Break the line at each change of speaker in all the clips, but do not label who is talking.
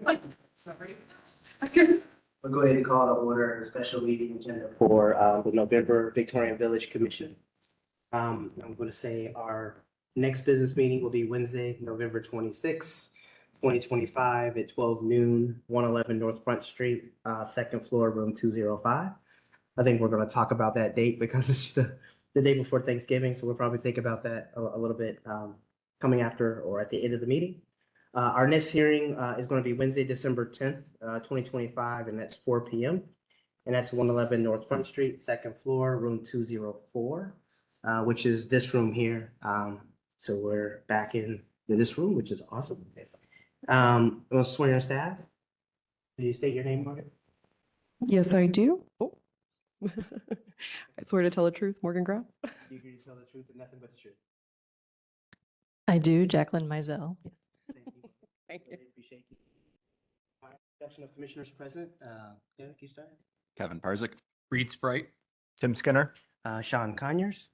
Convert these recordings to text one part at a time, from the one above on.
Sorry.
We'll go ahead and call to order a special meeting agenda for the November Victorian Village Commission. I'm going to say our next business meeting will be Wednesday, November 26th, 2025 at 12 noon, 111 North Front Street, second floor, room 205. I think we're going to talk about that date because it's the day before Thanksgiving, so we'll probably think about that a little bit coming after or at the end of the meeting. Our next hearing is going to be Wednesday, December 10th, 2025, and that's 4 p.m. And that's 111 North Front Street, second floor, room 204, which is this room here. So we're back in this room, which is awesome. I'm going to swear in staff. Do you state your name, Morgan?
Yes, I do. Oh. I swear to tell the truth, Morgan Grau.
Do you agree to tell the truth and nothing but the truth?
I do, Jacqueline Mizell.
Yes. Thank you.
Thank you.
Really appreciate you. All right, introduction of commissioners present. David, you start.
Kevin Parzik.
Reed Sprite.
Tim Skinner.
Sean Conyers.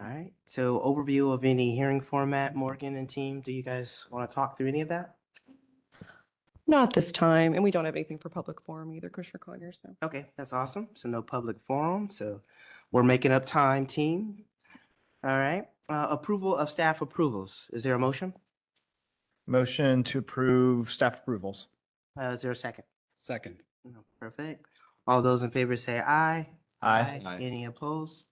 All right. So overview of any hearing format, Morgan and team. Do you guys want to talk through any of that?
Not this time, and we don't have anything for public forum either, Commissioner Conyers. So.
Okay, that's awesome. So no public forum. So we're making up time, team. All right. Approval of staff approvals. Is there a motion?
Motion to approve staff approvals.
Is there a second?
Second.
No, perfect. All those in favor say aye.
Aye.
Any opposed?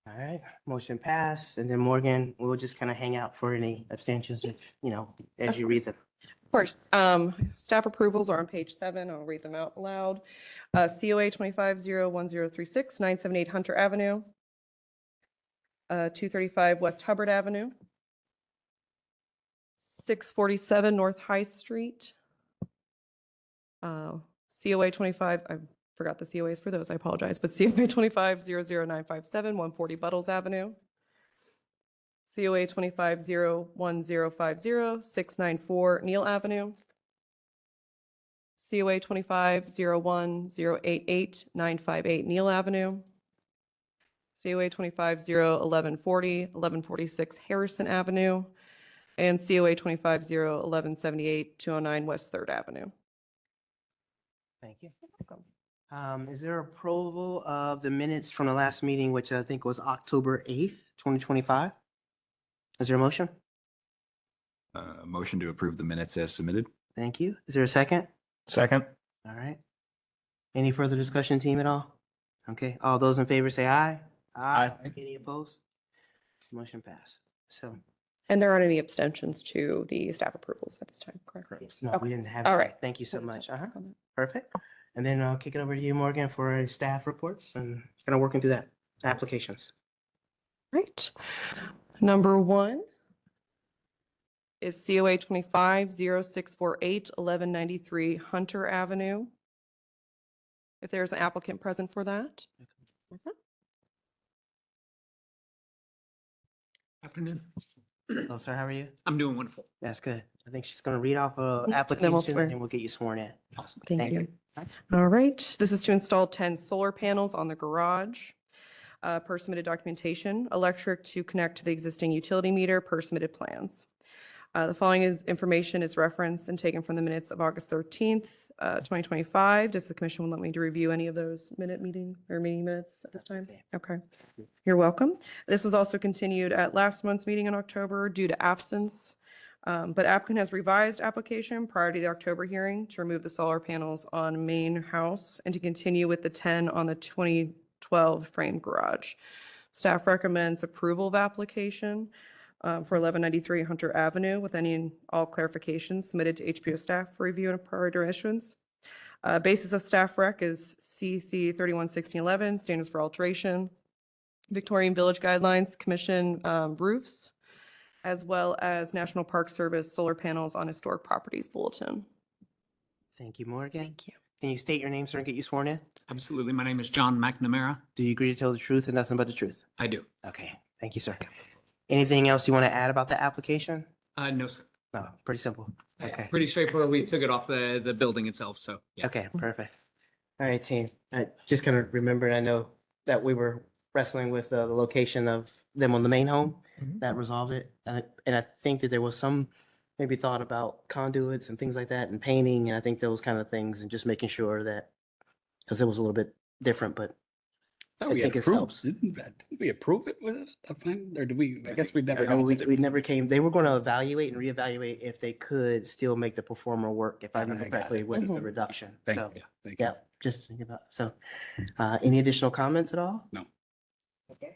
All right, motion passed. And then Morgan, we'll just kind of hang out for any abstentions, if, as you read them.
Of course, staff approvals are on page 7. I'll read them out loud. COA 25-01036, 978 Hunter Avenue, 235 West Hubbard Avenue, 647 North High Street, COA 25, I forgot the COAs for those, I apologize, but COA 25-00957, 140 Buttles Avenue, COA 25-01050, 694 Neal Avenue, COA 25-01088, 958 Neal Avenue, COA 25-01140, 1146 Harrison Avenue, and COA 25-01178, 209 West 3rd Avenue.
Thank you. Is there approval of the minutes from the last meeting, which I think was October 8th, 2025? Is there a motion?
Motion to approve the minutes as submitted.
Thank you. Is there a second?
Second.
All right. Any further discussion, team, at all? Okay, all those in favor say aye.
Aye.
Any opposed? Motion passed. So.
And there aren't any abstentions to the staff approvals at this time, correct?
No,
Okay.
we didn't have.
All
that.
right.
Thank you so much. Perfect. And then I'll kick it over to you, Morgan, for staff reports and kind of working through that applications.
Right. Number 1 is COA 25-0648, 1193 Hunter Avenue. If there's an applicant present for that. Okay.
Afternoon.
Hello, sir. How are you?
I'm doing wonderful.
That's good. I think she's going to read off a
Then
application
we'll swear.
and we'll get you sworn in.
Awesome.
Thank you. All right, this is to install 10 solar panels on the garage. Per submitted documentation, electric to connect to the existing utility meter per submitted plans. The following information is referenced and taken from the minutes of August 13th, 2025. Does the commission want me to review any of those meeting minutes at this time? Okay, you're welcome. This was also continued at last month's meeting in October due to absence. But applicant has revised application prior to the October hearing to remove the solar panels on main house and to continue with the 10 on the 2012 frame garage. Staff recommends approval of application for 1193 Hunter Avenue with any and all clarifications submitted to HPO staff for review and prior to issuance. Basis of staff rec is CC 311611, standards for alteration, Victorian Village Guidelines Commission roofs, as well as National Park Service solar panels on historic properties bulletin.
Thank you, Morgan.
Thank you.
Can you state your name, sir, and get you sworn in?
Absolutely. My name is John McNamara.
Do you agree to tell the truth and nothing but the truth?
I do.
Okay, thank you, sir. Anything else you want to add about the application?
No, sir.
No, pretty simple. Okay.
Pretty straightforward. We took it off the building itself. So yeah.
Okay, perfect. All right, team. I just kind of remembered, I know that we were wrestling with the location of them on the main home.
Mhm.
That resolved it. And I think that there was some maybe thought about conduits and things like that and painting and I think those kind of things and just making sure that, because it was a little bit different, but
Thought
I
we
think
had
it's
approved,
helps.
didn't we approve it with a fine, or did we, I guess we never
I
got
know
to
we
the.
never came, they were going to evaluate and reevaluate if they could still make the performer work, if I remember
I got
correctly,
it.
with the
Mhm.
reduction.
Thank
So,
you, thank you.
yeah, just thinking about, so, any additional comments at all?
No.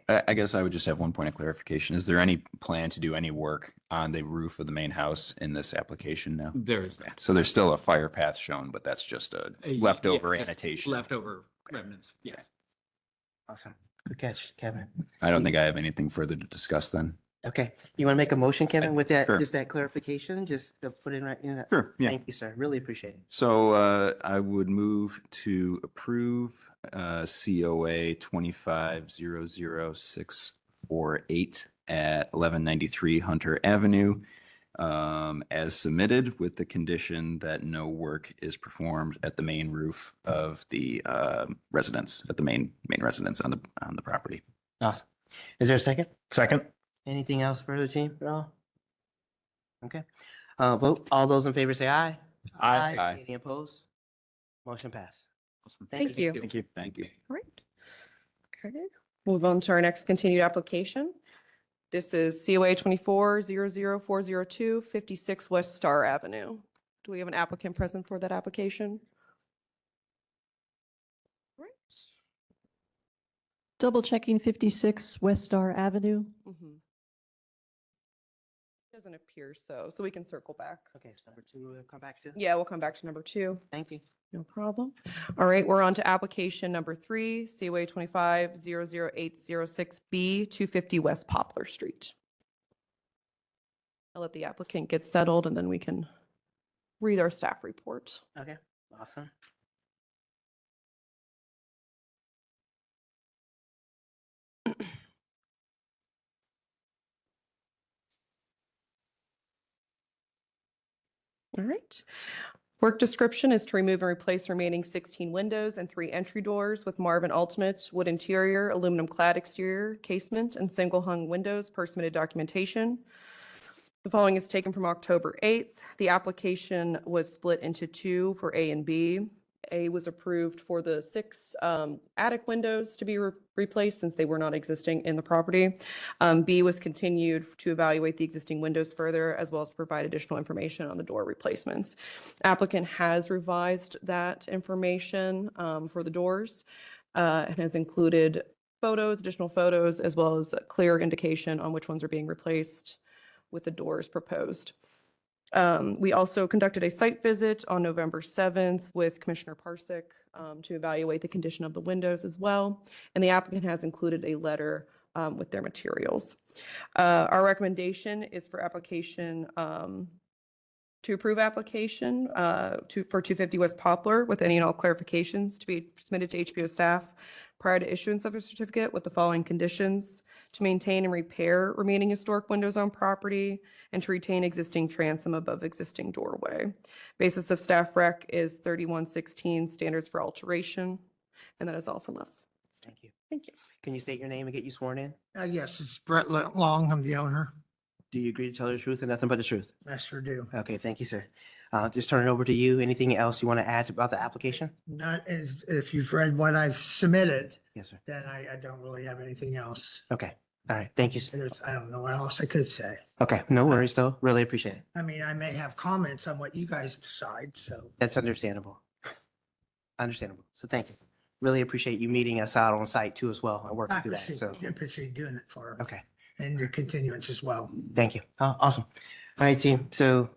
I guess I would just have one point of clarification. Is there any plan to do any work on the roof of the main house in this application now?
There is not.
So there's still a fire path shown, but that's just a
Yeah,
leftover
just
annotation.
Leftover remnants, yes.
Awesome. Good catch, Kevin.
I don't think I have anything further to discuss then.
Okay, you want to make a motion, Kevin, with that,
Sure.
just that clarification, just to put in right in that?
Sure, yeah.
Thank you, sir. Really appreciate it.
So I would move to approve COA 2500648 at 1193 Hunter Avenue as submitted, with the condition that no work is performed at the main roof of the residence, at the main residence on the property.
Awesome. Is there a second?
Second.
Anything else for the team at all? Okay. Vote. All those in favor say aye.
Aye. Aye.
Any opposed? Motion pass.
Awesome.
Thank
you.
Thank you. Thank you.
All right. Okay, move on to our next continued application. This is COA 24-00402, 56 West Star Avenue. Do we have an applicant present for that application? Right.
Double checking 56 West Star Avenue.
Mhm. Doesn't appear so, so we can circle back.
Okay, so number two, we'll come back to.
Yeah, we'll come back to number 2.
Thank you.
No problem. All right, we're on to application number 3, COA 25-00806B, 250 West Poplar Street. I'll let the applicant get settled and then we can read our staff report.
Okay, awesome.
All right. Work description is to remove and replace remaining 16 windows and 3 entry doors with Marvin Ultimate wood interior, aluminum clad exterior, casement, and single hung windows per submitted documentation. The following is taken from October 8th. The application was split into 2 for A and B. A was approved for the 6 attic windows to be replaced since they were not existing in the property. B was continued to evaluate the existing windows further, as well as provide additional information on the door replacements. Applicant has revised that information for the doors and has included additional photos, as well as a clear indication on which ones are being replaced with the doors proposed. We also conducted a site visit on November 7th with Commissioner Parsick to evaluate the condition of the windows as well. And the applicant has included a letter with their materials. Our recommendation is for application to approve application for 250 West Poplar with any and all clarifications to be submitted to HPO staff prior to issuance of a certificate with the following conditions: to maintain and repair remaining historic windows on property, and to retain existing transom above existing doorway. Basis of staff rec is 3116 standards for alteration. And that is all from us.
Thank you.
Thank you.
Can you state your name and get you sworn in?
Yes, it's Brett Long. I'm the owner.
Do you agree to tell the truth and nothing but the truth?
I sure do.
Okay, thank you, sir. Just turn it over to you. Anything else you want to add about the application?
Not as, if you've read what I've submitted,
Yes, sir.
then I don't really have anything else.
Okay, all right, thank you, sir.
I don't know what else I could say.
Okay, no worries though. Really appreciate it.
I mean, I may have comments on what you guys decide, so.
That's understandable. Understandable. So thank you. Really appreciate you meeting us out on site too as well and working
I
through that.
appreciate
So,
I appreciate you doing it for,
okay,
and your continuance as well.
thank you. Awesome. All right, team. So,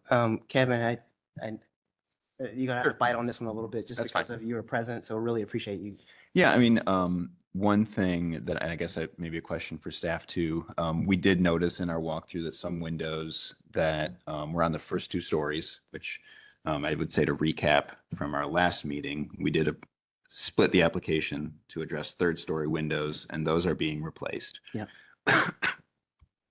Kevin, you're gonna have to bite on this one a little bit just
That's
because
fine.
of you were present. So really appreciate you.
Yeah, I mean, one thing that I guess maybe a question for staff too. We did notice in our walkthrough that some windows that were on the first 2 stories, which I would say, to recap from our last meeting, we did split the application to address 3rd-story windows, and those are being replaced.
Yeah.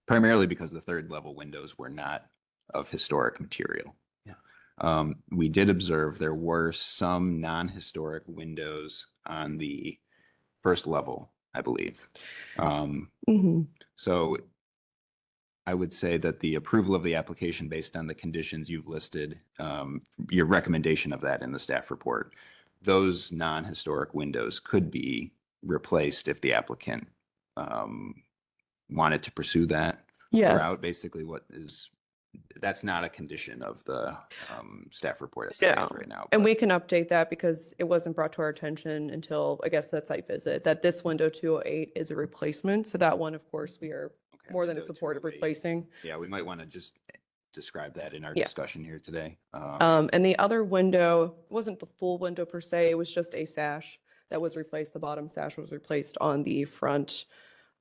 Primarily because the 3rd-level windows were not of historic material.
Yeah.
We did observe there were some non-historic windows on the 1st level, I believe.
Mhm.
So I would say that the approval of the application based on the conditions you've listed, your recommendation of that in the staff report, those non-historic windows could be replaced if the applicant wanted to pursue that
Yes.
route. Basically, that's not a condition of the staff report as it
No.
stands right now.
And
but-
we can update that because it wasn't brought to our attention until, I guess, that site visit, that this window 208 is a replacement. So that one, of course, we are
Okay,
more than in
window
support of
208.
replacing.
Yeah, we might want to just describe that in our
Yeah.
discussion here today.
And the other window wasn't the full window per se, it was just a sash that was replaced. The bottom sash was replaced on the front,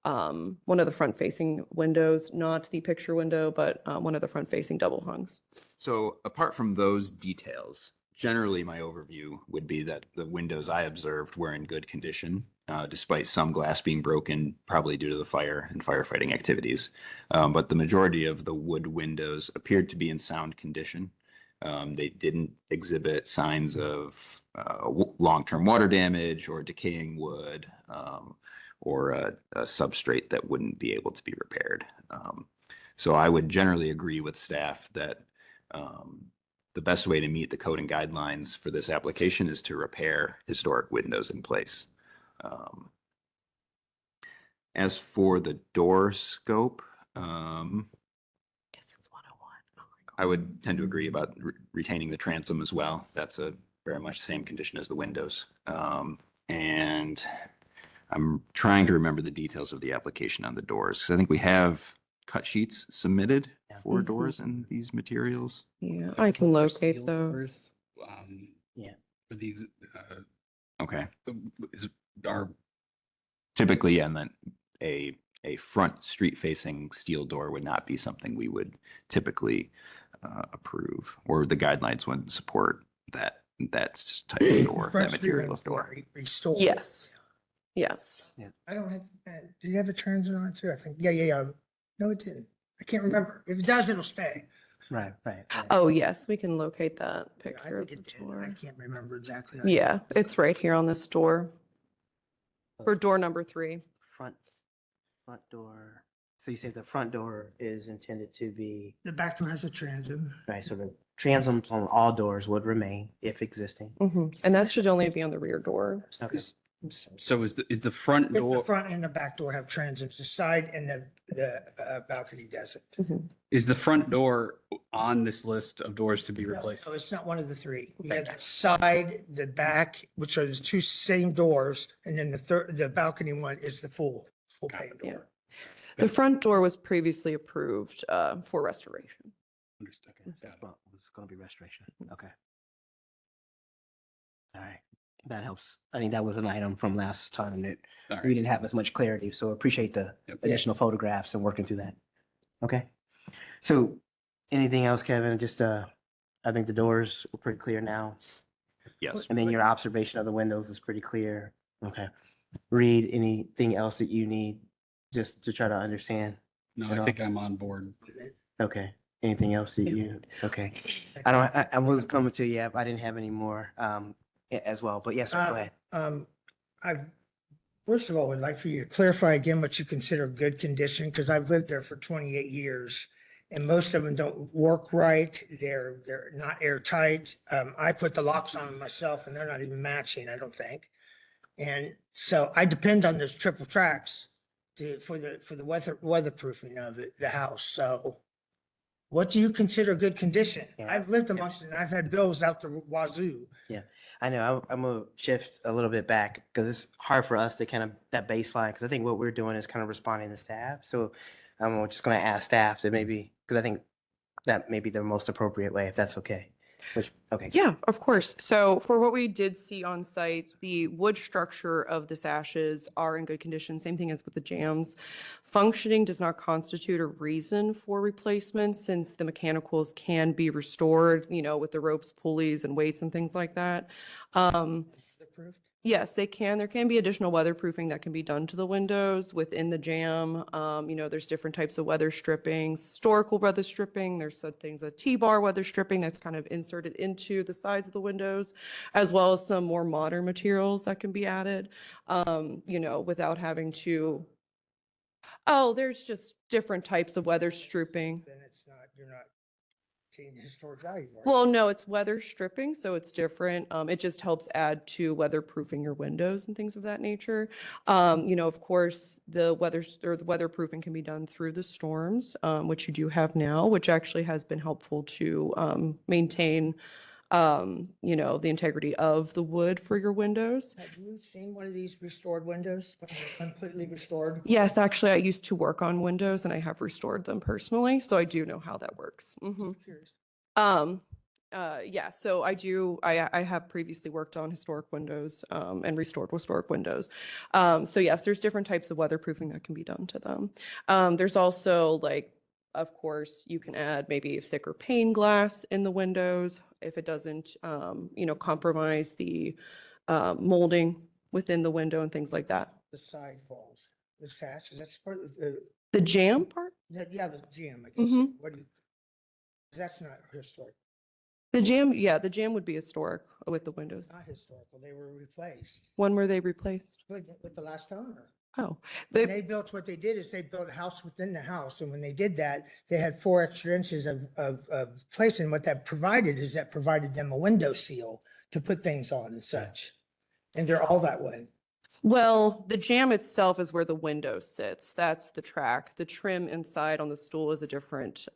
one of the front facing windows, not the picture window, but one of the front facing double hungs.
So apart from those details, generally my overview would be that the windows I observed were in good condition, despite some glass being broken, probably due to the fire and firefighting activities. But the majority of the wood windows appeared to be in sound condition. They didn't exhibit signs of long-term water damage or decaying wood, or a substrate that wouldn't be able to be repaired. So I would generally agree with staff that the best way to meet the code and guidelines for this application is to repair historic windows in place. As for the door scope, I would tend to agree about retaining the transom as well. That's a very much same condition as the windows. And I'm trying to remember the details of the application on the doors, because I think we have cut sheets submitted for doors in these materials.
Yeah, I can
For
locate
steel
those.
doors,
Yeah.
For these,
Okay.
are,
Typically, and then a front street facing steel door would not be something we would typically approve, or the guidelines wouldn't support that type of door, that material of door.
Restored.
Yes. Yes.
I don't have, do you have a transit on it too? I think, yeah. No, it didn't. I can't remember. If it does, it'll stay.
Right.
Oh, yes, we can locate that
Yeah, I
picture of
think
the
it did. I
door.
can't remember exactly.
Yeah, it's right here on this door. For door number 3.
Front door. So you say the front door is intended to be,
The back door has a transit.
right, so the transoms on all doors would remain if existing.
And that should only be on the rear door.
Okay.
so is the front
If the
door,
front and the back door have transoms, the side and the balcony doesn't.
is the front door on this list of doors to be replaced?
So it's not one of the three. We have the side, the back, which are the two same doors, and then the balcony one is the full
Got
pane
it.
Yeah.
door.
The front door was previously approved for restoration.
Understood. Got it.
Well, it's going to be restoration. Okay. All right. That helps. I think that was an item from last time that
All
we
right.
didn't have as much clarity. So appreciate the
Yep.
additional photographs and working through that. Okay. So anything else, Kevin? Just, I think the doors were pretty clear now.
Yes.
And then your observation of the windows is pretty clear. Okay. Read anything else that you need just to try to understand?
No,
at
I
all?
think I'm on board.
Okay. Anything else that you, okay. I was coming to you. I didn't have any more as well, but yes, sir, go ahead.
I, first of all, would like for you to clarify again what you consider good condition, because I've lived there for 28 years. And most of them don't work right. They're not airtight. I put the locks on them myself and they're not even matching, I don't think. And so I depend on those triple tracks for the weatherproofing of the house. So what do you consider good condition?
Yeah.
I've lived amongst it and I've had bills out the wazoo.
I know I'm gonna shift a little bit back because it's hard for us to kind of that baseline, because I think what we're doing is kind of responding to staff. So I'm just gonna ask staff to maybe, because I think that may be the most appropriate way, if that's okay. Okay.
Yeah, of course. So for what we did see on site, the wood structure of the sashes are in good condition. Same thing as with the jambs. Functioning does not constitute a reason for replacement, since the mechanicals can be restored, with the ropes, pulleys, and weights and things like that.
Weatherproofed?
Yes, they can. There can be additional weatherproofing that can be done to the windows within the jam. There's different types of weather stripping, historical weather stripping. There's such things, a T-bar weather stripping that's kind of inserted into the sides of the windows, as well as some more modern materials that can be added, without having to Oh, there's just different types of weather stripping.
Then it's not, you're not taking historic value. right?
Well, no, it's weather stripping, so it's different. It just helps add to weatherproofing your windows and things of that nature. Of course, the weatherproofing can be done through the storms, which you do have now, which actually has been helpful to maintain, the integrity of the wood for your windows.
Have you seen one of these restored windows, completely restored?
Yes, actually, I used to work on windows and I have restored them personally, so I do know how that works. Mhm.
Curious.
Yeah, so I have previously worked on historic windows, and restored historic windows. So yes, there's different types of weatherproofing that can be done to them. There's also of course, you can add maybe a thicker pane glass in the windows if it doesn't, compromise the, molding within the window and things like that.
The side walls, the sash, is that part of the,
The jam part?
yeah, the gym, I guess.
Mhm.
What do you, 'cause that's not historic,
The jam would be historic with the windows.
it's not historical, they were replaced
When were they replaced?
with the last owner.
Oh,
When
they,
they built, what they did is they built a house within the house, and when they did that, they had 4 extra inches of place, and what that provided them a window seal to put things on and such. And they're all that way.
well, the jam itself is where the window sits. That's the track. The trim inside on the stool is a different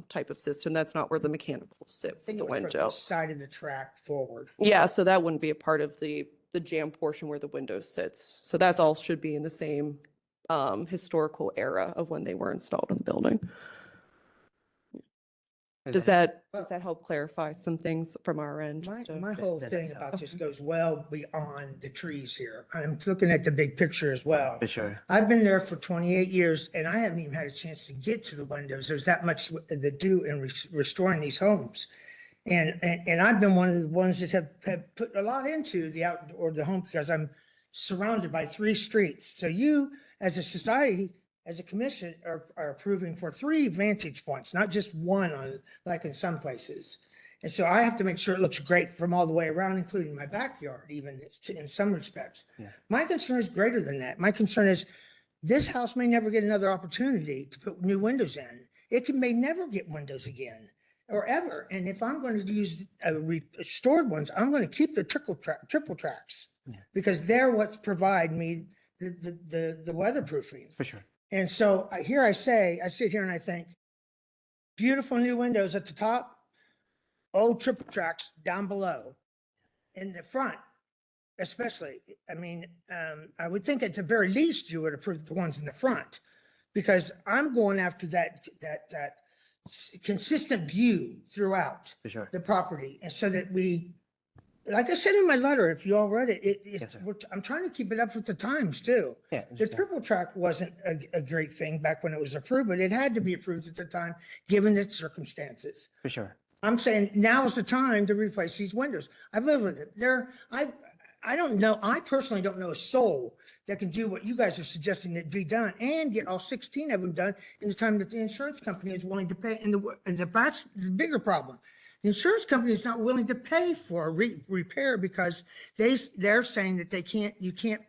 type of system. That's not where the mechanicals sit
I
for
think
the
it was from
window.
the side of the track forward.
Yeah, so that wouldn't be a part of the jam portion where the window sits. So that's all should be in the same historical era of when they were installed in the building. Does that help clarify some things from our end?
My,
just to-
my whole
that
thing
does
about this goes well beyond the trees here. I'm looking at the big picture as well.
For sure.
I've been there for 28 years and I haven't even had a chance to get to the windows. There's that much to do in restoring these homes. And I've been one of the ones that have put a lot into the outdoor, the home, because I'm surrounded by 3 streets. So you, as a society, as a commission, are approving for 3 vantage points, not just one on, like in some places. And so I have to make sure it looks great from all the way around, including my backyard, even in some respects.
Yeah.
My concern is greater than that. My concern is this house may never get another opportunity to put new windows in. May never get windows again or ever. And if I'm going to use restored ones, I'm going to keep the triple tracks
Yeah.
because they're what provide me the weatherproofing.
For sure.
And so I sit here and I think, beautiful new windows at the top, old triple tracks down below. In the front, especially, I mean, I would think at the very least you would approve the ones in the front. Because I'm going after that consistent view throughout
For sure.
the property. And so that like I said in my letter, if you all read it,
Yes, sir.
I'm trying to keep it up with the times too.
Yeah.
The
understand.
triple track wasn't a great thing back when it was approved, but it had to be approved at the time, given its circumstances.
For sure.
I'm saying now is the time to replace these windows. I've lived with it. I don't know, I personally don't know a soul that can do what you guys are suggesting that be done and get all 16 of them done in the time that the insurance company is willing to pay. And that's the bigger problem. The insurance company is not willing to pay for a repair because they're saying that you can't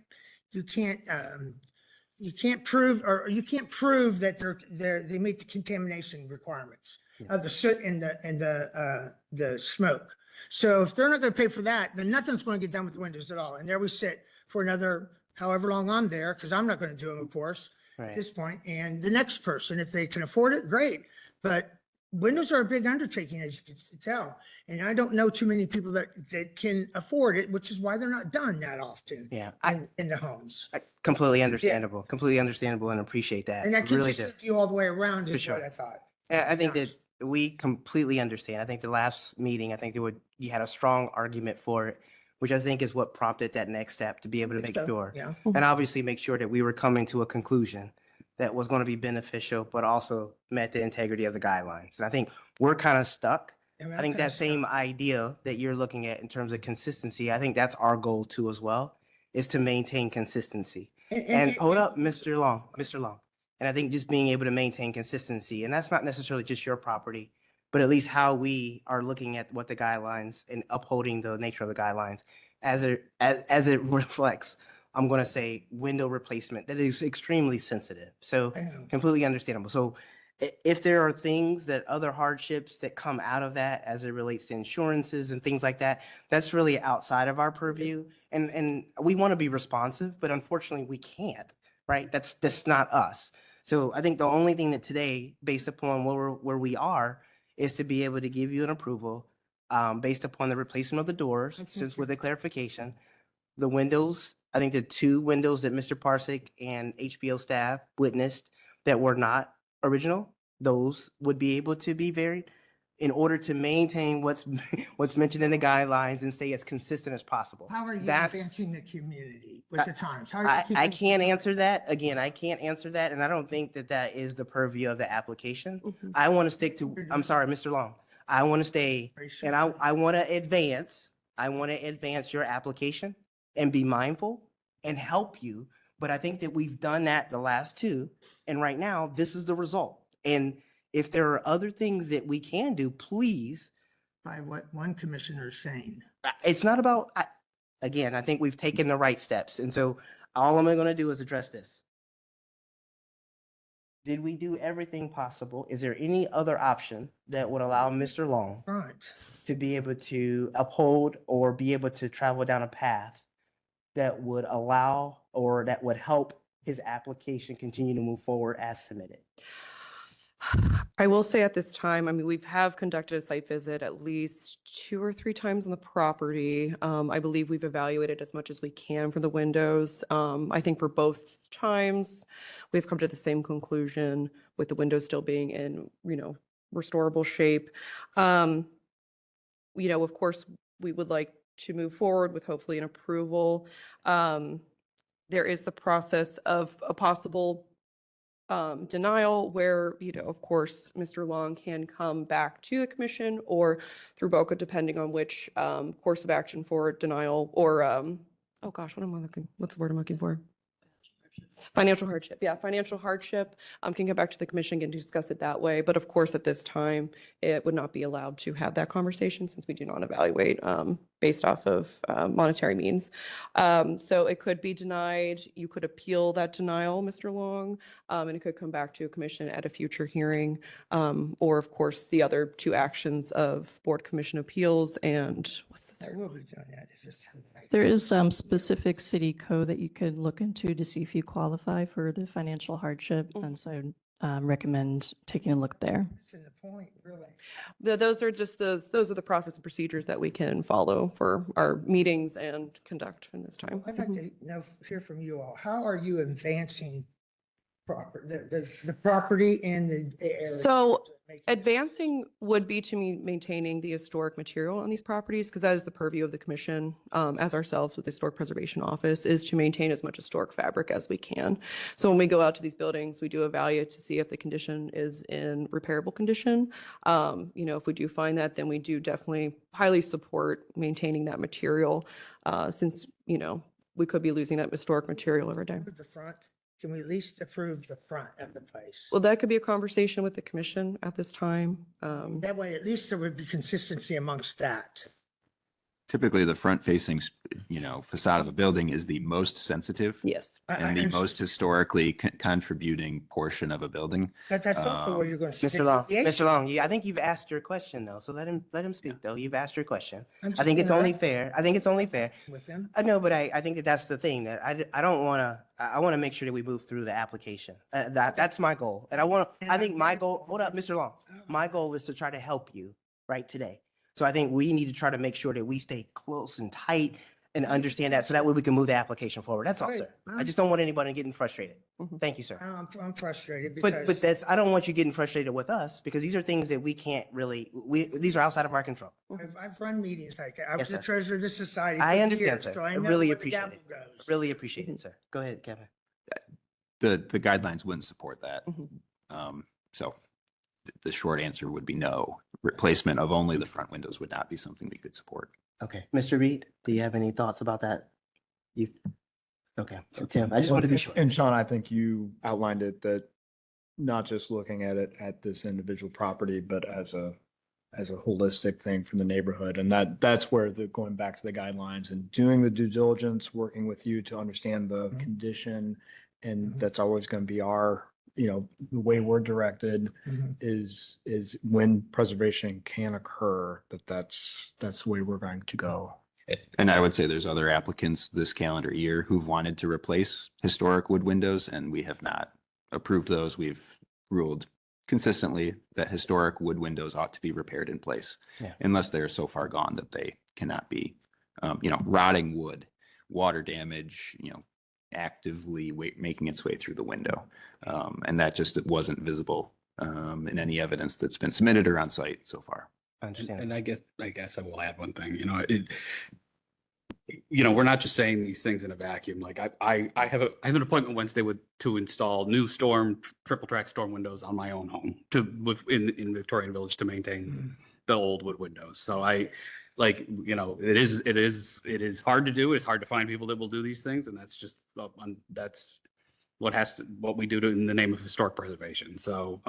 prove that they meet the contamination requirements of the soot and the smoke. So if they're not going to pay for that, then nothing's going to get done with the windows at all. And there we sit for another however long I'm there, because I'm not going to do them, of course, at
Right.
this point. And the next person, if they can afford it, great. But windows are a big undertaking, as you can tell. And I don't know too many people that can afford it, which is why they're not done that often
Yeah.
in the homes.
Completely understandable and appreciate that.
And that
Really do.
consistent view all the way around
For
is what
sure.
I thought.
I think that
honest.
we completely understand. I think the last meeting, you had a strong argument for it, which I think is what prompted that next step to be able to make
So,
sure.
Yeah.
And obviously make sure that we were coming to a conclusion that was going to be beneficial, but also met the integrity of the guidelines. And I think we're kind of stuck.
mean,
I
I'm
think
kinda
that same idea that you're looking at in terms of consistency, I think that's our goal too as well, is to maintain consistency. And hold up, Mr. Long. And I think just being able to maintain consistency, and that's not necessarily just your property, but at least how we are looking at what the guidelines and upholding the nature of the guidelines as it reflects I'm going to say, window replacement that is extremely sensitive. So
Yeah.
completely understandable. So if there are things that other hardships that come out of that as it relates to insurances and things like that, that's really outside of our purview. And we want to be responsive, but unfortunately we can't, right? That's not us. So I think the only thing that today, based upon where we are, is to be able to give you an approval based upon the replacement of the doors, since with a clarification, the windows, I think the two windows that Mr. Parsik and HBO staff witnessed that were not original, those would be able to be varied in order to maintain what's what's mentioned in the guidelines and stay as consistent as possible.
How are you
That's-
advancing the community with the times? How are you
I
keeping-
can't answer that. Again, I can't answer that, and I don't think that that is the purview of the application.
Mhm.
I want to stick to, I'm sorry, Mr. Long. I want to stay,
Are you sure?
and I want to advance your application and be mindful and help you. But I think that we've done that the last two, and right now, this is the result. And if there are other things that we can do, please,
By what one commissioner is saying.
it's not about, again, I think we've taken the right steps. And so all I'm going to do is address this. Did we do everything possible? Is there any other option that would allow Mr. Long
Front.
to be able to uphold or be able to travel down a path that would allow or that would help his application continue to move forward as submitted?
I will say at this time, I mean, we have conducted a site visit at least 2 or 3 times on the property. I believe we've evaluated as much as we can for the windows. I think for both times, we've come to the same conclusion with the windows still being in, restorable shape. Of course, we would like to move forward with hopefully an approval. There is the process of a possible denial where, of course, Mr. Long can come back to the commission or through BOCA, depending on which course of action for denial or, oh gosh, what's the word I'm looking for? Financial hardship. Yeah, financial hardship can come back to the commission and discuss it that way. But of course, at this time, it would not be allowed to have that conversation since we do not evaluate based off of monetary means. So it could be denied. You could appeal that denial, Mr. Long, and it could come back to a commission at a future hearing. Or of course, the other 2 actions of board commission appeals and what's the
I
third?
will be doing that. It's just-
There is some specific city code that you could look into to see if you qualify for the financial hardship.
Mhm.
And so recommend taking a look there.
That's in the point, really.
Those are just those are the process and procedures that we can follow for our meetings and conduct from this time.
I'd like to hear from you all. How are you advancing the property and the area?
So advancing would be to me maintaining the historic material on these properties, because that is the purview of the commission, as ourselves with the Historic Preservation Office, is to maintain as much historic fabric as we can. So when we go out to these buildings, we do evaluate to see if the condition is in repairable condition. If we do find that, then we do definitely highly support maintaining that material, since, we could be losing that historic material every day.
The front, can we at least approve the front of the place?
Well, that could be a conversation with the commission at this time.
That way, at least there would be consistency amongst that.
Typically, the front-facing, facade of a building is the most sensitive
Yes.
I
and the
understand.
most historically contributing portion of a building.
That's also where you're going to.
Mr. Long, I think you've asked your question though, so let him speak though. You've asked your question. I think it's only fair.
With them.
I know, but I think that that's the thing that I don't want to, I want to make sure that we move through the application. That's my goal. And I think my goal, hold up, Mr. Long, my goal is to try to help you right today. So I think we need to try to make sure that we stay close and tight and understand that so that way we can move the application forward. That's all,
Right.
sir. I just don't want anybody getting frustrated.
Mhm.
Thank you, sir.
I'm frustrated
But
because
I don't want you getting frustrated with us because these are things that we can't really, these are outside of our control.
I've run meetings like that. I was
Yes,
the
sir.
treasurer of the society.
I
for
understand,
years,
sir.
so
I
know
really
where the
appreciate it.
gavel goes.
Really appreciate it, sir. Go ahead, Kevin.
The guidelines wouldn't support that.
Mhm.
So the short answer would be no. Replacement of only the front windows would not be something we could support.
Okay, Mr. Reed, do you have any thoughts about that? Okay, Tim, I just want to be sure.
And Sean, I think you outlined it that not just looking at it at this individual property, but as as a holistic thing for the neighborhood. And that's where going back to the guidelines and doing the due diligence, working with you to understand the condition. And that's always going to be our, the way we're directed is when preservation can occur, that's the way we're going to go.
And I would say there's other applicants this calendar year who've wanted to replace historic wood windows, and we have not approved those. We've ruled consistently that historic wood windows ought to be repaired in place unless they're so far gone that they cannot be, rotting wood, water damage, actively making its way through the window. And that just it wasn't visible in any evidence that's been submitted or on site so far.
I understand.
And I guess I will add one thing, we're not just saying these things in a vacuum. Like I have an appointment Wednesday to install new triple track storm windows on my own home in Victorian Village to maintain the old wood windows. So it is hard to do. It's hard to find people that will do these things. And that's just, that's what we do in the name of historic preservation. So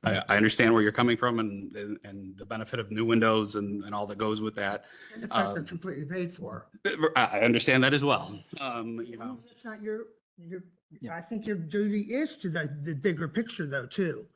I understand where you're coming from and the benefit of new windows and all that goes with that.
And the fact they're completely paid for.
I understand that as well.
That's not I think your duty is to the bigger picture though, too.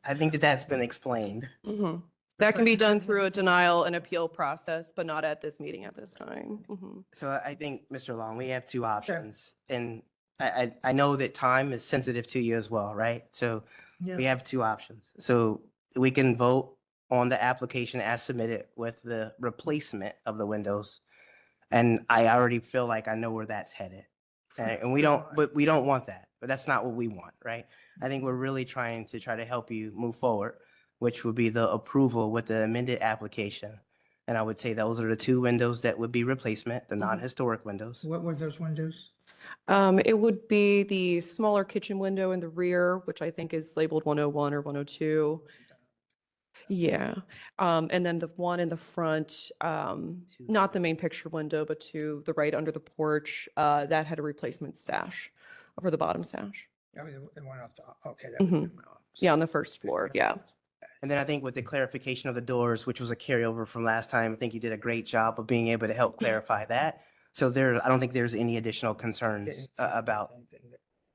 I think that's been explained.
Mhm. That can be done through a denial and appeal process, but not at this meeting at this time. Mhm.
So I think, Mr. Long, we have two options. And I know that time is sensitive to you as well, right? So we have two options. So we can vote on the application as submitted with the replacement of the windows. And I already feel like I know where that's headed. And we don't want that, but that's not what we want, right? I think we're really trying to help you move forward, which would be the approval with the amended application. And I would say those are the two windows that would be replacement, the non-historic windows.
What were those windows?
It would be the smaller kitchen window in the rear, which I think is labeled 101 or 102. Yeah. And then the one in the front, not the main picture window, but to the right under the porch, that had a replacement sash for the bottom sash.
Oh, it went off okay.
Yeah, on the first floor. Yeah.
And then I think with the clarification of the doors, which was a carryover from last time, I think you did a great job of being able to help clarify that. So I don't think there's any additional concerns about,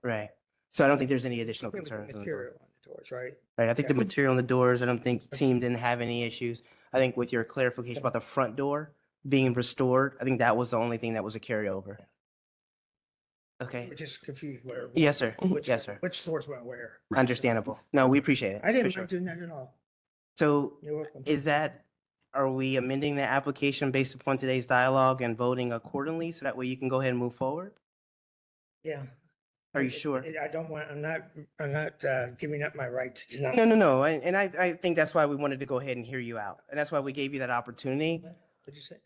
right? So I don't think there's any additional concerns.
Material on the doors, right?
Right, I think the
Yeah.
material on the doors, I don't think team didn't have any issues. I think with your clarification about the front door being restored, I think that was the only thing that was a carryover. Okay,
We're just confused where.
yes, sir.
Which-
Yes, sir.
Which stores went where?
Understandable. No, we appreciate it.
I didn't
for sure.
mind doing that at all.
So
You're welcome.
are we amending the application based upon today's dialogue and voting accordingly so that way you can go ahead and move forward?
Yeah.
Are you sure?
I'm not giving up my right to deny.
No. And I think that's why we wanted to go ahead and hear you out. And that's why we gave you that opportunity.
What'd you say?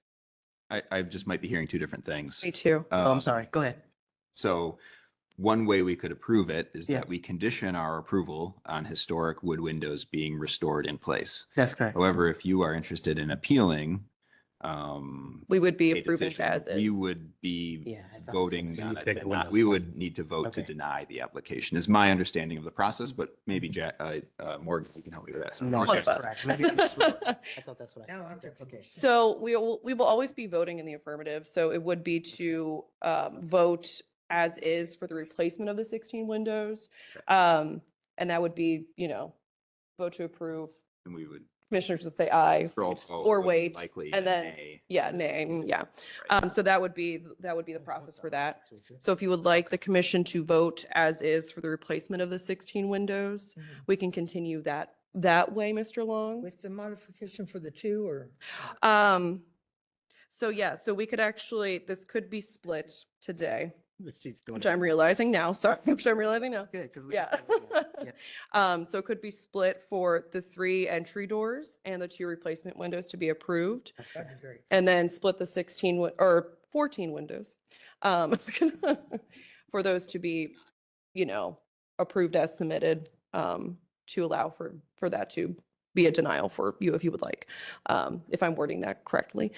I just might be hearing two different things.
Me too.
Oh, I'm sorry. Go ahead.
So one way we could approve it is
Yeah.
that we condition our approval on historic wood windows being restored in place.
That's correct.
However, if you are interested in appealing,
We would be
a
approving
decision,
as is.
we would be
Yeah, I thought
voting
so.
on
You
it.
take the windows
We
down.
would need to vote to
Okay.
deny the application is my understanding of the process, but maybe Morgan, you can help me with that.
No,
Okay.
that's correct. Maybe I miswrote. I thought that's what I
No,
said.
I'm
That's okay.
So we will always be voting in the affirmative. So it would be to vote as is for the replacement of the 16 windows. And that would be, vote to approve.
And we would
Commissioners would say aye
roll call
or
would
wait.
likely
and then-
nay.
Yeah, nay, yeah.
Right.
So that would be the process for that. So if you would like the commission to vote as is for the replacement of the 16 windows, we can continue that way, Mr. Long.
With the modification for the two or?
So yeah, so we could actually, this could be split today,
Which she's doing
which
it.
I'm realizing now, sorry, which I'm realizing now.
Good, because
Yeah. So it could be split for the 3 entry doors and the 2 replacement windows to be approved.
That'd be great.
And then split the or 14 windows for those to be, approved as submitted, to allow for that to be a denial for you if you would like, if I'm wording that correctly.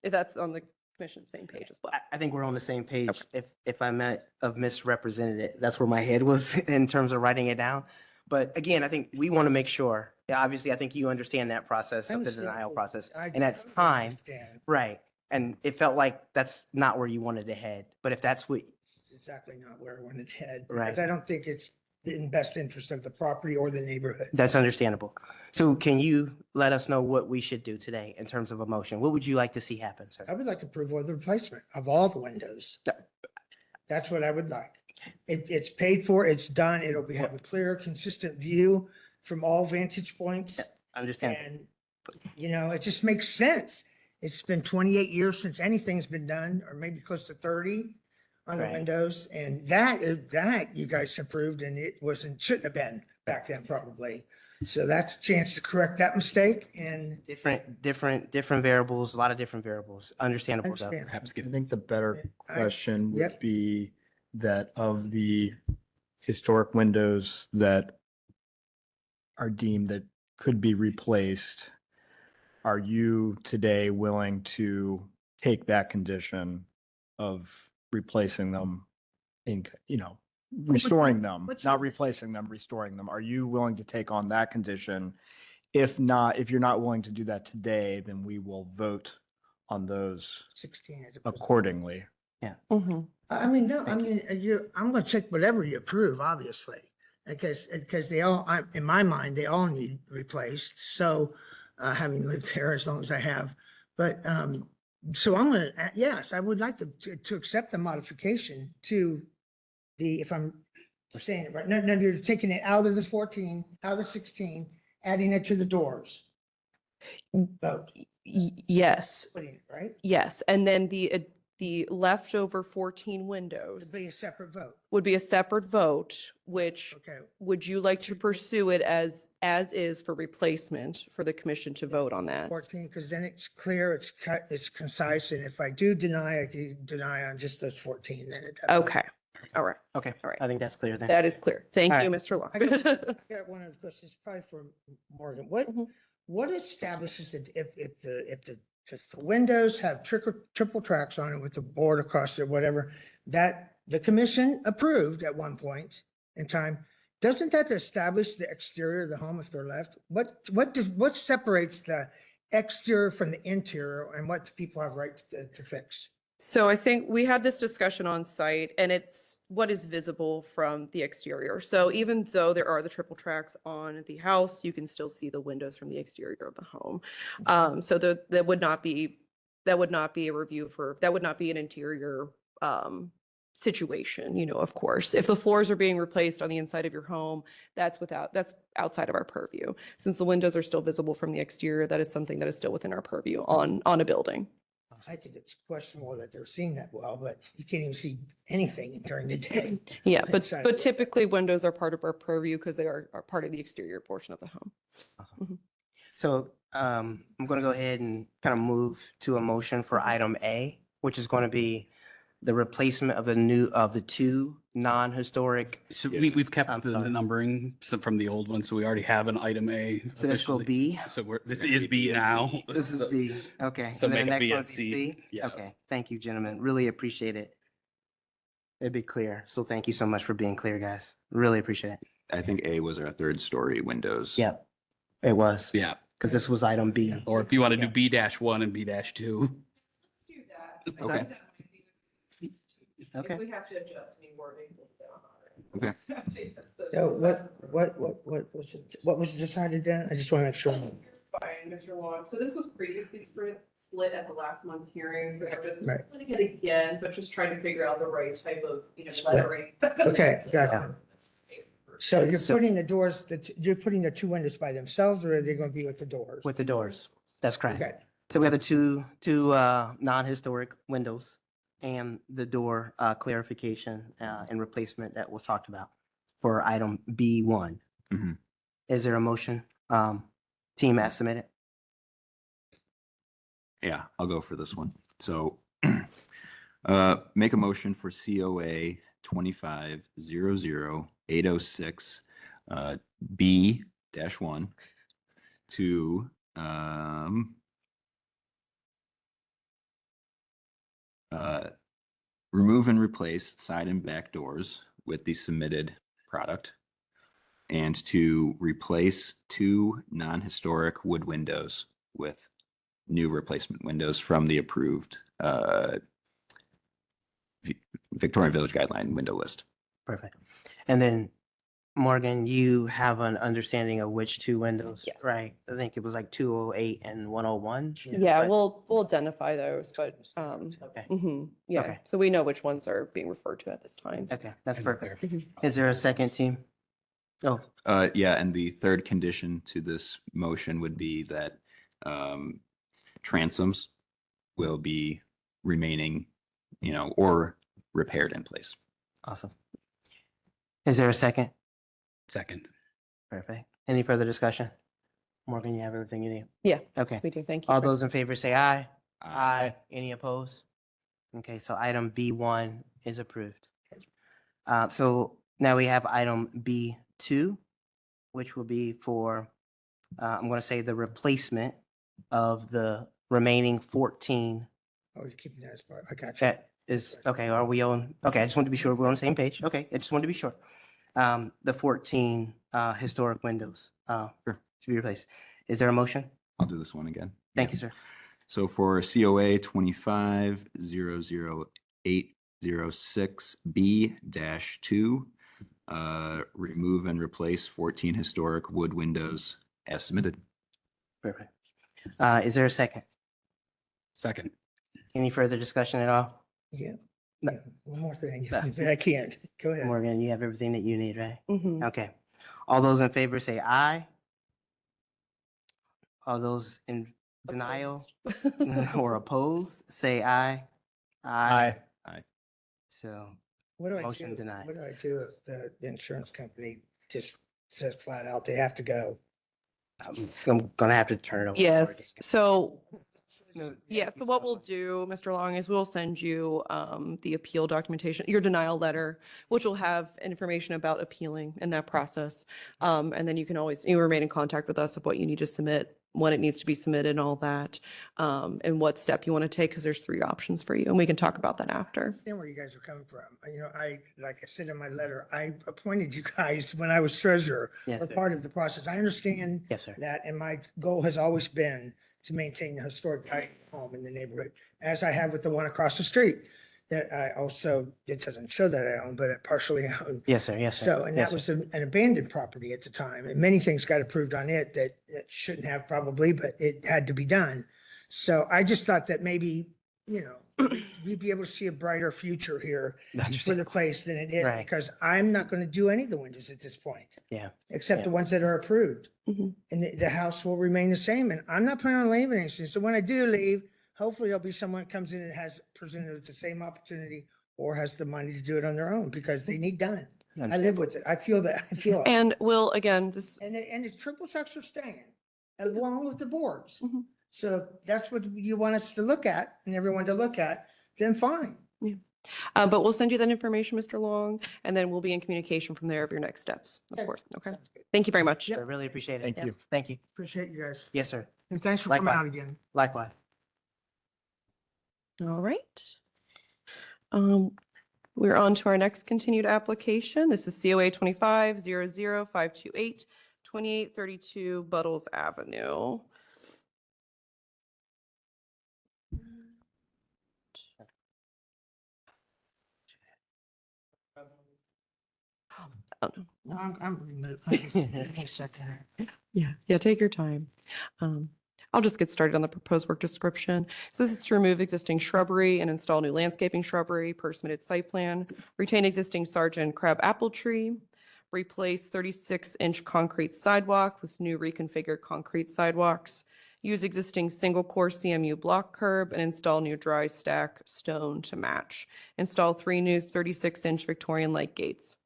If that's on the commission's same page as well.
I think we're on the same page. If I might have misrepresented it, that's where my head was in terms of writing it down. But again, I think we want to make sure, yeah, obviously, I think you understand that process
I
of the
understand
denial
fully.
process.
I
And that's
totally
time,
understand.
right? And it felt like that's not where you wanted to head. But if that's what,
It's exactly not where I wanted to head.
Right.
Because I don't think it's in best interest of the property or the neighborhood.
that's understandable. So can you let us know what we should do today in terms of a motion? What would you like to see happen, sir?
I would like approval of the replacement of all the windows.
Yeah.
That's what I would like. It's paid for, it's done, have a clear, consistent view from all vantage points.
Understand?
And, it just makes sense. It's been 28 years since anything's been done, or maybe close to 30 on the
Right.
windows. And that you guys approved, and it shouldn't have been back then probably. So that's a chance to correct that mistake and
Different variables, a lot of different variables. Understandable, though.
understand.
Perhaps
I
get
think the better
I-
question would
yep.
be that of the historic windows that are deemed that could be replaced, are you today willing to take that condition of replacing them restoring them,
what's
not
your-
replacing them, restoring them? Are you willing to take on that condition? If not, if you're not willing to do that today, then we will vote on those
16 as opposed to-
accordingly.
Mhm.
I'm going to take whatever you approve, obviously, because they all, in my mind, they all need replaced. So, having lived there as long as I have, but, so I'm going to, yes, I would like to accept the modification to if I'm saying it right. No, you're taking it out of the 14, out of the 16, adding it to the doors. Vote,
Yes,
putting it, right?
yes. And then the leftover 14
It'd
windows
be a separate vote.
would be a separate vote, which
Okay.
would you like to pursue it as is for replacement for the commission to vote on that?
14, because then it's clear, it's cut, it's concise, and if I do deny, I can deny on just those 14, then it.
Okay, all right.
Okay,
All right.
I think that's clear then.
That is clear. Thank
All
you,
right.
Mr. Long.
I got one other question, it's probably for Morgan.
Mhm.
What establishes that if the windows have triple tracks on it with the board across it, whatever, that the commission approved at one point in time, doesn't that establish the exterior of the home if they're left? What separates the exterior from the interior, and what do people have right to fix?
So I think we had this discussion on site, and it's what is visible from the exterior. So even though there are the triple tracks on the house, you can still see the windows from the exterior of the home. So that would not be a review that would not be an interior situation, of course. If the floors are being replaced on the inside of your home, that's outside of our purview. Since the windows are still visible from the exterior, that is something that is still within our purview on a building.
I think it's questionable that they're seeing that well, but you can't even see anything during the day.
Yeah,
Inside.
but typically windows are part of our purview because they are part of the exterior portion of the home.
So I'm going to go ahead and kind of move to a motion for item A, which is going to be the replacement of the two non-historic.
So we've kept
I'm
the
sorry.
numbering from the old one, so we already have an item A.
So let's go
officially.
B.
So this is B now.
This is B. Okay.
So
And then
make
the
it
next
B
one
and
would be
C.
C?
Yeah.
Okay. Thank you, gentlemen. Really appreciate it. It'd be clear. So thank you so much for being clear, guys. Really appreciate it.
I think A was our third story windows.
Yep. It was.
Yeah.
Because this was item B.
Or if you want to do
Yeah.
B-1 and B-2.
Okay. Okay.
we have to adjust any wording.
Okay.
So what was decided then? I just want to make sure.
Fine, Mr. Long. So this was previously split at the last month's hearing, so we're just
Right.
splitting it again, but just trying to figure out the right type of,
Split.
lettering.
Okay, gotcha. So you're
So-
putting the doors, you're putting the two windows by themselves, or are they going to be with the doors?
With the doors. That's correct.
Okay,
So we have the two non-historic windows and the door clarification and replacement that was talked about for item B1.
Mhm.
Is there a motion? Team as submitted?
Yeah, I'll go for this one. So make a motion for COA 25-00806 B-1 to remove and replace side and back doors with the submitted product and to replace 2 non-historic wood windows with new replacement windows from the approved Victorian Village Guideline window list.
Perfect. And then Morgan, you have an understanding of which 2 windows,
Yes.
right? I think it was like 208 and 101.
Yeah,
but-
we'll identify those, but,
Okay,
yeah,
Okay.
so we know which ones are being referred to at this time.
okay, that's
And
perfect.
Mhm.
Is there a second team? Oh,
Yeah, and the third condition to this motion would be that transoms will be remaining, or repaired in place.
awesome. Is there a second?
Second.
Perfect. Any further discussion? Morgan, you have everything you need?
Yeah.
Okay.
We do, thank you.
All those in favor say aye. Any opposed? Okay, so item B1 is approved. So now we have item B2, which will be for, I'm going to say the replacement of the remaining 14.
Oh, you're keeping that as part. I got you.
That is, okay, are we on? Okay, I just wanted to be sure we're on the same page. Okay, I just wanted to be sure. The 14 historic windows
Sure.
to be replaced. Is there a motion?
I'll do this one again.
Thank you, sir.
So for COA 25-00806B-2, remove and replace 14 historic wood windows as submitted.
Perfect. Is there a second?
Second.
Any further discussion at all?
Yeah.
No.
Yeah. One more thing.
No.
But I can't. Go ahead.
Morgan, you have everything that you need, right?
Mhm.
Okay. All those in favor say aye. All those in denial or opposed, say aye.
Aye.
So,
What do I
Motion
do?
denied.
What do I do if the insurance company just says flat out they have to go?
I'm gonna have to turn it over. to
Yes, so,
Morgan.
yeah, so what we'll do, Mr. Long, is we'll send you the appeal documentation, your denial letter, which will have information about appealing in that process. And then you remain in contact with us of what you need to submit, when it needs to be submitted and all that, and what step you want to take, because there's 3 options for you, and we can talk about that after.
I understand where you guys are coming from. Like I said in my letter, I appointed you guys when I was treasurer
Yes,
for
sir.
part of the process. I understand
Yes, sir.
that, and my goal has always been to maintain the historic home in the neighborhood, as I have with the one across the street that I also, it doesn't show that I own, but it partially own.
Yes, sir. Yes, sir.
So, and
Yes,
that
sir.
was an abandoned property at the time, and many things got approved on it that shouldn't have probably, but it had to be done. So I just thought that maybe, we'd be able to see a brighter future here for the place than it is,
Right.
because I'm not going to do any of the windows at this point.
Yeah.
Except the
Yeah.
ones that are approved.
Mhm.
And the house will remain the same, and I'm not planning on leaving anything. So when I do leave, hopefully there'll be someone that comes in and has presented with the same opportunity or has the money to do it on their own, because they need done. I live with it. I feel that.
And we'll, again, this,
And the triple trucks are staying along with the boards.
Mhm.
So if that's what you want us to look at and everyone to look at, then fine.
but we'll send you that information, Mr. Long, and then we'll be in communication from there of your next steps, of
Okay.
course, okay?
Sounds good.
Thank you very much.
I really appreciate it.
Thank you.
Yes, thank you.
Appreciate you guys.
Yes, sir.
And thanks for coming
Likewise.
out again.
Likewise.
All right. We're on to our next continued application. This is COA 25-00528, 2832 Buttles Avenue. Oh, no.
No, I'm removed. A second.
Yeah, take your time. I'll just get started on the proposed work description. So this is to remove existing shrubbery and install new landscaping shrubbery per submitted site plan, retain existing Sergeant crab apple tree, replace 36-inch concrete sidewalk with new reconfigured concrete sidewalks, use existing single-core CMU block curb, and install new dry stack stone to match. Install 3 new 36-inch Victorian light gates.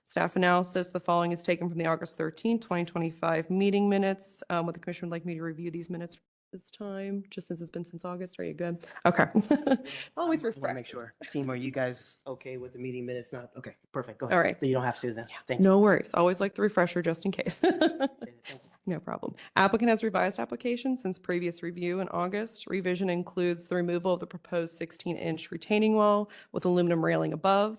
Staff analysis, the following is taken from the August 13, 2025 meeting minutes. Would the commission would like me to review these minutes this time, just since it's been since August? Are you good? Okay. Always
I wanna
refresh.
Make sure. Team, are you guys okay with the meeting minutes? Not, okay, perfect. Go ahead.
All right.
You don't have to then. Thank you.
No worries. Always like the refresher just in case.
Thank you.
No problem. Applicant has revised application since previous review in August. Revision includes the removal of the proposed 16-inch retaining wall with aluminum railing above,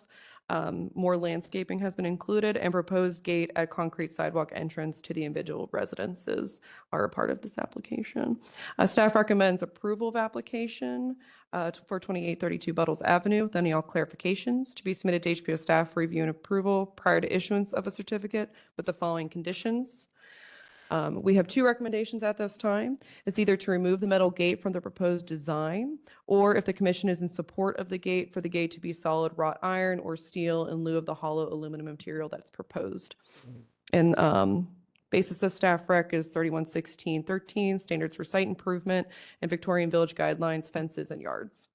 More landscaping has been included, and proposed gate at concrete sidewalk entrance to the individual residences are a part of this application. Staff recommends approval of application for 2832 Buttles Avenue. Then all clarifications to be submitted to HPO staff for review and approval prior to issuance of a certificate with the following conditions. We have two recommendations at this time. It's either to remove the metal gate from the proposed design, or if the commission is in support of the gate, for the gate to be solid wrought iron or steel in lieu of the hollow aluminum material that's proposed. And basis of staff rec is 311613, standards for site improvement and Victorian Village guidelines, fences and yards.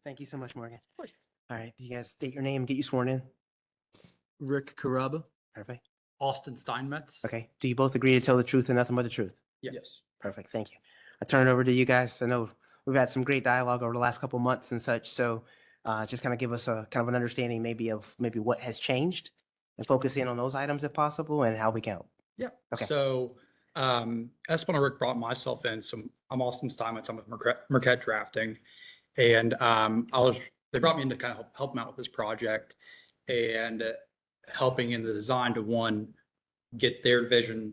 Thank you so much, Morgan.
Of course.
All right, you guys state your name, get you sworn in.
Rick Caraba,
Perfect.
Austin Steinmetz.
Okay. Do you both agree to tell the truth and nothing but the truth?
Yes.
Perfect. Thank you. I turn it over to you guys. I know we've had some great dialogue over the last couple months and such. So just kind of give us a kind of an understanding maybe of maybe what has changed and focus in on those items if possible and how we can help.
Yeah.
Okay.
So that's when Rick brought myself in. So I'm Austin Steinmetz. I'm with Marquette Drafting. And they brought me in to kind of help them out with this project and helping in the design to, one, get their vision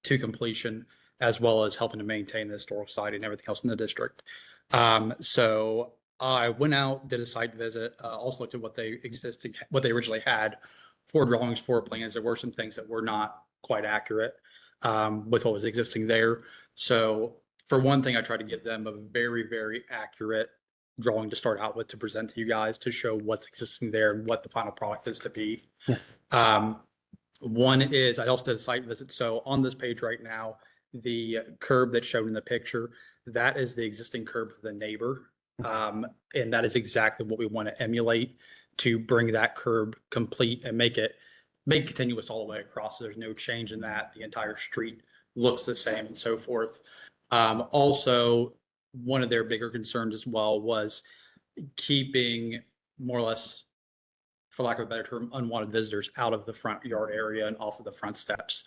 to completion, as well as helping to maintain the historical society and everything else in the district. So I went out, did a site visit, also looked at what they originally had, 4 drawings, 4 plans. There were some things that were not quite accurate with what was existing there. So for one thing, I tried to give them a very, very accurate drawing to start out with to present to you guys to show what's existing there and what the final product is to be. Yeah. One is I also did a site visit. So on this page right now, the curb that's shown in the picture, that is the existing curb for the neighbor. And that is exactly what we want to emulate to bring that curb complete and make it continuous all the way across. So there's no change in that. The entire street looks the same and so forth. Also, one of their bigger concerns as well was keeping more or less, for lack of a better term, unwanted visitors out of the front yard area and off of the front steps.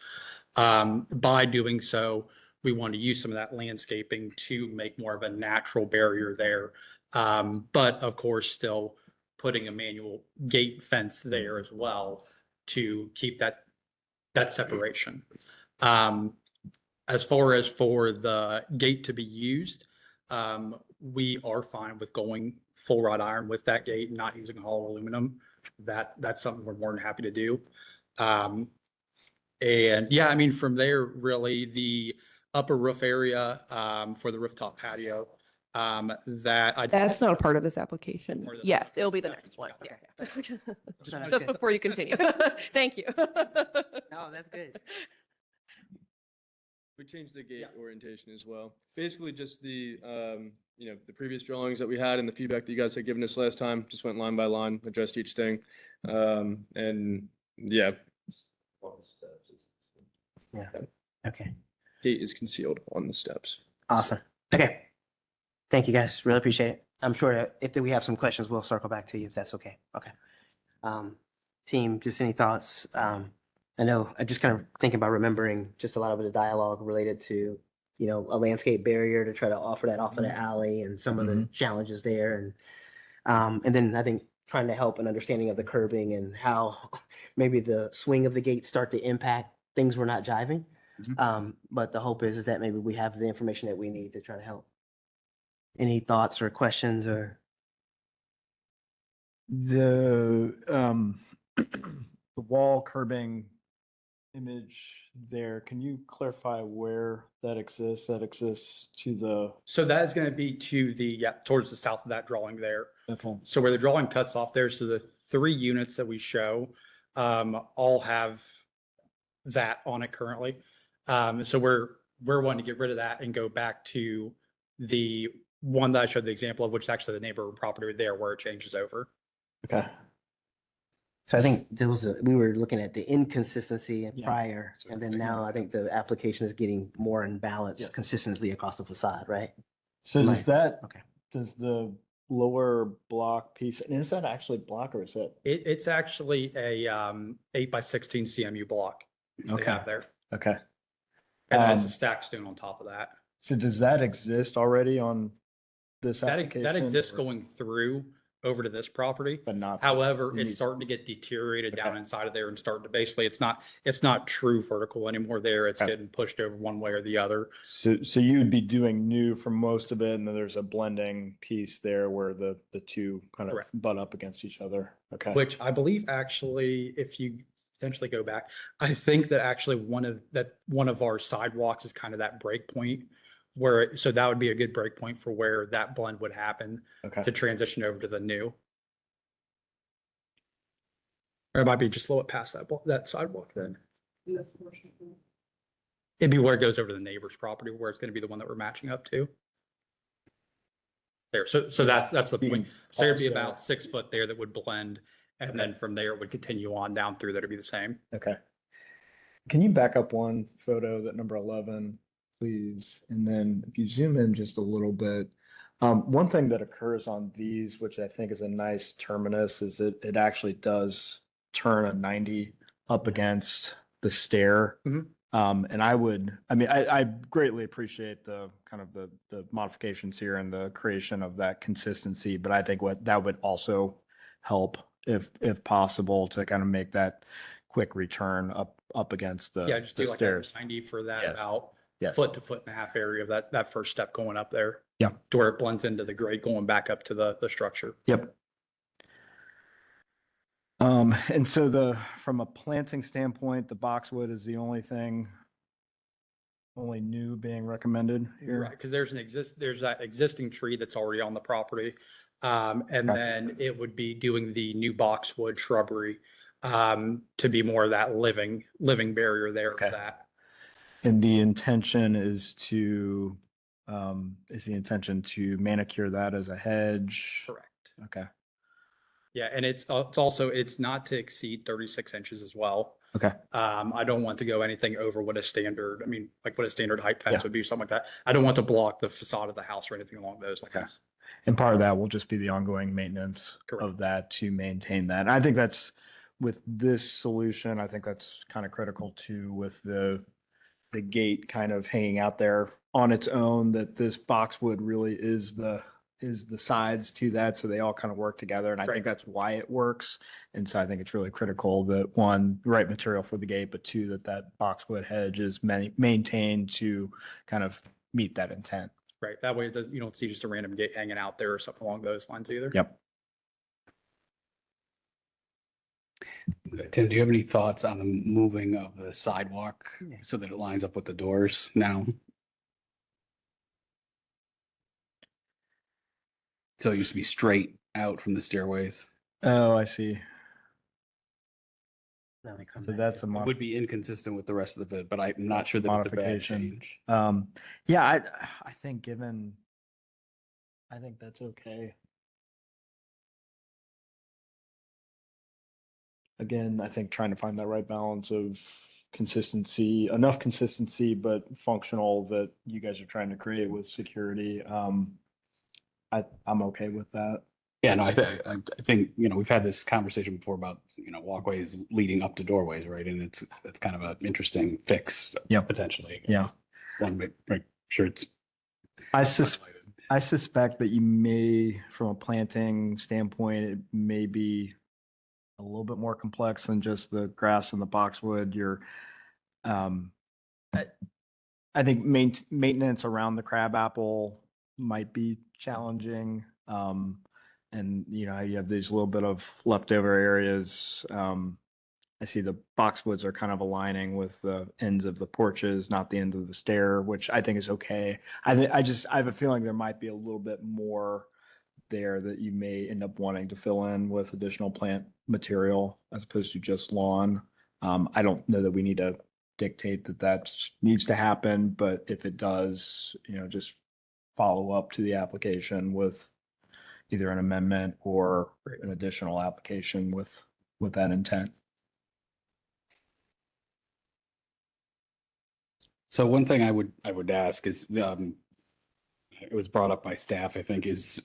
By doing so, we want to use some of that landscaping to make more of a natural barrier there. But of course, still putting a manual gate fence there as well to keep that separation. As far as for the gate to be used, we are fine with going full wrought iron with that gate, not using hollow aluminum. That's something we're more than happy to do. And yeah, I mean, from there, really the upper roof area for the rooftop patio,
That's not a part of this application.
Part of this
Yes,
application.
it'll be the
Okay.
next one.
Okay.
Yeah. Just before you continue. Thank you.
No, that's good.
We changed the gate orientation as well. Basically just the, the previous drawings that we had and the feedback that you guys had given us last time, just went line by line, addressed each thing. And yeah.
Yeah. Okay.
Gate is concealed on the steps.
Awesome. Okay. Thank you, guys. Really appreciate it. I'm sure that if we have some questions, we'll circle back to you if that's okay. Okay. Team, just any thoughts? I know I just kind of thinking about remembering just a lot of the dialogue related to, a landscape barrier to try to offer that off of the alley and some of the challenges there. And then I think trying to help an understanding of the curbing and how maybe the swing of the gate start to impact things we're not jiving. But the hope is that maybe we have the information that we need to try to help. Any thoughts or questions or?
The wall curbing image there, can you clarify where that exists? That exists to the,
So that is going to be to towards the south of that drawing there.
okay,
So where the drawing cuts off there, so the 3 units that we show all have that on it currently. So we're wanting to get rid of that and go back to the one that I showed the example of, which is actually the neighbor property there where it changes over.
okay.
So I think we were looking at the inconsistency
Yeah.
prior, and then now I think the application is getting more in balance
Yes.
consistently across the facade, right?
So does that,
Okay.
does the lower block piece, and is that actually block or is that?
It's actually a 8x16 CMU block they
Okay.
have there.
Okay.
And that's a
Um,
stack stone on top of that.
So does that exist already on this
That
application?
exists
or-
going through over to this property.
But not.
However,
you
it's
need-
starting to get deteriorated down
Okay.
inside of there and starting to basically, it's not true vertical anymore there. It's
Okay.
getting pushed over one way or the other.
So you would be doing new for most of it, and then there's a blending piece there where the two kind of
Correct.
butt up against each other. Okay.
Which I believe actually, if you potentially go back, I think that actually one of our sidewalks is kind of that break point where, so that would be a good break point for where that blend would happen
Okay.
to transition over to the new. Or it might be just a little bit past that sidewalk then. It'd be where it goes over to the neighbor's property, where it's going to be the one that we're matching up to. There, so that's the point. So it'd be
Pause there.
about 6 foot there that would blend, and then from there it would continue on down through. That'd be the same.
Okay. Can you back up one photo, that number 11, please? And then if you zoom in just a little bit, one thing that occurs on these, which I think is a nice terminus, is it actually does turn a 90 up against the stair.
Mhm.
And I greatly appreciate the kind of the modifications here and the creation of that consistency, but I think that would also help if possible to kind of make that quick return up against the
Yeah, just do
the
like
stairs.
a 90 for that
Yes.
about
Yes.
foot to foot and a half area of that first step going up there.
Yeah.
To where it blends into the grade going back up to the structure.
Yep. And so from a planting standpoint, the boxwood is the only new being recommended here.
Right, because there's that existing tree that's already on the property. And
Okay.
then it would be doing the new boxwood shrubbery to be more of that living barrier there for
Okay.
that.
And the intention is to manicure that as a hedge?
Correct.
Okay.
Yeah, and it's also, it's not to exceed 36 inches as well.
Okay.
I don't want to go anything over what a standard, like what a standard height fence
Yeah.
would be, something like that. I don't want to block the facade of the house or anything along those
Okay.
lines.
And part of that will just be the ongoing maintenance
Correct.
of that to maintain that. And I think that's, with this solution, I think that's kind of critical too, with the gate kind of hanging out there on its own, that this boxwood really is the sides to that. So they all kind of work together. And I
Right.
think that's why it works. And so I think it's really critical that, one, the right material for the gate, but two, that boxwood hedge is maintained to kind of meet that intent.
Right, that way you don't see just a random gate hanging out there or something along those lines either.
Yep.
Tim, do you have any thoughts on the moving of the sidewalk so that it lines up with the doors now? So it used to be straight out from the stairways.
Oh, I see.
Now they come
So
back
that's a
in.
It would be inconsistent with the rest of the bid, but I'm not sure that it's a bad
Modification.
change.
Yeah, I think I think that's okay. Again, I think trying to find that right balance of consistency, enough consistency, but functional that you guys are trying to create with security. I'm okay with that.
Yeah, no, I think, we've had this conversation before about, walkways leading up to doorways, right? And it's kind of an interesting fix.
Yep.
Potentially.
Yeah.
Want to make sure it's.
I suspect that you may, from a planting standpoint, it may be a little bit more complex than just the grass and the boxwood. I think maintenance around the crabapple might be challenging. And you have these little bit of leftover areas. I see the boxwoods are kind of aligning with the ends of the porches, not the end of the stair, which I think is okay. I have a feeling there might be a little bit more there that you may end up wanting to fill in with additional plant material as opposed to just lawn. I don't know that we need to dictate that needs to happen, but if it does, just follow up to the application with either an amendment or an additional application with that intent.
So one thing I would ask is, it was brought up by staff, I think, is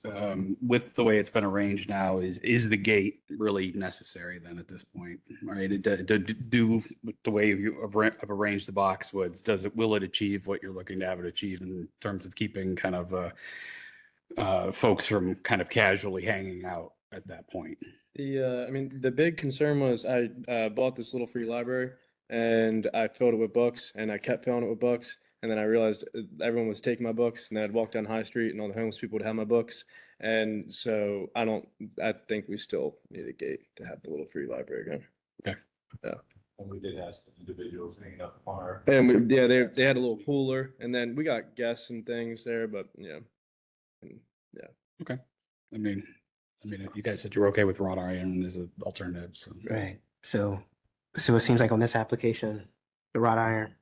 with the way it's been arranged now, is the gate really necessary then at this point, right? Do the way you've arranged the boxwoods, will it achieve what you're looking to have it achieve in terms of keeping kind of folks from kind of casually hanging out at that point.
I mean, the big concern was I bought this little free library and I filled it with books and I kept filling it with books. And then I realized everyone was taking my books and then I'd walk down High Street and all the homeless people would have my books. And so I think we still need a gate to have the little free library again.
Okay.
Yeah.
And we did have some individuals hanging up on our.
And yeah, they had a little cooler and then we got guests and things there, but yeah. And, yeah.
Okay. I mean, you guys said you were okay with wrought iron as an alternative, so.
Right. So it seems like on this application, the wrought iron,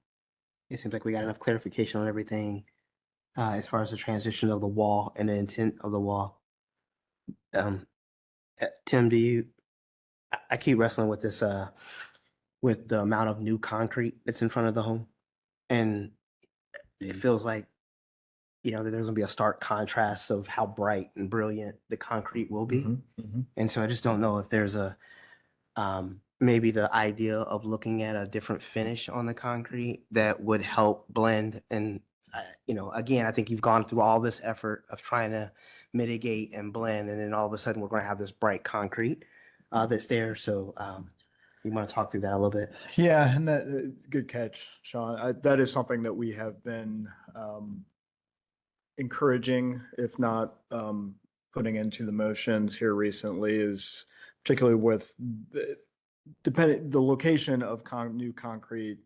it seems like we got enough clarification on everything as far as the transition of the wall and the intent of the wall. Tim, I keep wrestling with this, with the amount of new concrete that's in front of the home. And it feels like, there's gonna be a stark contrast of how bright and brilliant the concrete will be. And so I just don't know if there's maybe the idea of looking at a different finish on the concrete that would help blend. And, again, I think you've gone through all this effort of trying to mitigate and blend, and then all of a sudden we're going to have this bright concrete that's there. So you want to talk through that a little bit?
Yeah, and good catch, Sean. That is something that we have been encouraging, if not putting into the motions here recently, is particularly with the location of new concrete,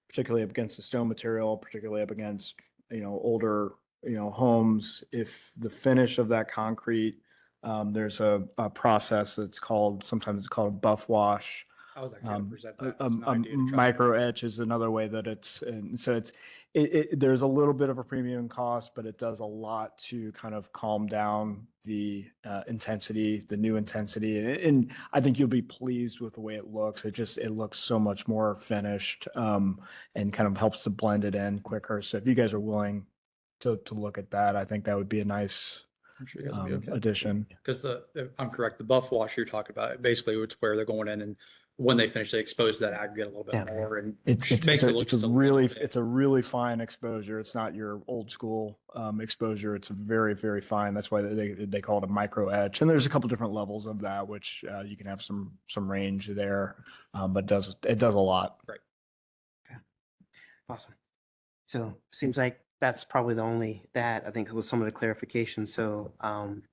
particularly up against the stone material, particularly up against older homes. If the finish of that concrete, there's a process sometimes it's called a buff wash.
I was actually going to present that.
A
as an idea to try
micro etch is another way that there's a little bit of a premium cost, but it does a lot to kind of calm down the intensity, the new intensity. And I think you'll be pleased with the way it looks. It looks so much more finished and kind of helps to blend it in quicker. So if you guys are willing to look at that, I think that would be a nice
I'm sure you guys will be okay.
addition.
Because if I'm correct, the buff wash you're talking about, basically it's where they're going in and when they finish, they expose that aggregate a little bit more and makes it look just a little bit.
It's a really fine exposure. It's not your old school exposure. It's a very, very fine. That's why they call it a micro etch. And there's a couple different levels of that, which you can have some range there, but it does a lot.
Right.
Okay. Awesome. So seems like that's probably the only that I think was some of the clarification. So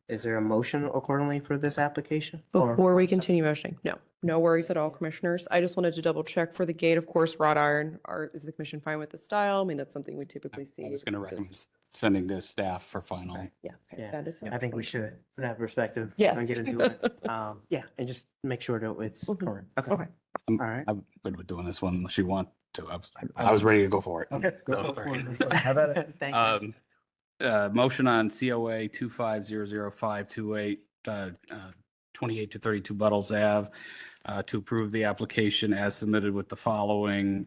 is there a motion accordingly for this application?
Before we continue motioning, no worries at all, commissioners. I just wanted to double check for the gate. Of course, wrought iron, is the commission fine with the style? I mean, that's something we typically see.
I was going to recommend sending to staff for final.
Right. Yeah.
That is
I think we should, from that perspective.
Yes.
And get into it. Yeah, and just make sure that it's current. Okay.
Okay.
All right.
I'm good with doing this one unless you want to. I was ready to go for it.
Okay.
Go
for
for it.
it.
Have at it.
Thank you.
Motion on COA 2500528, 28 to 32 Buttles Ave, to approve the application as submitted with the following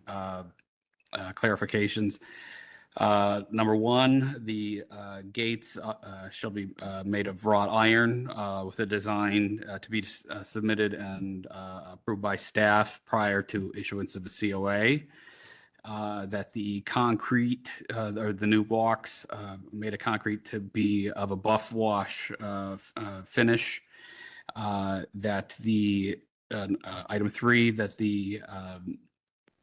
clarifications. Number one, the gates shall be made of wrought iron with a design to be submitted and approved by staff prior to issuance of a COA. That the concrete or the new blocks made of concrete to be of a buff wash finish. That the item 3, that the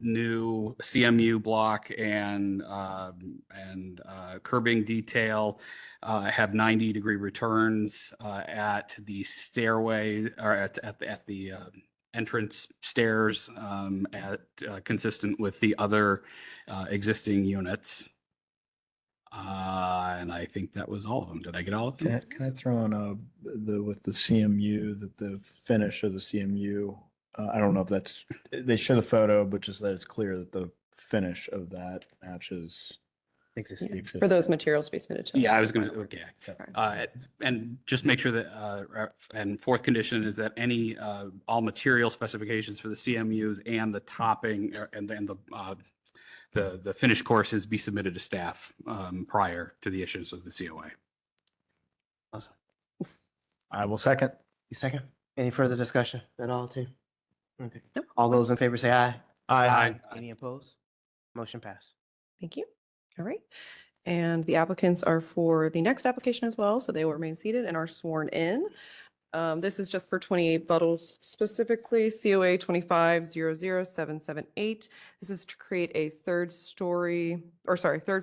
new CMU block and curbing detail have 90-degree returns at the stairway or at the entrance stairs consistent with the other existing units. And I think that was all of them. Did I get all of them?
Can I throw in with the CMU, that the finish of the CMU, I don't know if they show the photo, but just that it's clear that the finish of that matches
Existing.
For those materials to be submitted to.
Yeah, I was going to, okay. And just make sure that, and fourth condition is that all material specifications for the CMUs and the topping and then the finished courses be submitted to staff prior to the issuance of the COA.
Awesome.
I will second.
You second? Any further discussion at all, team? Okay. All those in favor say aye.
Aye.
Any opposed? Motion passed.
Thank you. All right. And the applicants are for the next application as well, so they will remain seated and are sworn in. This is just for 28 Buttles specifically, COA 2500778. This is to create a third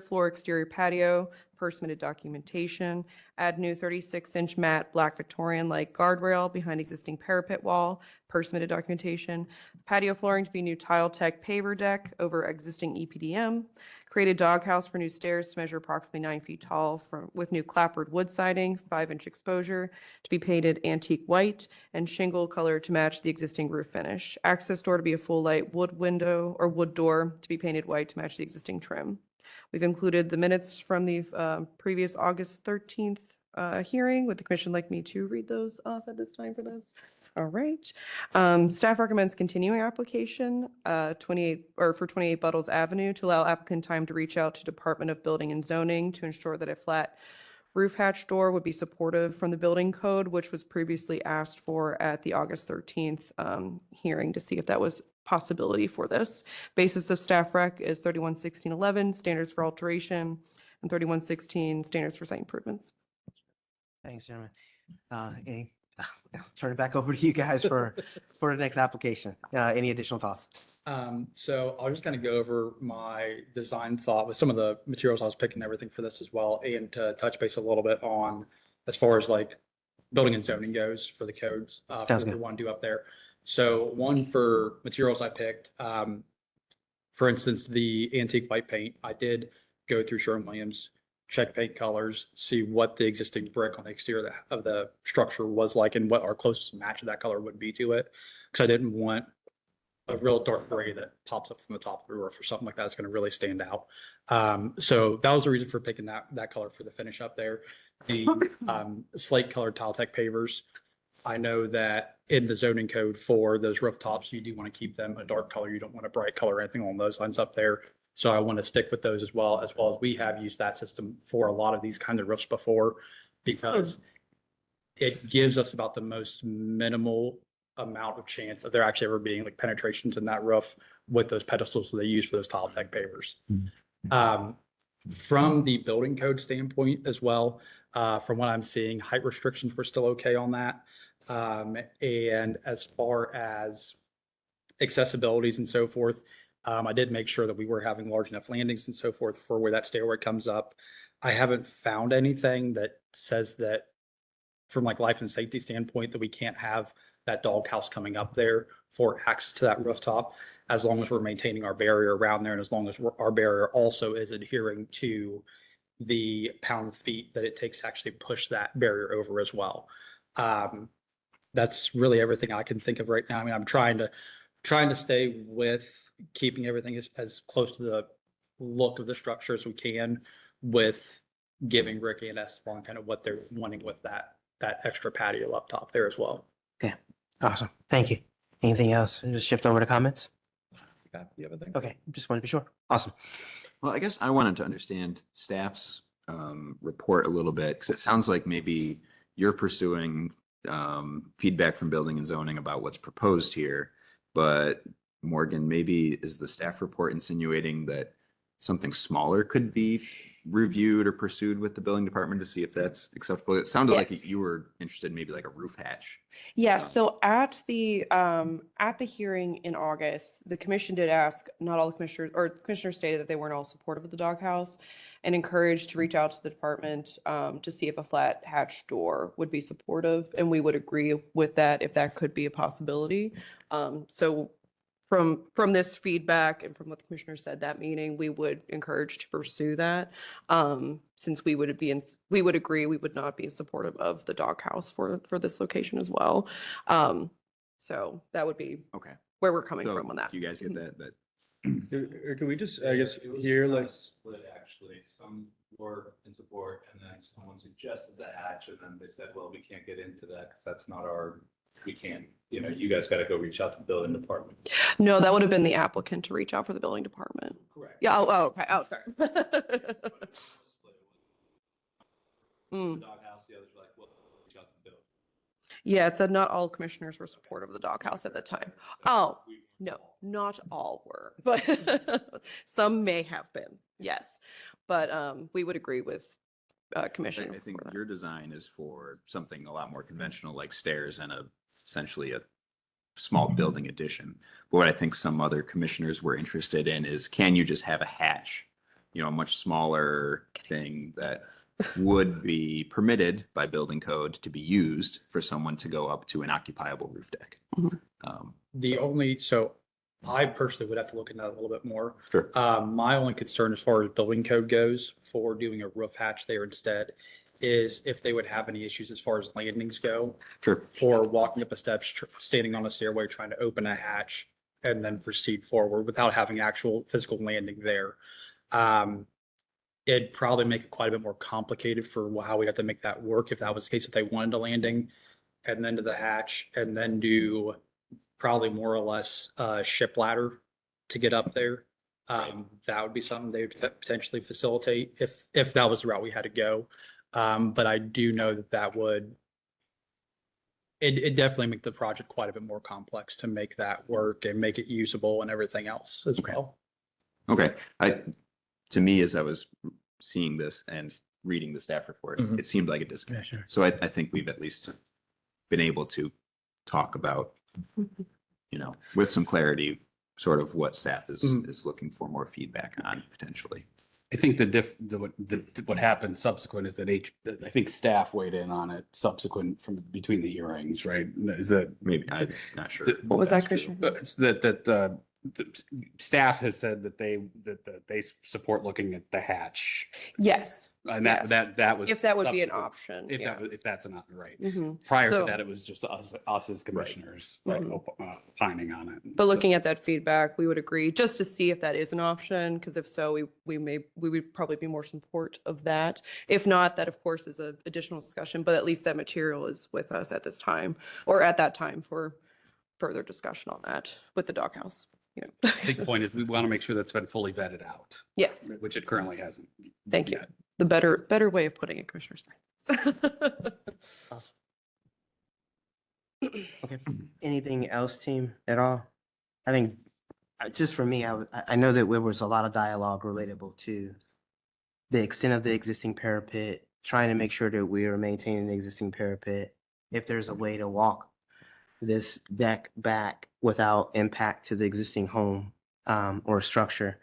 floor exterior patio per submitted documentation. Add new 36-inch matte black Victorian like guardrail behind existing parapet wall per submitted documentation. Patio flooring to be new tile tech paver deck over existing EPDM. Create a doghouse for new stairs to measure approximately 9 feet tall with new clapboard wood siding, 5-inch exposure to be painted antique white, and shingle color to match the existing roof finish. Access door to be a full light wood window or wood door to be painted white to match the existing trim. We've included the minutes from the previous August 13th hearing. Would the commission like me to read those off at this time for this? All right. Staff recommends continuing application for 28 Buttles Avenue to allow applicant time to reach out to Department of Building and Zoning to ensure that a flat roof hatch door would be supportive from the building code, which was previously asked for at the August 13th hearing to see if that was possibility for this. Basis of staff rec is 311611, standards for alteration, and 3116, standards for site improvements.
Thanks, gentlemen. I'll turn it back over to you guys for the next application. Any additional thoughts?
So I'll just kind of go over my design thought with some of the materials I was picking, everything for this as well, and to touch base a little bit on as far as like building and zoning goes for the codes for what we want to do up there. So one for materials I picked, for instance, the antique white paint, I did go through Sherwin-Williams, check paint colors, see what the existing brick on the exterior of the structure was like and what our closest match of that color would be to it. Because I didn't want a real dark gray that pops up from the top of the roof or something like that. It's going to really stand out. So that was the reason for picking that color for the finish up there. The slate colored tile tech pavers. I know that in the zoning code for those rooftops, you do want to keep them a dark color. You don't want a bright color or anything along those lines up there. So I want to stick with those as well as we have used that system for a lot of these kinds of roofs before, because it gives us about the most minimal amount of chance of there actually ever being like penetrations in that roof with those pedestals that they use for those tile tech pavers. From the building code standpoint as well, from what I'm seeing, height restrictions were still okay on that. And as far as accessibilities and so forth, I did make sure that we were having large enough landings and so forth for where that stairway comes up. I haven't found anything that says that from like life and safety standpoint that we can't have that doghouse coming up there for access to that rooftop, as long as we're maintaining our barrier around there and as long as our barrier also is adhering to the pound feet that it takes to actually push that barrier over as well. That's really everything I can think of right now. I mean, I'm trying to stay with keeping everything as close to the look of the structure as we can, with giving Ricky and Esteban kind of what they're wanting with that extra patio up top there as well.
Okay, awesome. Thank you. Anything else? Just shift over to comments. Okay, just want to be sure. Awesome.
Well, I guess I wanted to understand staff's report a little bit, because it sounds like maybe you're pursuing feedback from building and zoning about what's proposed here. But Morgan, maybe is the staff report insinuating that something smaller could be reviewed or pursued with the building department to see if that's acceptable? It sounded like you were interested in maybe like a roof hatch.
Yes, so at the hearing in August, the commission did ask, not all the commissioners, or the commissioner stated that they weren't all supportive of the doghouse and encouraged to reach out to the department to see if a flat hatch door would be supportive, and we would agree with that if that could be a possibility. So from this feedback and from what the commissioner said that meeting, we would encourage to pursue that. Since we would agree, we would not be supportive of the doghouse for this location as well. So that would be
Okay.
where we're coming from on that.
Do you guys get that?
Or can we just, I guess, hear like,
split actually, some were in support and then someone suggested the hatch and then they said, well, we can't get into that because that's not we can't, you guys got to go reach out to the building department.
No, that would have been the applicant to reach out for the building department.
Correct.
Yeah. Oh, okay. Oh, sorry.
The doghouse, the others were like, well, reach out to the building.
Yeah, it said not all commissioners were supportive of the doghouse at the time. Oh,
We
No, not all were, but some may have been, yes. But we would agree with Commissioner.
I think
for that.
your design is for something a lot more conventional, like stairs and essentially a small building addition. But what I think some other commissioners were interested in is, can you just have a hatch? You know, a much smaller thing that would be permitted by building code to be used for someone to go up to an occupiable roof deck.
Mhm.
So I personally would have to look into that a little bit more.
Sure.
My only concern as far as building code goes for doing a roof hatch there instead is if they would have any issues as far as landings go,
Sure.
or walking up the steps, standing on a stairway, trying to open a hatch and then proceed forward without having actual physical landing there. It'd probably make it quite a bit more complicated for how we'd have to make that work if that was the case, if they wanted a landing and then to the hatch and then do probably more or less ship ladder to get up there. That would be something they would potentially facilitate if that was the route we had to go. But I do know that would it definitely make the project quite a bit more complex to make that work and make it usable and everything else as well.
Okay. To me, as I was seeing this and reading the staff report,
Mhm.
it seemed like a disconnect.
Yeah, sure.
So I think we've at least been able to talk about, you know, with some clarity, sort of what staff is looking for more feedback on potentially.
I think what happened subsequent is that I think staff weighed in on it subsequent from between the hearings, right? Is that
Maybe, I'm not sure.
What was that,
That's true.
Commissioner?
it's the staff has said that they support looking at the hatch,
Yes,
and
Yes.
that was
if that would be an
subsequent.
option.
If
Yeah.
if that's not right.
Mhm.
Prior to
So-
that, it was just us as commissioners
Mhm.
opining on it.
But
So-
looking at that feedback, we would agree just to see if that is an option, because if so, we would probably be more support of that. If not, that of course is an additional discussion, but at least that material is with us at this time, or at that time for further discussion on that with the doghouse, you know.
I think the point is we want to make sure that's been fully vetted out,
Yes,
which it currently hasn't.
thank you.
yet.
The better way of putting it, Commissioners.
Awesome. Okay. Anything else, team, at all? I think, just for me, I know that there was a lot of dialogue relatable to the extent of the existing parapet, trying to make sure that we are maintaining the existing parapet. If there's a way to walk this deck back without impact to the existing home or structure.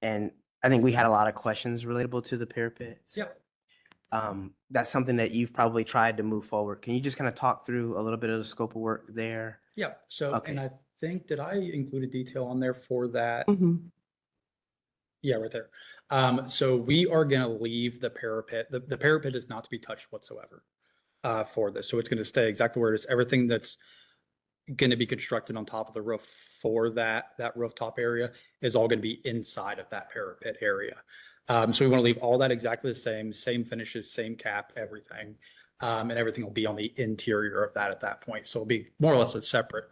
And I think we had a lot of questions relatable to the parapet.
Yep.
That's something that you've probably tried to move forward. Can you just kind of talk through a little bit of the scope of work there?
Yeah. So,
Okay.
and I think, did I include a detail on there for that?
Mhm.
Yeah, right there. So we are going to leave the parapet. The parapet is not to be touched whatsoever for this. So it's going to stay exactly where it is. Everything that's going to be constructed on top of the roof for that rooftop area is all going to be inside of that parapet area. So we want to leave all that exactly the same finishes, same cap, everything. And everything will be on the interior of that at that point. So it'll be more or less a separate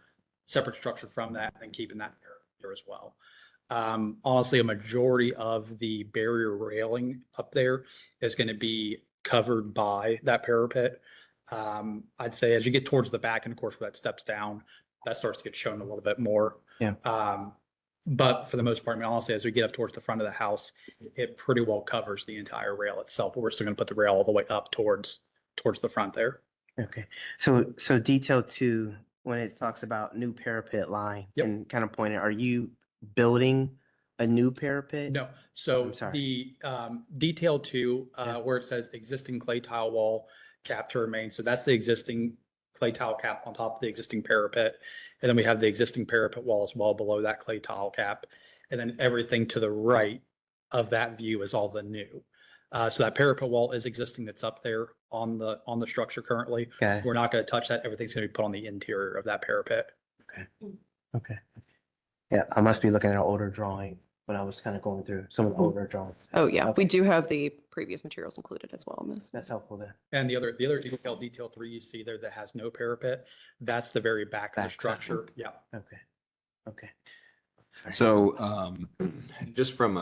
structure from that and keeping that there as well. Honestly, a majority of the barrier railing up there is going to be covered by that parapet. I'd say as you get towards the back and of course where that steps down, that starts to get shown a little bit more.
Yeah.
But for the most part, I mean, honestly, as we get up towards the front of the house, it pretty well covers the entire rail itself, but we're still going to put the rail all the way up towards the front there.
Okay. So detail 2, when it talks about new parapet line
Yep.
and kind of pointing, are you building a new parapet?
No, so
I'm sorry.
the detail 2,
Yeah.
where it says existing clay tile wall cap to remain, so that's the existing clay tile cap on top of the existing parapet. And then we have the existing parapet wall as well below that clay tile cap. And then everything to the right of that view is all the new. So that parapet wall is existing that's up there on the structure currently.
Okay.
We're not going to touch that. Everything's going to be put on the interior of that parapet.
Okay. Yeah, I must be looking at an older drawing when I was kind of going through some of the older drawings.
Oh, yeah,
Okay.
we do have the previous materials included as well in this.
That's helpful then.
And the other detail 3 you see there that has no parapet, that's the very back of the
Back side.
structure. Yeah.
Okay. Okay.
So, just from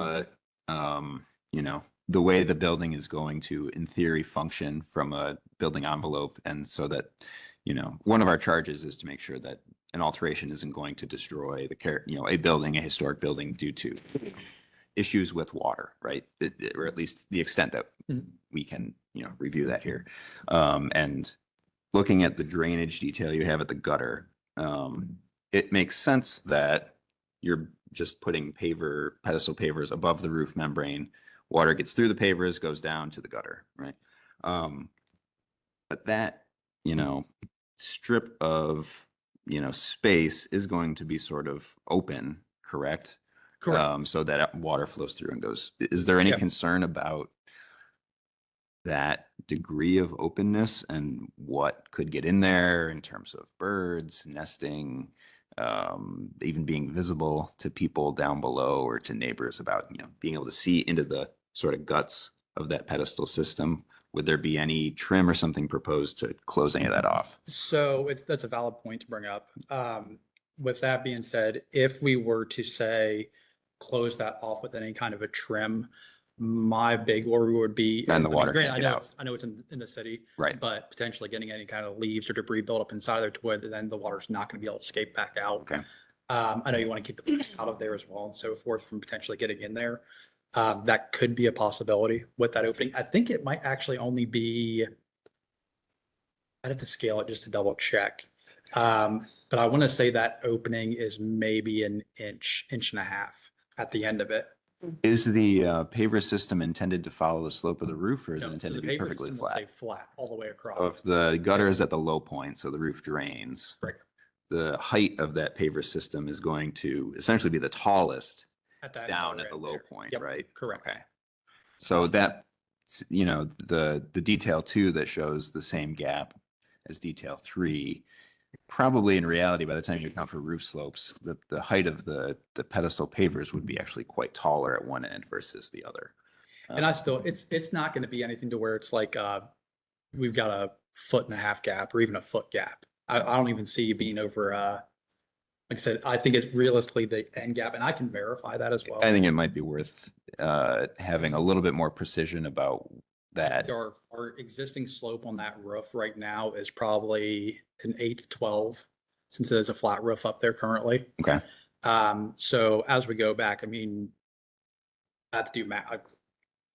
you know, the way the building is going to, in theory, function from a building envelope, and so that, you know, one of our charges is to make sure that an alteration isn't going to destroy a building, a historic building due to issues with water, right? Or at least the extent that we can, review that here. And looking at the drainage detail you have at the gutter, it makes sense that you're just putting pedestal pavers above the roof membrane. Water gets through the pavers, goes down to the gutter, right? But that, strip of, space is going to be sort of open, correct?
Correct.
So that water flows through and goes. Is there any
Yeah.
concern about that degree of openness and what could get in there in terms of birds, nesting, even being visible to people down below or to neighbors about, being able to see into the sort of guts of that pedestal system? Would there be any trim or something proposed to close any of that off?
So that's a valid point to bring up. With that being said, if we were to say close that off with any kind of a trim, my big worry would be.
And the water
granted,
can't get out.
I know it's in the city.
Right.
But potentially getting any kind of leaves or debris built up inside there to where then the water's not going to be able to escape back out.
Okay.
I know you want to keep the birds out of there as well and so forth from potentially getting in there. That could be a possibility with that opening. I think it might actually only be, I'd have to scale it just to double check. But I want to say that opening is maybe an inch and a half at the end of it.
Is the paver system intended to follow the slope of the roof, or is
No,
it
so
intended
the
to be
paver
perfectly
system will
flat?
stay flat all the way across.
So if the gutter is at the low point, so the roof drains,
Right.
the height of that paver system is going to essentially be the tallest
At that
down
lower
at the
end
low
there.
point,
Yep,
right?
correct.
Okay. So that, the detail 2 that shows the same gap as detail 3, probably in reality, by the time you account for roof slopes, the height of the pedestal pavers would be actually quite taller at one end versus the other.
And it's not going to be anything to where it's like, we've got a 1.5 foot gap or even a foot gap. I don't even see you being over, like I said, I think it's realistically the end gap, and I can verify that as well.
I think it might be worth having a little bit more precision about that.
Our existing slope on that roof right now is probably an 8 to 12, since it is a flat roof up there currently.
Okay.
So as we go back, I mean, I have to do math. I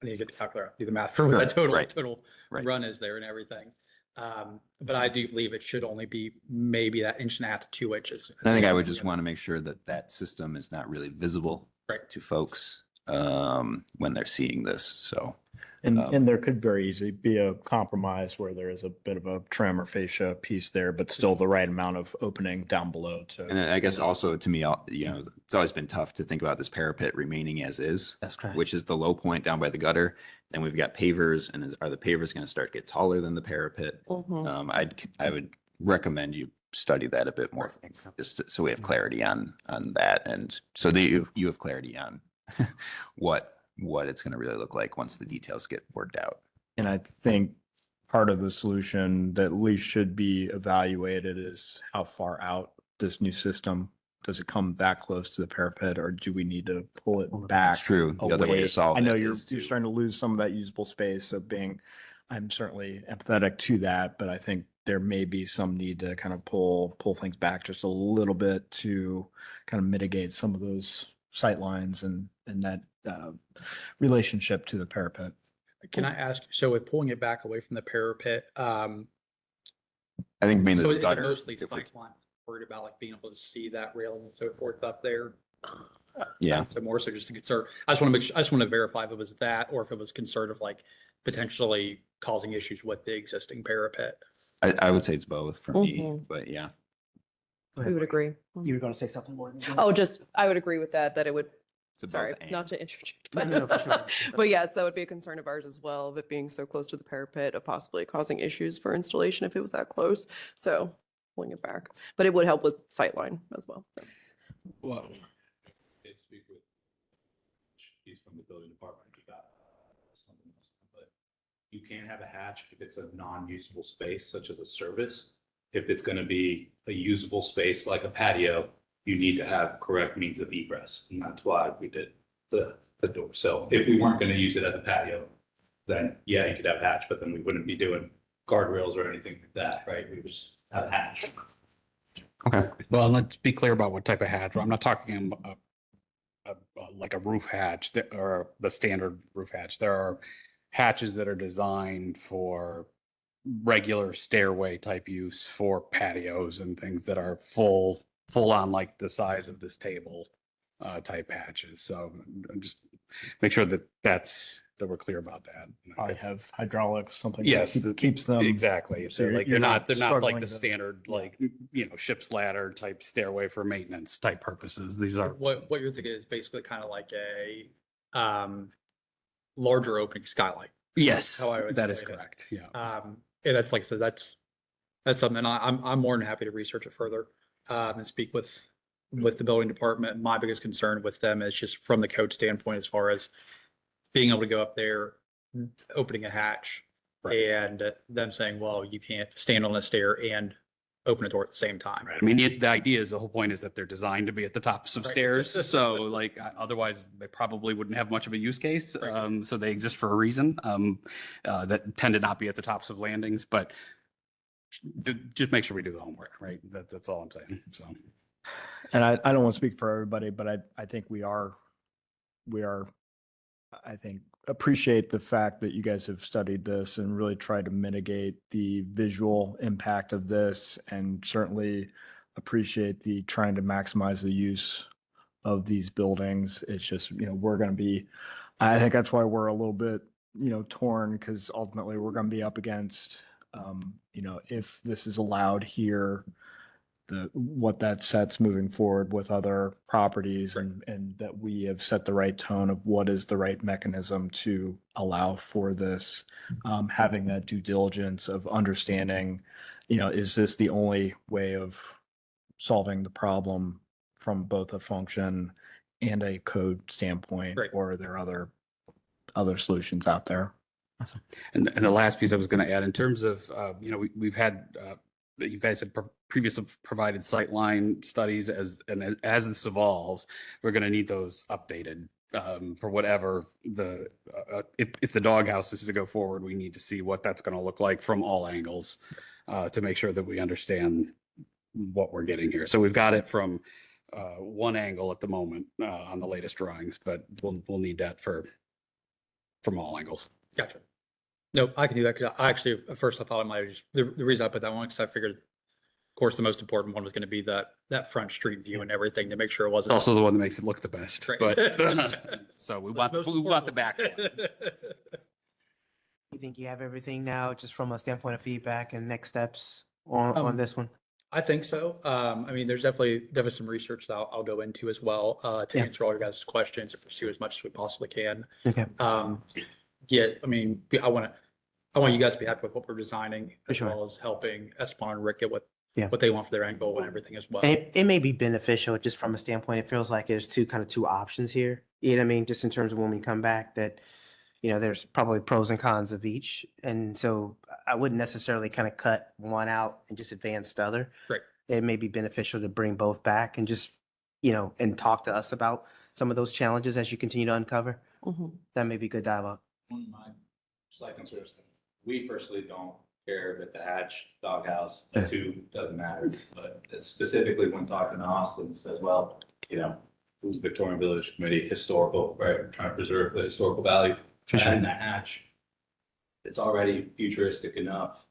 need to get the calculator, do the math for what
Sure,
that total
right.
run is there and everything. But I do believe it should only be maybe that 1.5 to 2 inches.
And I think I would just want to make sure that that system is not really visible
Right.
to folks when they're seeing this. So,
And there could very easily be a compromise where there is a bit of a trim or fascia piece there, but still the right amount of opening down below.
and I guess also to me, it's always been tough to think about this parapet remaining as is.
That's correct.
Which is the low point down by the gutter. Then we've got pavers, and are the pavers going to start to get taller than the parapet? I would recommend you study that a bit more, just so we have clarity on that, and so that you have clarity on what it's going to really look like once the details get worked out.
And I think part of the solution that at least should be evaluated is how far out this new system, does it come that close to the parapet, or do we need to pull it back?
That's true. The other way
away?
to solve
I know
it
you're
is to-
starting to lose some of that usable space. So I'm certainly empathetic to that, but I think there may be some need to kind of pull things back just a little bit to kind of mitigate some of those sight lines and that relationship to the parapet.
Can I ask, so with pulling it back away from the parapet,
I think mainly
so
the
is it
gutter.
mostly
if we-
sight lines? Worried about like being able to see that railing and so forth up there?
Yeah.
So more so just a concern. I just want to verify if it was that or if it was concern of like potentially causing issues with the existing parapet.
I would say it's both for me,
Mhm.
but yeah.
We would agree.
You were going to say something more?
Oh, I would agree with that it would,
It's a both
sorry,
and.
not to interject,
No, no, for sure.
but yes, that would be a concern of ours as well, of it being so close to the parapet, of possibly causing issues for installation if it was that close. So pulling it back, but it would help with sightline as well. So.
Well, they speak with, he's from the building department, he got something else, but you can't have a hatch if it's a non-usable space such as a service. If it's going to be a usable space like a patio, you need to have correct means of egress, and that's why we did the door. So if we weren't going to use it as a patio, then yeah, you could have a hatch, but then we wouldn't be doing guardrails or anything like that, right? We would just have a hatch.
Okay.
Well, let's be clear about what type of hatch. I'm not talking like a roof hatch or the standard roof hatch. There are hatches that are designed for regular stairway type use for patios and things that are full on like the size of this table type hatches. So just make sure that we're clear about that.
I have hydraulics, something
Yes,
that keeps them.
exactly.
so
They're like
you're
they're not like
struggling
the
to-
standard
Yeah.
like ship's ladder type stairway for maintenance type purposes. These are
What you're thinking is basically kind of like a larger opening skylight.
yes,
How I would
that is
explain it.
correct. Yeah.
And that's like I said, that's something I'm more than happy to research it further and speak with the building department. My biggest concern with them is just from the code standpoint, as far as being able to go up there, opening a hatch,
Right.
and them saying, well, you can't stand on a stair and open a door at the same time.
Right. I mean, the idea is the whole point is that they're designed to be at the tops of
Right.
stairs. So like otherwise they probably wouldn't have much of a use case.
Right.
So they exist for a reason that tend to not be at the tops of landings, but just make sure we do the homework, right? That's all I'm saying. So.
And I don't want to speak for everybody, but I think we are, I think, appreciate the fact that you guys have studied this and really tried to mitigate the visual impact of this, and certainly appreciate the trying to maximize the use of these buildings. It's just, we're going to be, I think that's why we're a little bit, torn, because ultimately we're going to be up against, if this is allowed here, what that sets moving forward with other properties, and that we have set the right tone of what is the right mechanism to allow for this, having that due diligence of understanding, is this the only way of solving the problem from both a function and a code standpoint,
Right.
or are there other solutions out there?
And the last piece I was going to add in terms of, we've had that you guys had previously provided sightline studies as this evolves, we're going to need those updated for whatever if the doghouse is to go forward, we need to see what that's going to look like from all angles to make sure that we understand what we're getting here. So we've got it from one angle at the moment on the latest drawings, but we'll need that from all angles.
Gotcha. No, I can do that, because I actually, at first I thought I might have just, the reason I put that one, because I figured, of course, the most important one was going to be that front street view and everything, to make sure it
It's
wasn't.
also the one that makes it look the best,
Right.
but so we want
Most
the back one.
You think you have everything now, just from a standpoint of feedback and next steps on this one?
I think so. I mean, there's definitely some research that I'll go into as well to
Yeah.
answer all your guys' questions and pursue as much as we possibly can.
Okay.
I mean, I want you guys to be happy with what we're designing,
For
as
sure.
well as helping Esteban and Rick get what
Yeah.
they want for their end goal and everything as well.
It may be beneficial just from a standpoint, it feels like there's two options here. You know what I mean? Just in terms of when we come back, that, there's probably pros and cons of each. And so I wouldn't necessarily cut one out and just advance the other.
Right.
It may be beneficial to bring both back and just, and talk to us about some of those challenges as you continue to uncover.
Mhm.
That may be good dialogue.
One of my slight concerns, we personally don't care that the hatch, doghouse, the two doesn't matter. But it's specifically when talking to Austin, says, well, who's the Victorian Village Committee, historical, right? Trying to preserve the historical value. And the hatch, it's already futuristic enough,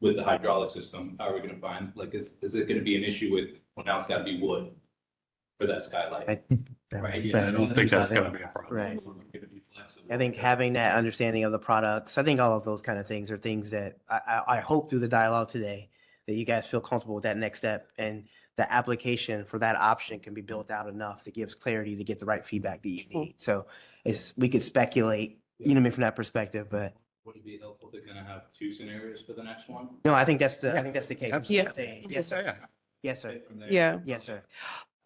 with the hydraulic system. How are we going to find, is it going to be an issue with, well, now it's got to be wood for that skylight? Right.
Yeah, I don't think that's going to be a problem.
Right.
We're gonna be flexible.
I think having that understanding of the products, I think all of those kind of things are things that I hope through the dialogue today that you guys feel comfortable with that next step, and the application for that option can be built out enough that gives clarity to get the right feedback that you need. So we could speculate, from that perspective, but
Would it be helpful to kind of have two scenarios for the next one?
no, I think that's the case.
Absolutely.
Yes, sir.
Yeah.
Yes, sir.
From there,
Yeah.
Yes, sir.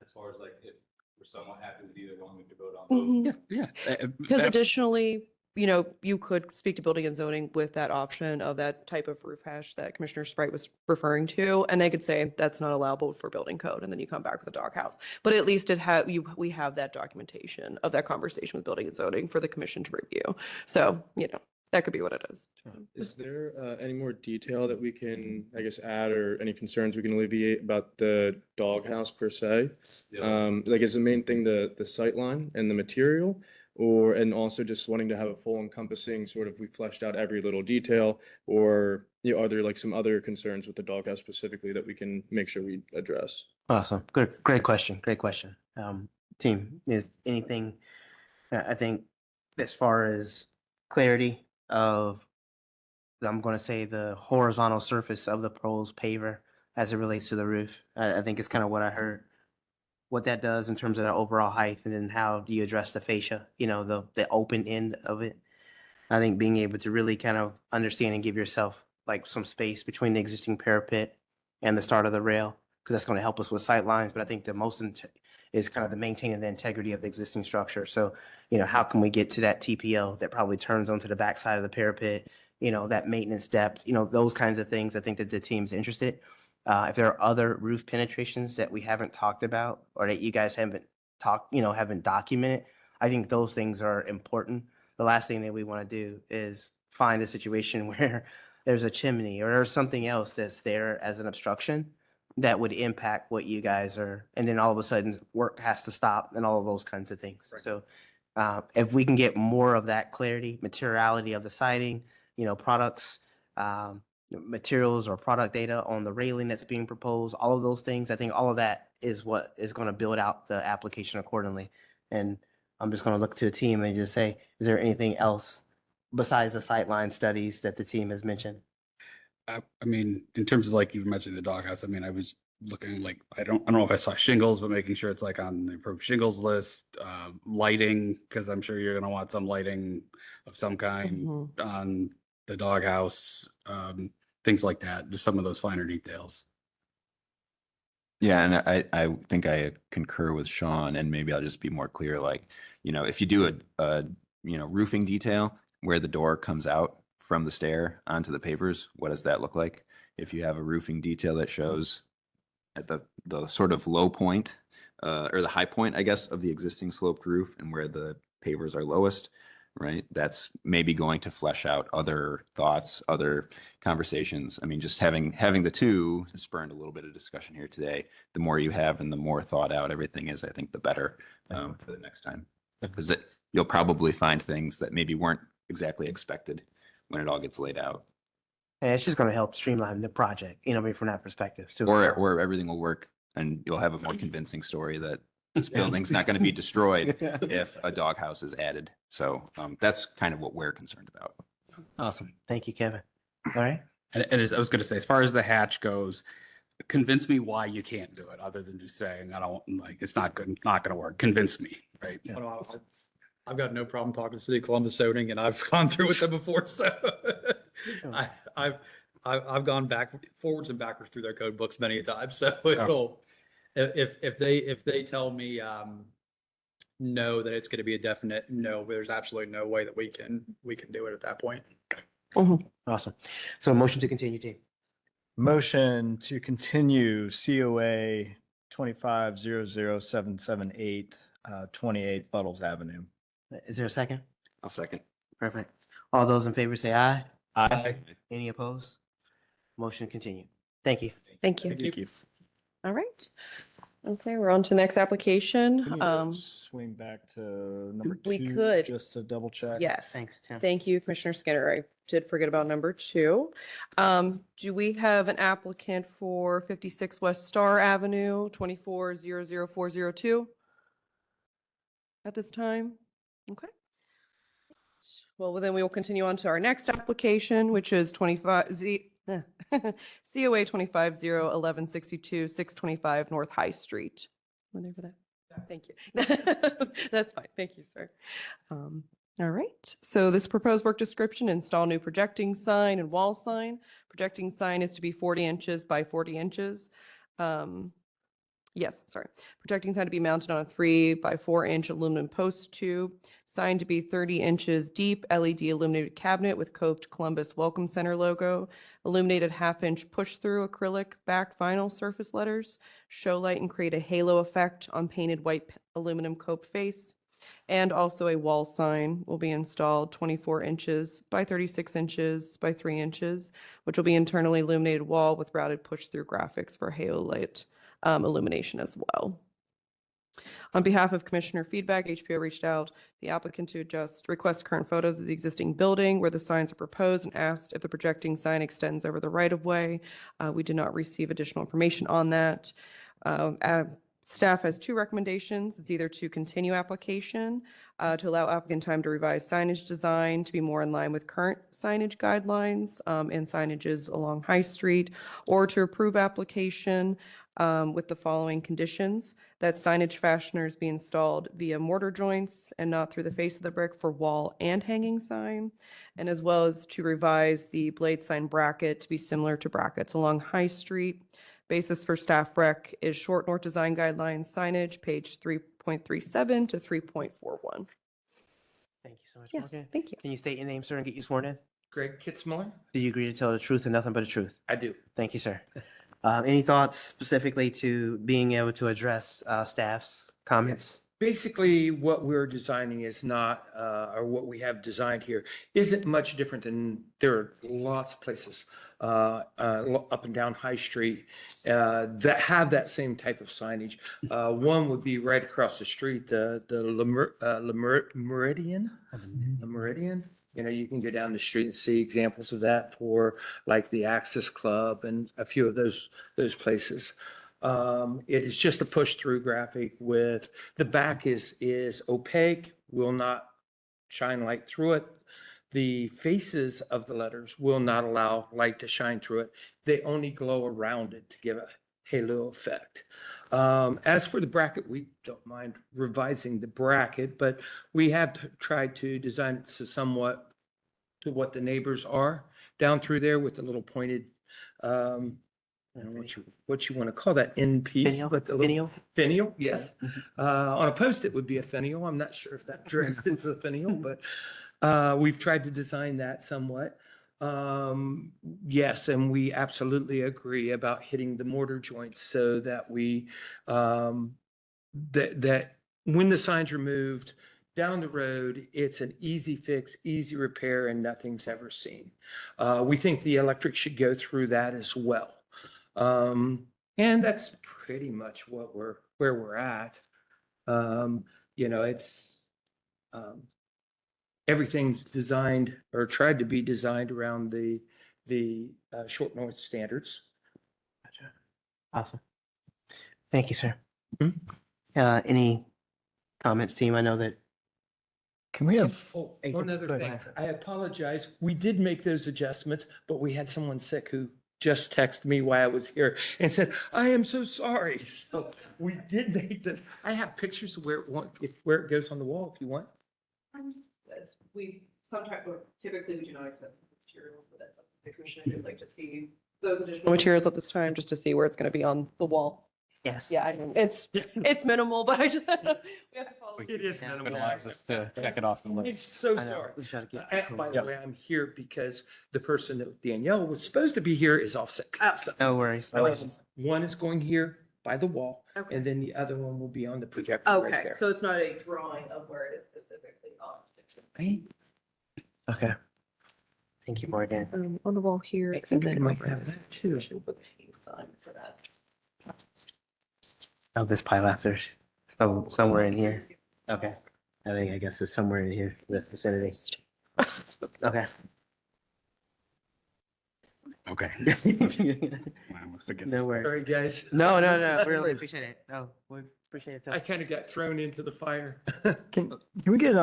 As far as if we're somewhat happy with either one, we could vote on both.
Mhm.
Yeah.
Because additionally, you could speak to building and zoning with that option of that type of roof hash that Commissioner Sprite was referring to, and they could say that's not allowable for building code, and then you come back with a doghouse. But at least we have that documentation of that conversation with building and zoning for the commission to review. So, That could be what it is.
Is there any more detail that we can, I guess, add or any concerns we can alleviate about the doghouse per se? Like, is the main thing the sight line and the material? Or, and also just wanting to have a full encompassing sort of, we fleshed out every little detail? Or, are there like some other concerns with the doghouse specifically that we can make sure we address?
Awesome. Good. Great question. Great question. Team, is anything, I think as far as clarity of, I'm going to say the horizontal surface of the proposed paver as it relates to the roof. I think it's kind of what I heard. What that does in terms of the overall height, and then how do you address the fascia, the open end of it. I think being able to really kind of understand and give yourself like some space between the existing parapet and the start of the rail, because that's going to help us with sight lines. But I think the most is kind of the maintaining the integrity of the existing structure. So, how can we get to that TPO that probably turns onto the backside of the parapet, that maintenance depth, those kinds of things. I think that the team's interested. If there are other roof penetrations that we haven't talked about or that you guys haven't haven't documented, I think those things are important. The last thing that we want to do is find a situation where there's a chimney or there's something else that's there as an obstruction that would impact what you guys are, and then all of a sudden work has to stop and all of those kinds of things.
Right.
So if we can get more of that clarity, materiality of the siding, products, materials or product data on the railing that's being proposed, all of those things, I think all of that is what is going to build out the application accordingly. And I'm just going to look to the team and just say, is there anything else besides the sightline studies that the team has mentioned?
I mean, in terms of like you mentioned the doghouse, I mean, I was looking like, I don't know if I saw shingles, but making sure it's like on the approved shingles list, lighting, because I'm sure you're going to want some lighting of some kind on the doghouse, things like that, just some of those finer details.
Yeah, and I think I concur with Sean, and maybe I'll just be more clear. Like, if you do a roofing detail where the door comes out from the stair onto the pavers, what does that look like? If you have a roofing detail that shows at the sort of low point or the high point, I guess, of the existing sloped roof and where the pavers are lowest, right? That's maybe going to flesh out other thoughts, other conversations. I mean, just having the two spurned a little bit of discussion here today. The more you have and the more thought out everything is, I think the better for the next time. Because you'll probably find things that maybe weren't exactly expected when it all gets laid out.
And it's just going to help streamline the project, from that perspective. So,
Or everything will work and you'll have a more convincing story that this building's not going to be destroyed if a doghouse is added. So that's kind of what we're concerned about.
Awesome. Thank you, Kevin. All right.
And I was going to say, as far as the hatch goes, convince me why you can't do it, other than just saying, I don't like, it's not good, not going to work. Convince me, right?
Oh, no, I've got no problem talking to City of Columbus zoning, and I've gone through with them before. So I've gone forwards and backwards through their code books many a time. So it'll, if they tell me no, that it's going to be a definite no, there's absolutely no way that we can do it at that point.
Awesome. So motion to continue, team.
Motion to continue COA 25-00778, 28 Buttles Avenue.
Is there a second?
I'll second.
Perfect. All those in favor say aye.
Aye.
Any opposed? Motion to continue. Thank you.
Thank you.
Thank you.
All right. Okay, we're on to next application.
We need to swing back to number
We
2,
could.
just to double check.
Yes.
Thanks, Tim.
Thank you, Commissioner Skinner. I did forget about number 2. Do we have an applicant for 56 West Star Avenue, 2400402 at this time? Okay. Well, then we will continue on to our next application, which is COA 25-01162, 625 North High Street. Were there for that? Thank you. That's fine. Thank you, sir. All right. So this proposed work description, install new projecting sign and wall sign. Projecting sign is to be 40 inches by 40 inches. Yes, sorry. Projecting sign to be mounted on a 3 by 4 inch aluminum post tube. Sign to be 30 inches deep, LED illuminated cabinet with coped Columbus Welcome Center logo, illuminated 1/2 inch push through acrylic back vinyl surface letters, show light and create a halo effect on painted white aluminum cope face. And also a wall sign will be installed 24 inches by 36 inches by 3 inches, which will be internally illuminated wall with routed push-through graphics for halo light illumination as well. On behalf of Commissioner feedback, HPO reached out the applicant to request current photos of the existing building where the signs are proposed and asked if the projecting sign extends over the right-of-way. We did not receive additional information on that. Staff has two recommendations. It's either to continue application, to allow applicant time to revise signage design to be more in line with current signage guidelines and signages along High Street, or to approve application with the following conditions: that signage fasteners be installed via mortar joints and not through the face of the brick for wall and hanging sign, and as well as to revise the blade sign bracket to be similar to brackets along High Street. Basis for staff rec is Short North Design Guidelines signage, page 3.37 to 3.41.
Thank you so much,
Yes,
Morgan.
thank you.
Can you state your name, sir, and get you sworn in?
Greg Kitzmiller?
Do you agree to tell the truth and nothing but the truth?
I do.
Thank you, sir. Any thoughts specifically to being able to address staff's comments?
Basically, what we're designing is not, or what we have designed here isn't much different than, there are lots of places up and down High Street that have that same type of signage. One would be right across the street, the Meridian. The Meridian. You know, you can go down the street and see examples of that for like the Access Club and a few of those places. It is just a push-through graphic with the back is opaque, will not shine light through it. The faces of the letters will not allow light to shine through it. They only glow around it to give a halo effect. As for the bracket, we don't mind revising the bracket, but we have tried to design it to somewhat to what the neighbors are down through there with the little pointed I don't know what you want to call that end piece.
Finial?
But the little-
Finial?
Finial, yes. On a post, it would be a finial. I'm not sure if that direct is a finial, but we've tried to design that somewhat. Yes, and we absolutely agree about hitting the mortar joints so that we that when the sign's removed down the road, it's an easy fix, easy repair, and nothing's ever seen. We think the electric should go through that as well. And that's pretty much where we're at. You know, it's everything's designed or tried to be designed around the Short North standards.
Gotcha. Awesome. Thank you, sir.
Hmm?
Any comments, team? I know that.
Can we have,
Oh,
Hey,
one
go
other
ahead.
thing. I apologize. We did make those adjustments, but we had someone sick who just texted me while I was here and said, "I am so sorry." So we did make the. I have pictures of where it goes on the wall if you want.
We sometimes, typically we do not accept materials, but that's something the commissioner would like to see those additional materials at this time, just to see where it's going to be on the wall.
Yes.
Yeah, I mean, it's minimal, but I just, we have to follow.
It is
Yeah.
minimal.
Allows us to check it off the
I'm
list.
so
I know.
sorry.
We try to get
And by the way, I'm here because the person that Danielle was supposed to be here is off sick. So,
No worries. No worries.
one is going here by the wall,
Okay.
and then the other one will be on the projector right
Okay,
there.
so it's not a drawing of where it is specifically on.
Okay. Thank you, Morgan.
On the wall here,
I
and
think
then
they might
over
have
this.
that too.
Should put a sign for that.
Oh, this pilasters. Somewhere in here. Okay. I guess it's somewhere in here, the vicinity. Okay.
Okay.
No worries.
Sorry, guys.
No, really appreciate it. No, we appreciate
I
it.
kind of got thrown into the fire.
can we get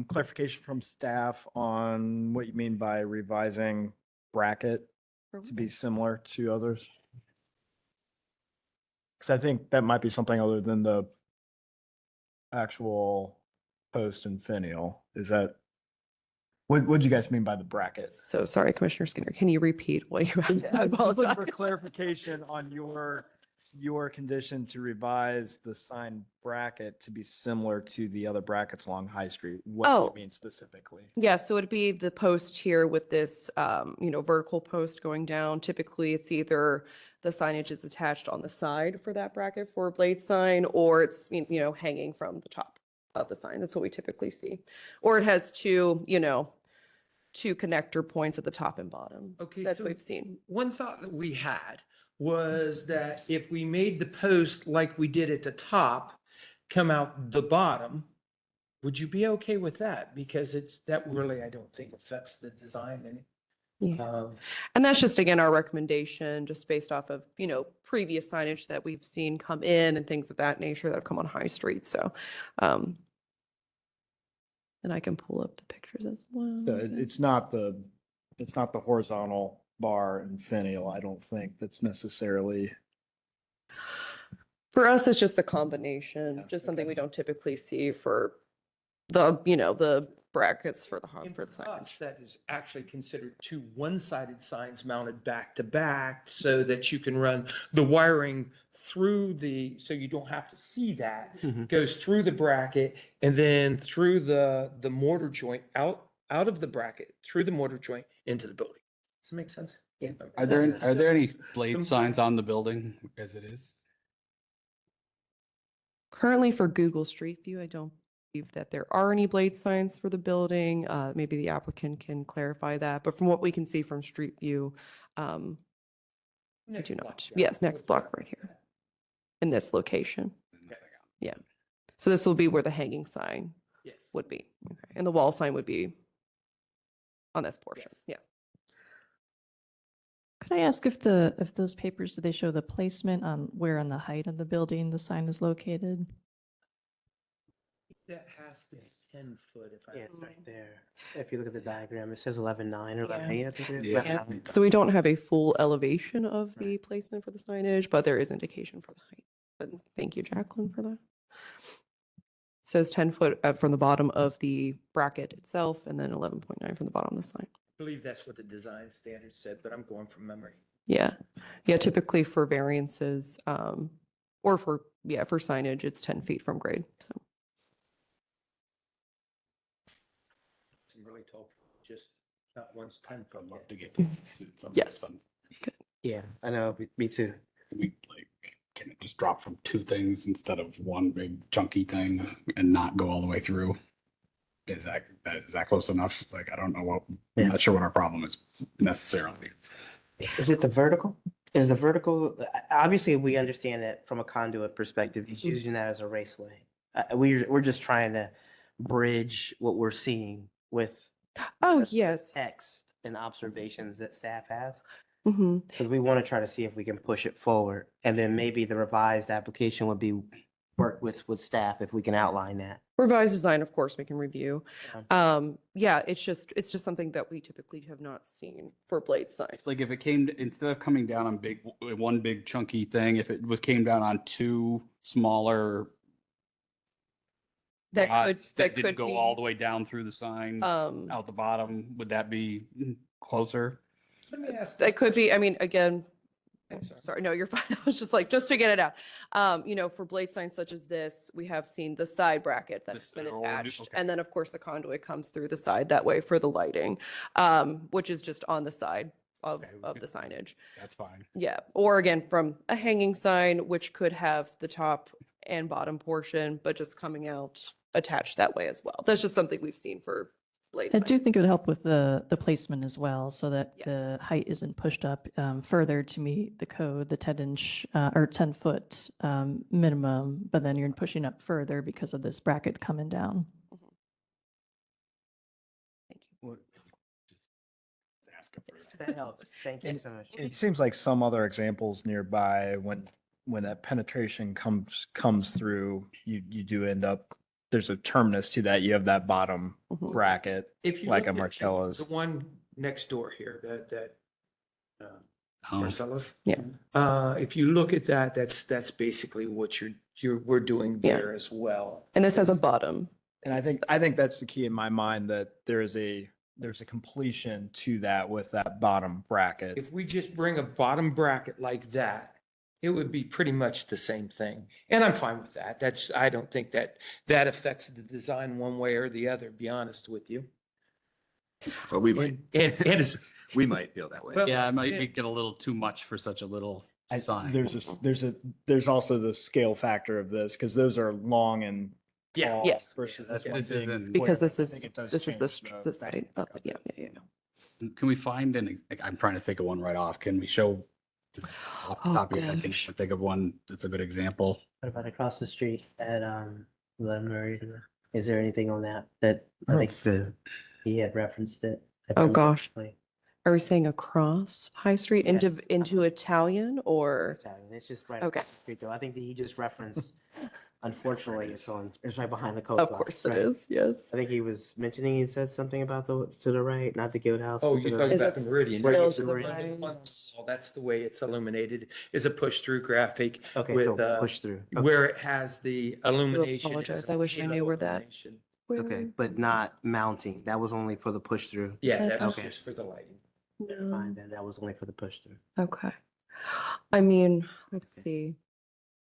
clarification from staff on what you mean by revising bracket to be similar to others? Because I think that might be something other than the actual post and finial. Is that, what'd you guys mean by the bracket?
So sorry, Commissioner Skinner, can you repeat what you asked? I
Just looking for
apologize.
clarification on your condition to revise the sign bracket to be similar to the other brackets along High Street. What do
Oh.
you mean specifically?
Yeah, so it'd be the post here with this, vertical post going down. Typically, it's either the signage is attached on the side for that bracket for a blade sign, or it's, hanging from the top. of the sign. That's what we typically see. Or it has two, two connector points at the top and bottom.
Okay,
That
so
we've seen.
one thought that we had was that if we made the post like we did at the top, come out the bottom, would you be okay with that? Because that really, I don't think affects the design any.
Yeah. And that's just, again, our recommendation, just based off of, previous signage that we've seen come in and things of that nature that have come on High Street. So, and I can pull up the pictures as well.
So it's not the horizontal bar and finial, I don't think that's necessarily.
For us, it's just the combination, just something we don't typically see for the brackets for the
And
for the
for us,
signage.
that is actually considered two one-sided signs mounted back to back so that you can run the wiring through so you don't have to see that. Goes through the bracket and then through the mortar joint out of the bracket, through the mortar joint into the building. Does that make sense? Yeah.
Are there any blade signs on the building as it is?
Currently for Google Street View, I don't believe that there are any blade signs for the building. Maybe the applicant can clarify that, but from what we can see from Street View, I do not. Yes, next block right here in this location. Yeah. So this will be where the hanging sign
Yes.
would be. Okay. And the wall sign would be on this portion.
Yes.
Yeah.
Could I ask if those papers, do they show the placement on where on the height of the building the sign is located?
That has this 10 foot if I.
Yeah, it's right there. If you look at the diagram, it says 11.9 or 11.8, I think it is.
Yeah.
11.9.
So we don't have a full elevation of the placement for the signage, but there is indication for the height. But thank you, Jacqueline, for that. So it's 10 foot from the bottom of the bracket itself, and then 11.9 from the bottom of the sign.
I believe that's what the design standard said, but I'm going from memory.
Yeah. Yeah, typically for variances, or for signage, it's 10 feet from grade, so.
Some really tall, just not one's 10 foot.
I'd love to get
Yes.
Yeah, I know, me too.
Can it just drop from two things instead of one big chunky thing and not go all the way through? Is that close enough? Like, I don't know I'm not sure what our problem is necessarily.
Is it the vertical? Is the vertical, obviously, we understand that from a conduit perspective, he's using that as a raceway. We're just trying to bridge what we're seeing with
Oh,
the
yes.
text and observations that staff has.
Mm-hmm.
Because we want to try to see if we can push it forward. And then maybe the revised application would be work with staff if we can outline that.
Revised design, of course, we can review.
Yeah.
Yeah, it's just something that we typically have not seen for blade signs.
Like if it came, instead of coming down on one big chunky thing, if it came down on two smaller rods that didn't go all the way down through the sign, out the bottom, would that be closer?
Let me ask.
That could be, I mean, again,
I'm sorry.
sorry, no, you're fine. I was just like, just to get it out. For blade signs such as this, we have seen the side bracket that's been attached.
Okay.
And then, of course, the conduit comes through the side that way for the lighting, which is just on the side of the signage.
That's fine.
Yeah. Or again, from a hanging sign, which could have the top and bottom portion, but just coming out attached that way as well. That's just something we've seen for blade
I
signs.
do think it would help with the placement as well, so that
Yes.
the height isn't pushed up further to meet the code, the 10-inch or 10-foot minimum, but then you're pushing up further because of this bracket coming down.
Thank you.
Just ask if
That helps. Thank you
And
so much.
it seems like some other examples nearby, when that penetration comes through, you do end up, there's a terminus to that. You have that bottom
Mhm.
bracket,
If you
like
look
a
at
Marcella's.
The one next door here, that Marcella's.
Yeah.
If you look at that, that's basically what we're doing
Yeah.
there as well.
And this has a bottom.
And I think that's the key in my mind, that there's a completion to that with that bottom bracket.
If we just bring a bottom bracket like that, it would be pretty much the same thing. And I'm fine with that. I don't think that affects the design one way or the other, to be honest with you.
Well, we might,
And it's,
we might feel that way.
Well,
Yeah, it might
yeah.
get a little too much for such a little sign.
There's also the scale factor of this, because those are long and
Yeah.
tall
Yes.
versus
Yeah,
this one
this is
being
in-
Because
square.
this
I
is,
think it does
this is the,
change
the
back.
side. Yeah, yeah, yeah.
Can we find I'm trying to think of one right off. Can we show just off the
Oh,
top of your head? Can
gosh.
you think of one that's a good example?
What about across the street at Lemon? Is there anything on that I think he had referenced it? if
Oh,
I'm
gosh.
correctly.
Are we saying across High Street into,
Yes.
into Italian or?
Italian. It's just right
Okay.
across the street though. I think that he just referenced, unfortunately, it's right behind the code.
Of course it is, yes.
I think he was mentioning, he said something about to the right, not the guild house.
Oh,
but to
you're
the
talking
right.
about the
Is that
Meridian.
still
Yeah,
to the
the
right?
one on the wall, that's the way it's illuminated, is a push-through graphic
Okay,
with,
so push through. Okay.
where it has the illumination.
apologize.
as a
I wish I knew
halo
where that-
illumination.
Okay, but not mounting. That was only for the push through.
Yeah, that was
Okay.
just for the lighting.
No.
Fine, then that was only for the push through.
Okay. I mean, let's see.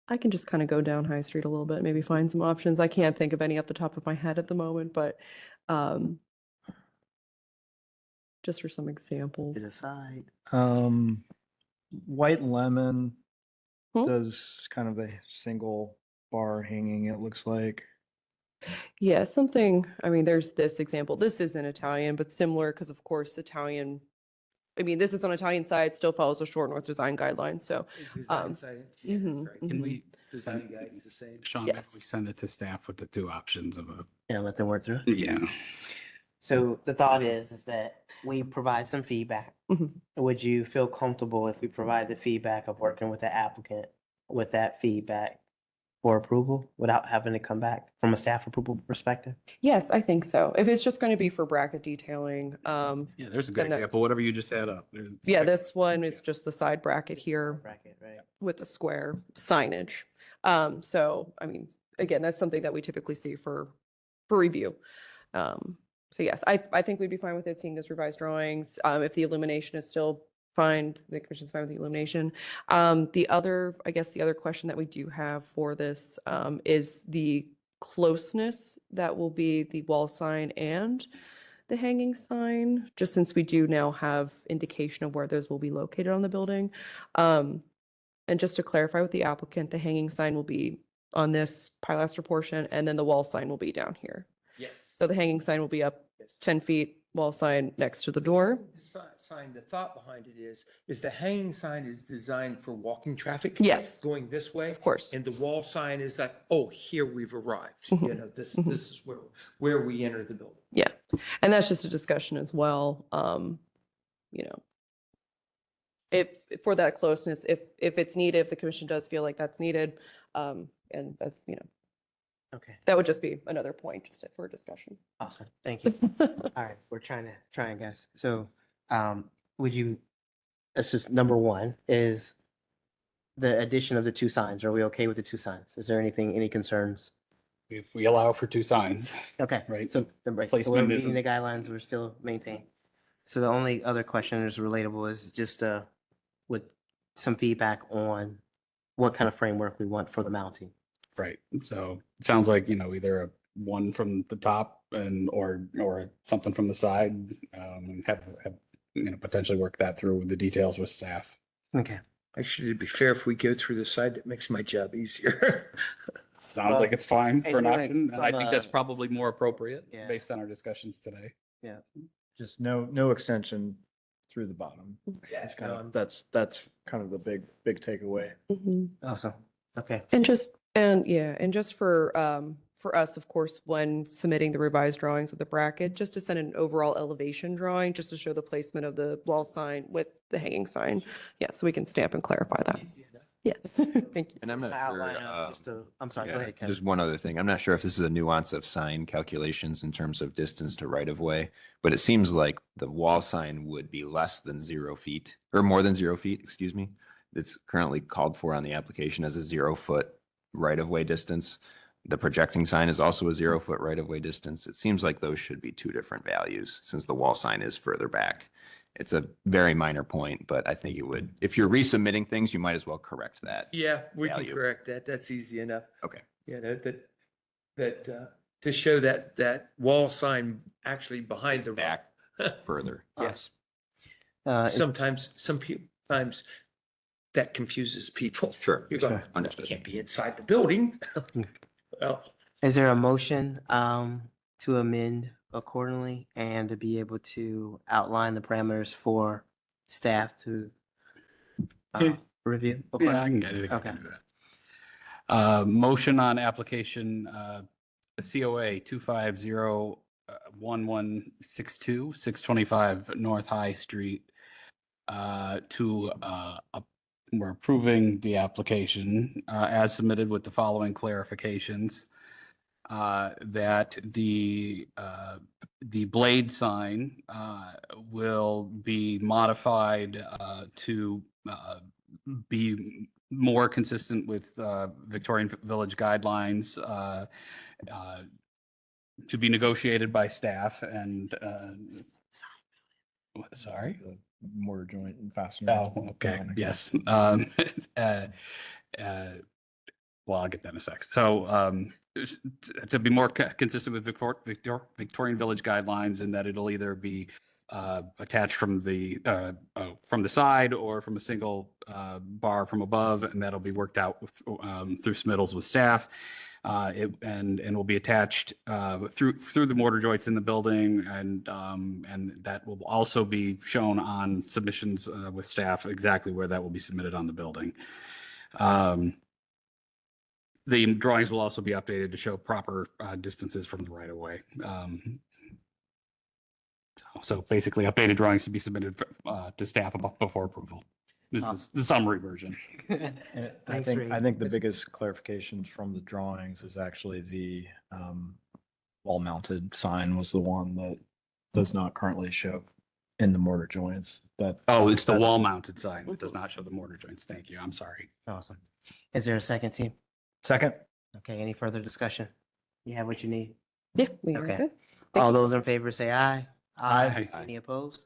I can just kind of go down High Street a little bit, maybe find some options. I can't think of any off the top of my head at the moment, but just for some examples.
To the side.
White Lemon
Hmm?
does kind of the single bar hanging, it looks like.
Yeah, something, I mean, there's this example. This isn't Italian, but similar because of course Italian, I mean, this is on Italian side, still follows the short north design guidelines. So
Design side, yeah, that's
mhm,
right.
Can we
Design
send,
guide's the same.
Sean, maybe
Yes.
we send it to staff with the two options of a,
Yeah, let them work through.
yeah.
So the thought is that we provide some feedback.
Mhm.
Would you feel comfortable if we provide the feedback of working with the applicant with that feedback for approval without having to come back from a staff approval perspective?
Yes, I think so. If it's just going to be for bracket detailing,
Yeah, there's a good
Then that-
example, whatever you just had up. There's-
yeah, this one is just the side bracket here
Bracket, right?
with the square signage. So, I mean, again, that's something that we typically see for review. So yes, I think we'd be fine with it, seeing those revised drawings. If the illumination is still fine, the commission's fine with the illumination. The other, I guess the other question that we do have for this is the closeness that will be the wall sign and the hanging sign, just since we do now have indication of where those will be located on the building. And just to clarify with the applicant, the hanging sign will be on this pilaster portion, and then the wall sign will be down here.
Yes.
So the hanging sign will be up
Yes.
10 feet, wall sign next to the door.
Sign, the thought behind it is the hanging sign is designed for walking traffic.
Yes.
Going this way.
Of course.
And the wall sign is like, oh, here we've arrived.
Mhm.
You know, this
Mhm.
is where we enter the building.
Yeah. And that's just a discussion as well. You know, if for that closeness, if it's needed, if the commission does feel like that's needed, and that's, you know,
Okay,
that would just be another point just for discussion.
awesome. Thank you. All right, we're trying, guys. So, would you, this is number one, is the addition of the two signs. Are we okay with the two signs? Is there any concerns?
If we allow for two signs,
Okay.
right?
So, right, so
Placement
we're meeting
isn't-
the guidelines, we're still maintaining. So the only other question is relatable is just, with some feedback on what kind of framework we want for the mounting.
Right. So it sounds like, either a one from the top or something from the side, and have, potentially work that through with the details with staff.
Okay.
Actually, it'd be fair if we go through the side that makes my job easier.
Sounds like it's fine
Hey,
for an
like,
option, and I
from
think that's
a-
probably more appropriate
Yeah.
based on our discussions today.
Just no extension through the bottom.
Yeah,
It's kind
no,
of, that's kind of the big takeaway.
Awesome. Okay.
And just for us, of course, when submitting the revised drawings with the bracket, just to send an overall elevation drawing, just to show the placement of the wall sign with the hanging sign. Yeah, so we can stamp and clarify that.
easy enough.
Yeah, thank you.
And I'm not sure.
Outline up just to, I'm sorry, go
Yeah,
ahead, Kevin.
Just one other thing. I'm not sure if this is a nuance of sign calculations in terms of distance to right of way, but it seems like the wall sign would be less than 0 feet or more than 0 feet, excuse me. It's currently called for on the application as a 0 foot right of way distance. The projecting sign is also a 0 foot right of way distance. It seems like those should be two different values since the wall sign is further back. It's a very minor point, but I think it would, if you're resubmitting things, you might as well correct that.
Yeah, we can
Value.
correct that. That's easy enough.
Okay.
Yeah, to show that wall sign actually behind the
Back
rock.
further.
Yes.
Is-
Sometimes that confuses people.
Sure.
You're going,
Understood.
can't be inside the building. Well,
Is there a motion to amend accordingly and to be able to outline the parameters for staff to
Yeah.
review?
Yeah, I can get it.
Okay.
Motion on application, COA 2501162, 625 North High Street. We're approving the application as submitted with the following clarifications. That the blade sign will be modified to be more consistent with Victorian Village guidelines, to be negotiated by staff and sorry.
The mortar joint and fastener.
Oh, okay,
down.
yes. Well, I'll get that in a sec. So to be more consistent with Victorian Village guidelines, and that it'll either be attached from the side or from a single bar from above, and that'll be worked out with, through submittals with staff. And will be attached through the mortar joints in the building, and that will also be shown on submissions with staff exactly where that will be submitted on the building. The drawings will also be updated to show proper distances from the right of way. So basically, updated drawings to be submitted to staff before approval. This is the summary version.
And I
Thanks,
think,
Ray.
I think the biggest clarifications from the drawings is actually the wall mounted sign was the one that does not currently show in the mortar joints. That
Oh, it's the wall mounted sign. It does not show the mortar joints. Thank you. I'm sorry.
Awesome. Is there a second, team?
second.
Okay, any further discussion? You have what you need?
Yeah, we are
Okay.
good.
All those in favor say aye.
Aye.
Any opposed?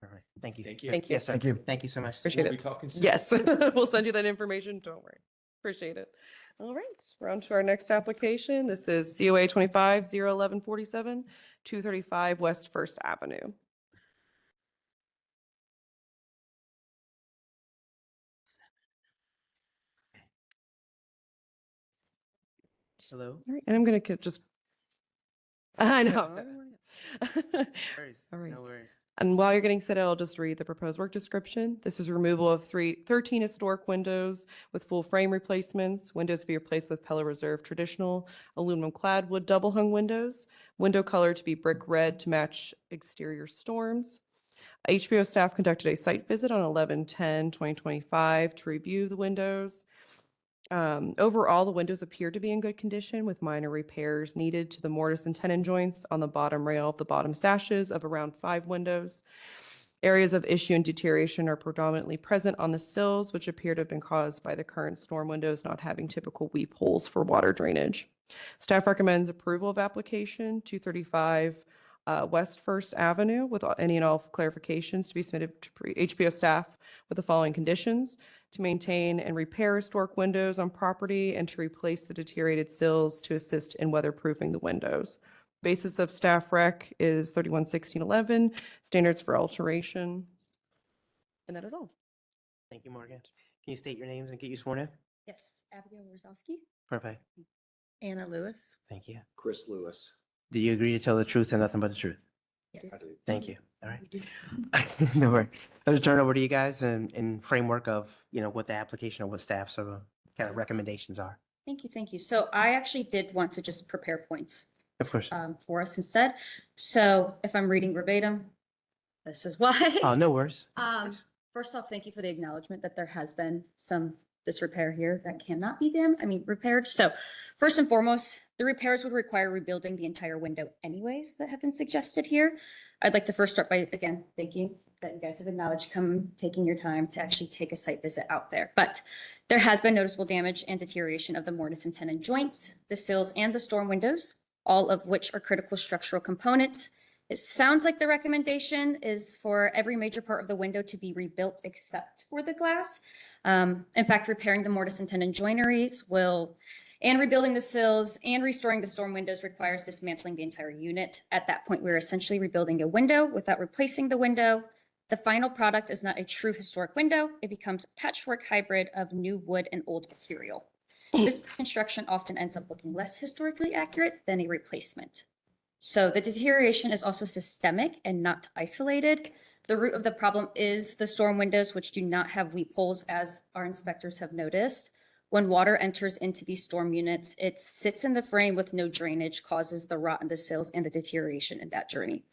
All right, thank you.
Thank you.
Yes, sir.
Thank you.
Thank you so much.
Appreciate
We'll
it.
be talking soon.
Yes, we'll send you that information. Don't worry. Appreciate it. All right, we're on to our next application. This is COA 25-01147, 235 West First Avenue.
Hello.
All right, and I'm gonna just, I know.
Worries.
All right.
No worries.
And while you're getting set, I'll just read the proposed work description. This is removal of 13 historic windows with full frame replacements. Windows to be replaced with Pella Reserve traditional aluminum clad wood double hung windows. Window color to be brick red to match exterior storms. HBO staff conducted a site visit on 11/10/2025 to review the windows. Overall, the windows appear to be in good condition with minor repairs needed to the mortise and tenon joints on the bottom rail of the bottom sashes of around 5 windows. Areas of issue and deterioration are predominantly present on the sills, which appear to have been caused by the current storm windows not having typical weep holes for water drainage. Staff recommends approval of application 235 West First Avenue with any and all clarifications to be submitted to HBO staff with the following conditions: to maintain and repair historic windows on property and to replace the deteriorated sills to assist in weatherproofing the windows. Basis of staff rec is 311611, standards for alteration. And that is all.
Thank you, Morgan. Can you state your names and get you sworn in?
Yes, Abigail Rosowski,
Perfect.
Anna Lewis.
Thank you.
Chris Lewis.
Do you agree to tell the truth and nothing but the truth?
Yes.
Thank you. All right.
We do.
No worries. I'll just turn it over to you guys in framework of, what the application or what staff sort of kind of recommendations are.
Thank you, thank you. So I actually did want to just prepare points
Of course.
for us instead. So if I'm reading verbatim, this is why.
Oh, no worries.
First off, thank you for the acknowledgement that there has been some disrepair here that cannot be repaired. So first and foremost, the repairs would require rebuilding the entire window anyways that have been suggested here. I'd like to first start by, again, thanking that you guys have acknowledged taking your time to actually take a site visit out there. But there has been noticeable damage and deterioration of the mortise and tenon joints, the sills, and the storm windows, all of which are critical structural components. It sounds like the recommendation is for every major part of the window to be rebuilt except for the glass. In fact, repairing the mortise and tenon joineries and rebuilding the sills and restoring the storm windows requires dismantling the entire unit. At that point, we're essentially rebuilding a window without replacing the window. The final product is not a true historic window. It becomes a patchwork hybrid of new wood and old material. This construction often ends up looking less historically accurate than a replacement. So the deterioration is also systemic and not isolated. The root of the problem is the storm windows, which do not have weep holes, as our inspectors have noticed. When water enters into these storm units, it sits in the frame with no drainage, causes the rot in the sills and the deterioration in that journey.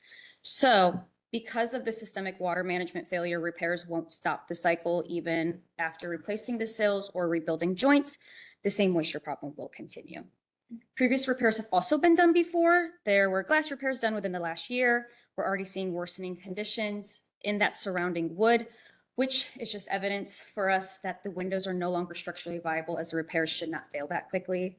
So because of the systemic water management failure, repairs won't stop the cycle even after replacing the sills or rebuilding joints. The same moisture problem will continue. Previous repairs have also been done before. There were glass repairs done within the last year. We're already seeing worsening conditions in that surrounding wood, which is just evidence for us that the windows are no longer structurally viable, as the repairs should not fail that quickly.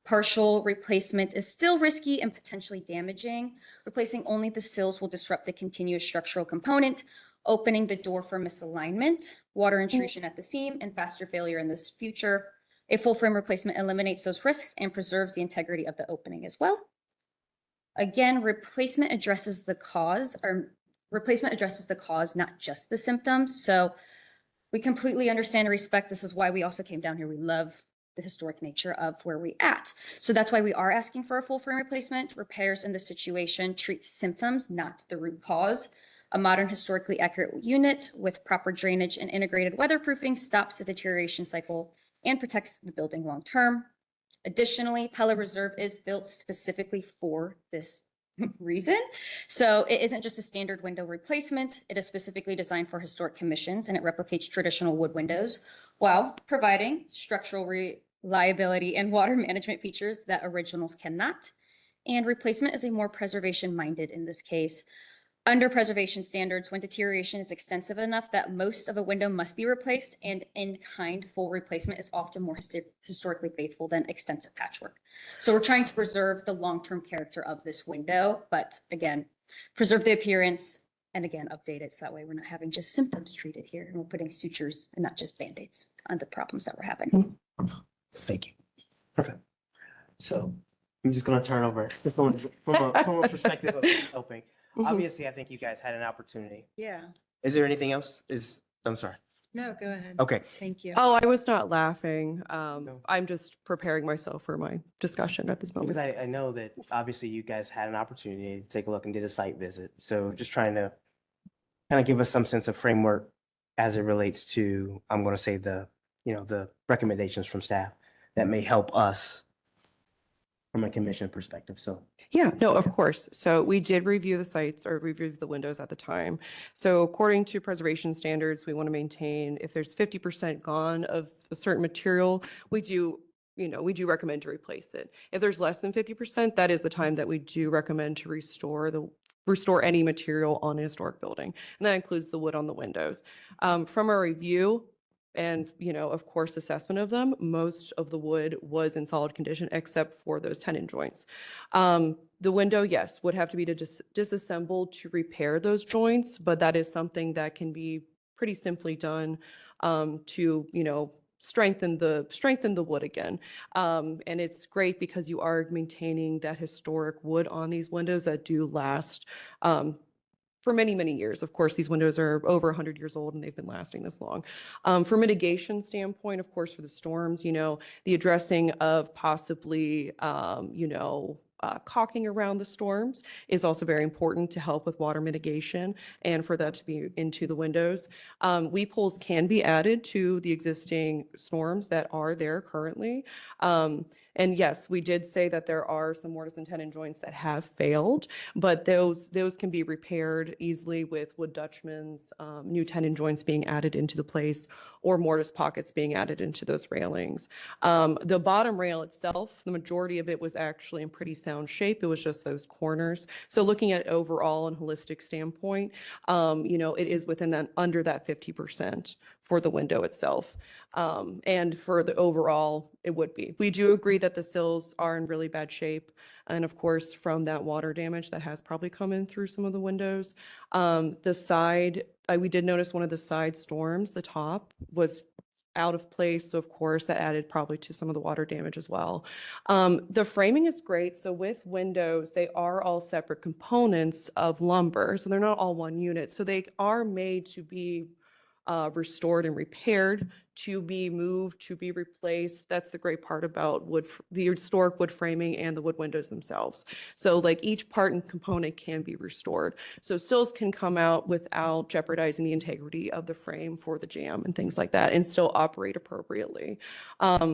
Partial replacement is still risky and potentially damaging. Replacing only the sills will disrupt the continuous structural component, opening the door for misalignment, water intrusion at the seam, and faster failure in this future. A full frame replacement eliminates those risks and preserves the integrity of the opening as well. Again, replacement addresses the cause, not just the symptoms. So we completely understand and respect. This is why we also came down here. We love the historic nature of where we at. So that's why we are asking for a full frame replacement. Repairs in this situation treat symptoms, not the root cause. A modern historically accurate unit with proper drainage and integrated weatherproofing stops the deterioration cycle and protects the building long term. Additionally, Pella Reserve is built specifically for this reason. So it isn't just a standard window replacement. It is specifically designed for historic commissions, and it replicates traditional wood windows while providing structural reliability and water management features that originals cannot. And replacement is a more preservation minded in this case. Under preservation standards, when deterioration is extensive enough that most of a window must be replaced, and in-kind full replacement is often more historically faithful than extensive patchwork. So we're trying to preserve the long-term character of this window, but again, preserve the appearance and again, update it so that way we're not having just symptoms treated here, and we're putting sutures and not just Band-Aids on the problems that we're having.
Thank you. Perfect. So I'm just gonna turn over from a perspective of helping. Obviously, I think you guys had an opportunity.
Yeah,
Is there anything else? I'm sorry.
no, go ahead.
Okay.
Thank you.
Oh, I was not laughing. I'm just preparing myself for my discussion at this
Because
moment.
I know that obviously you guys had an opportunity to take a look and did a site visit. So just trying to kind of give us some sense of framework as it relates to, I'm going to say the recommendations from staff that may help us from a commission perspective. So
Yeah, no, of course. So we did review the sites or review the windows at the time. So according to preservation standards, we want to maintain, if there's 50% gone of a certain material, we do recommend to replace it. If there's less than 50%, that is the time that we do recommend to restore any material on a historic building. And that includes the wood on the windows. From our review, and, of course, assessment of them, most of the wood was in solid condition except for those tenon joints. The window, yes, would have to be disassembled to repair those joints, but that is something that can be pretty simply done to, strengthen the wood again. And it's great because you are maintaining that historic wood on these windows that do last for many, many years. Of course, these windows are over 100 years old and they've been lasting this long. For mitigation standpoint, of course, for the storms, the addressing of possibly, caulking around the storms is also very important to help with water mitigation and for that to be into the windows. Weep holes can be added to the existing storms that are there currently. And yes, we did say that there are some mortise and tenon joints that have failed, but those can be repaired easily with wood Dutchmans, new tenon joints being added into the place, or mortise pockets being added into those railings. The bottom rail itself, the majority of it was actually in pretty sound shape. It was just those corners. So looking at overall and holistic standpoint, it is within that, under that 50% for the window itself. And for the overall, it would be. We do agree that the sills are in really bad shape. And of course, from that water damage that has probably come in through some of the windows. The side, we did notice one of the side storms, the top was out of place. So of course that added probably to some of the water damage as well. The framing is great. So with windows, they are all separate components of lumber. So they're not all one unit. So they are made to be restored and repaired to be moved, to be replaced. That's the great part about the historic wood framing and the wood windows themselves. So like each part and component can be restored. So sills can come out without jeopardizing the integrity of the frame for the jamb and things like that and still operate appropriately.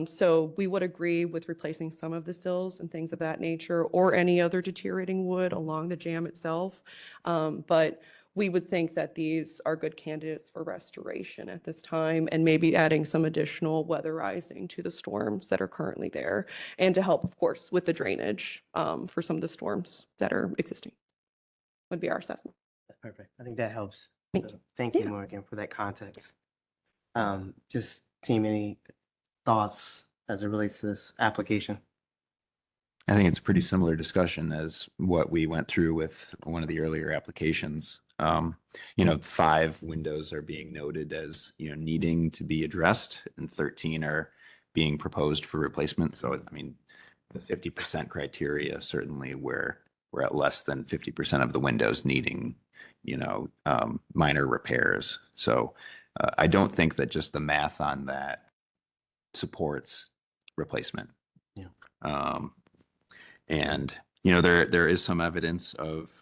So we would agree with replacing some of the sills and things of that nature or any other deteriorating wood along the jamb itself. But we would think that these are good candidates for restoration at this time and maybe adding some additional weatherizing to the storms that are currently there and to help, of course, with the drainage for some of the storms that are existing would be our assessment.
That's perfect. I think that helps.
Thank
So
you.
Thank you,
Yeah.
Morgan, for that context. Just team, any thoughts as it relates to this application?
I think it's a pretty similar discussion as what we went through with one of the earlier applications. 5 windows are being noted as, needing to be addressed and 13 are being proposed for replacement. So, I mean, the 50% criteria, certainly we're at less than 50% of the windows needing, minor repairs. So I don't think that just the math on that supports replacement.
Yeah.
And, there is some evidence of,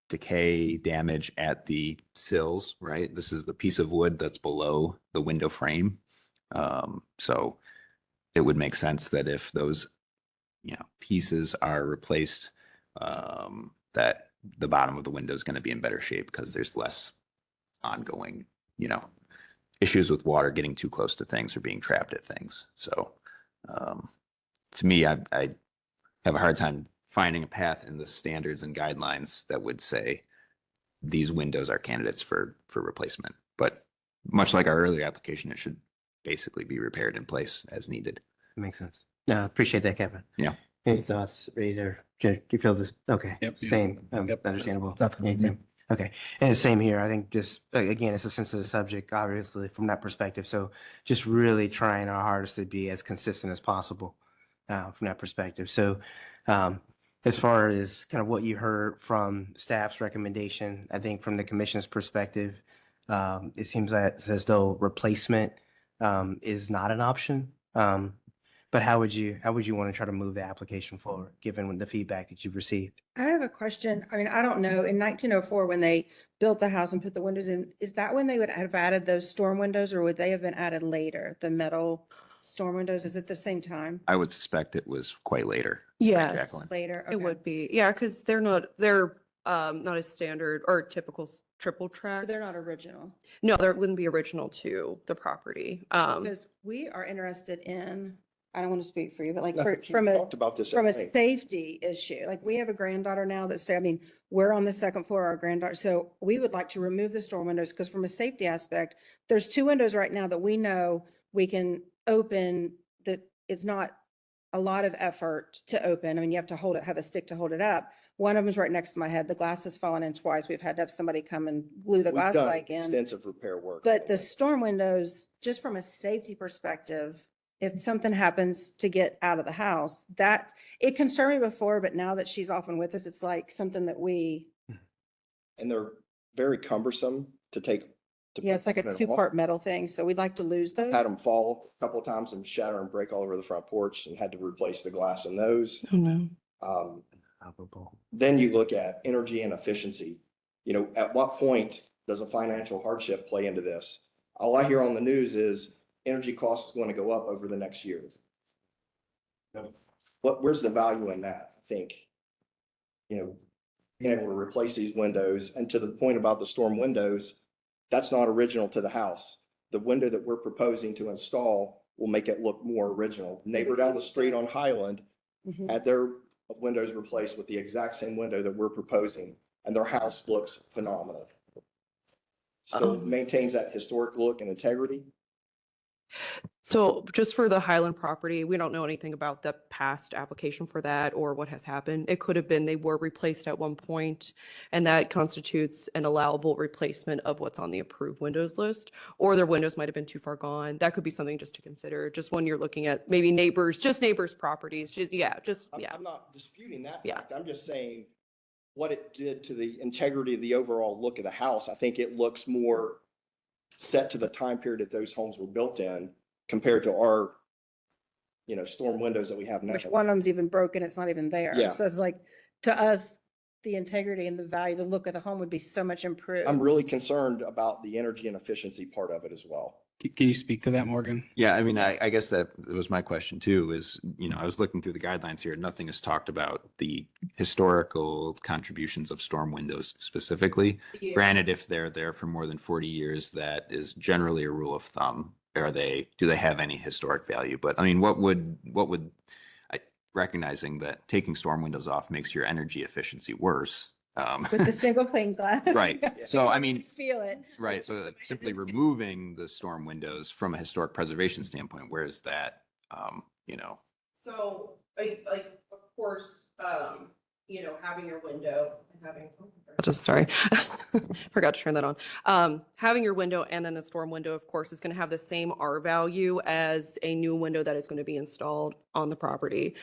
decay damage at the sills, right? This is the piece of wood that's below the window frame. So it would make sense that if those, pieces are replaced, that the bottom of the window is going to be in better shape because there's less ongoing, issues with water getting too close to things or being trapped at things. So to me, I have a hard time finding a path in the standards and guidelines that would say these windows are candidates for replacement. But much like our earlier application, it should basically be repaired in place as needed.
Makes sense. No, appreciate that, Kevin.
Yeah.
Any thoughts, Rita? Do you feel this? Okay.
Yep.
Same.
Yep.
Understandable.
Nothing.
Anything? Okay. And the same here. I think just, again, it's a sensitive subject, obviously, from that perspective. So just really trying our hardest to be as consistent as possible from that perspective. So as far as kind of what you heard from staff's recommendation, I think from the commission's perspective, it seems that as though replacement is not an option. But how would you want to try to move the application forward, given the feedback that you've received?
I have a question. I mean, I don't know, in 1904, when they built the house and put the windows in, is that when they would have added those storm windows, or would they have been added later? The metal storm windows, is it the same time?
I would suspect it was quite later.
Yes,
Jacqueline.
Later?
it
Okay.
would be. Yeah, because they're not a standard or typical triple
So
track.
they're not original?
No, there wouldn't be original to the property.
Because we are interested in, I don't want to speak for you, but like
No,
from
we
a,
talked about this at
from a
length.
safety issue, like we have a granddaughter now that say, I mean, we're on the second floor, our granddaughter, so we would like to remove the storm windows because from a safety aspect, there's 2 windows right now that we know we can open, that it's not a lot of effort to open. I mean, you have to have a stick to hold it up. One of them's right next to my head. The glass has fallen in twice. We've had to have somebody come and glue the
We've
glass
done
back in.
extensive repair work.
But the storm windows, just from a safety perspective, if something happens to get out of the house, that, it concerned me before, but now that she's often with us, it's like something that we,
And they're very cumbersome to take. to
yeah, it's like
put
a
it off.
2-part metal thing. So we'd like to lose those.
Had them fall a couple of times and shatter and break all over the front porch and had to replace the glass in those.
Oh, no.
Then you look at energy and efficiency. At what point does a financial hardship play into this? All I hear on the news is energy costs is going to go up over the next year. Where's the value in that? I think, being able to replace these windows, and to the point about the storm windows, that's not original to the house. The window that we're proposing to install will make it look more original. Neighbor down the street on Highland
Mhm.
had their windows replaced with the exact same window that we're proposing, and their house looks phenomenal. Still maintains that historic look and integrity.
So just for the Highland property, we don't know anything about the past application for that or what has happened. It could have been they were replaced at one point, and that constitutes an allowable replacement of what's on the approved windows list, or their windows might have been too far gone. That could be something just to consider, just when you're looking at maybe neighbors' properties.
I'm not disputing that
Yeah.
fact. I'm just saying what it did to the integrity of the overall look of the house. I think it looks more set to the time period that those homes were built in compared to our, storm windows that we have now.
Which one of them's even broken, it's not even there.
Yeah.
So it's like, to us, the integrity and the value, the look of the home would be so much improved.
I'm really concerned about the energy and efficiency part of it as well.
Can you speak to that, Morgan?
Yeah, I mean, I guess that was my question too, is, I was looking through the guidelines here. Nothing is talked about the historical contributions of storm windows specifically.
Yeah.
Granted, if they're there for more than 40 years, that is generally a rule of thumb. Do they have any historic value? But I mean, recognizing that taking storm windows off makes your energy efficiency worse.
With the single pane glass.
Right. So, I mean,
Feel it.
right. So simply removing the storm windows from a historic preservation standpoint, where is that,
So, like, of course, having your window and having, sorry, forgot to turn that on. Having your window and then the storm window, of course, is going to have the same R value as a new window that is going to be installed on the property.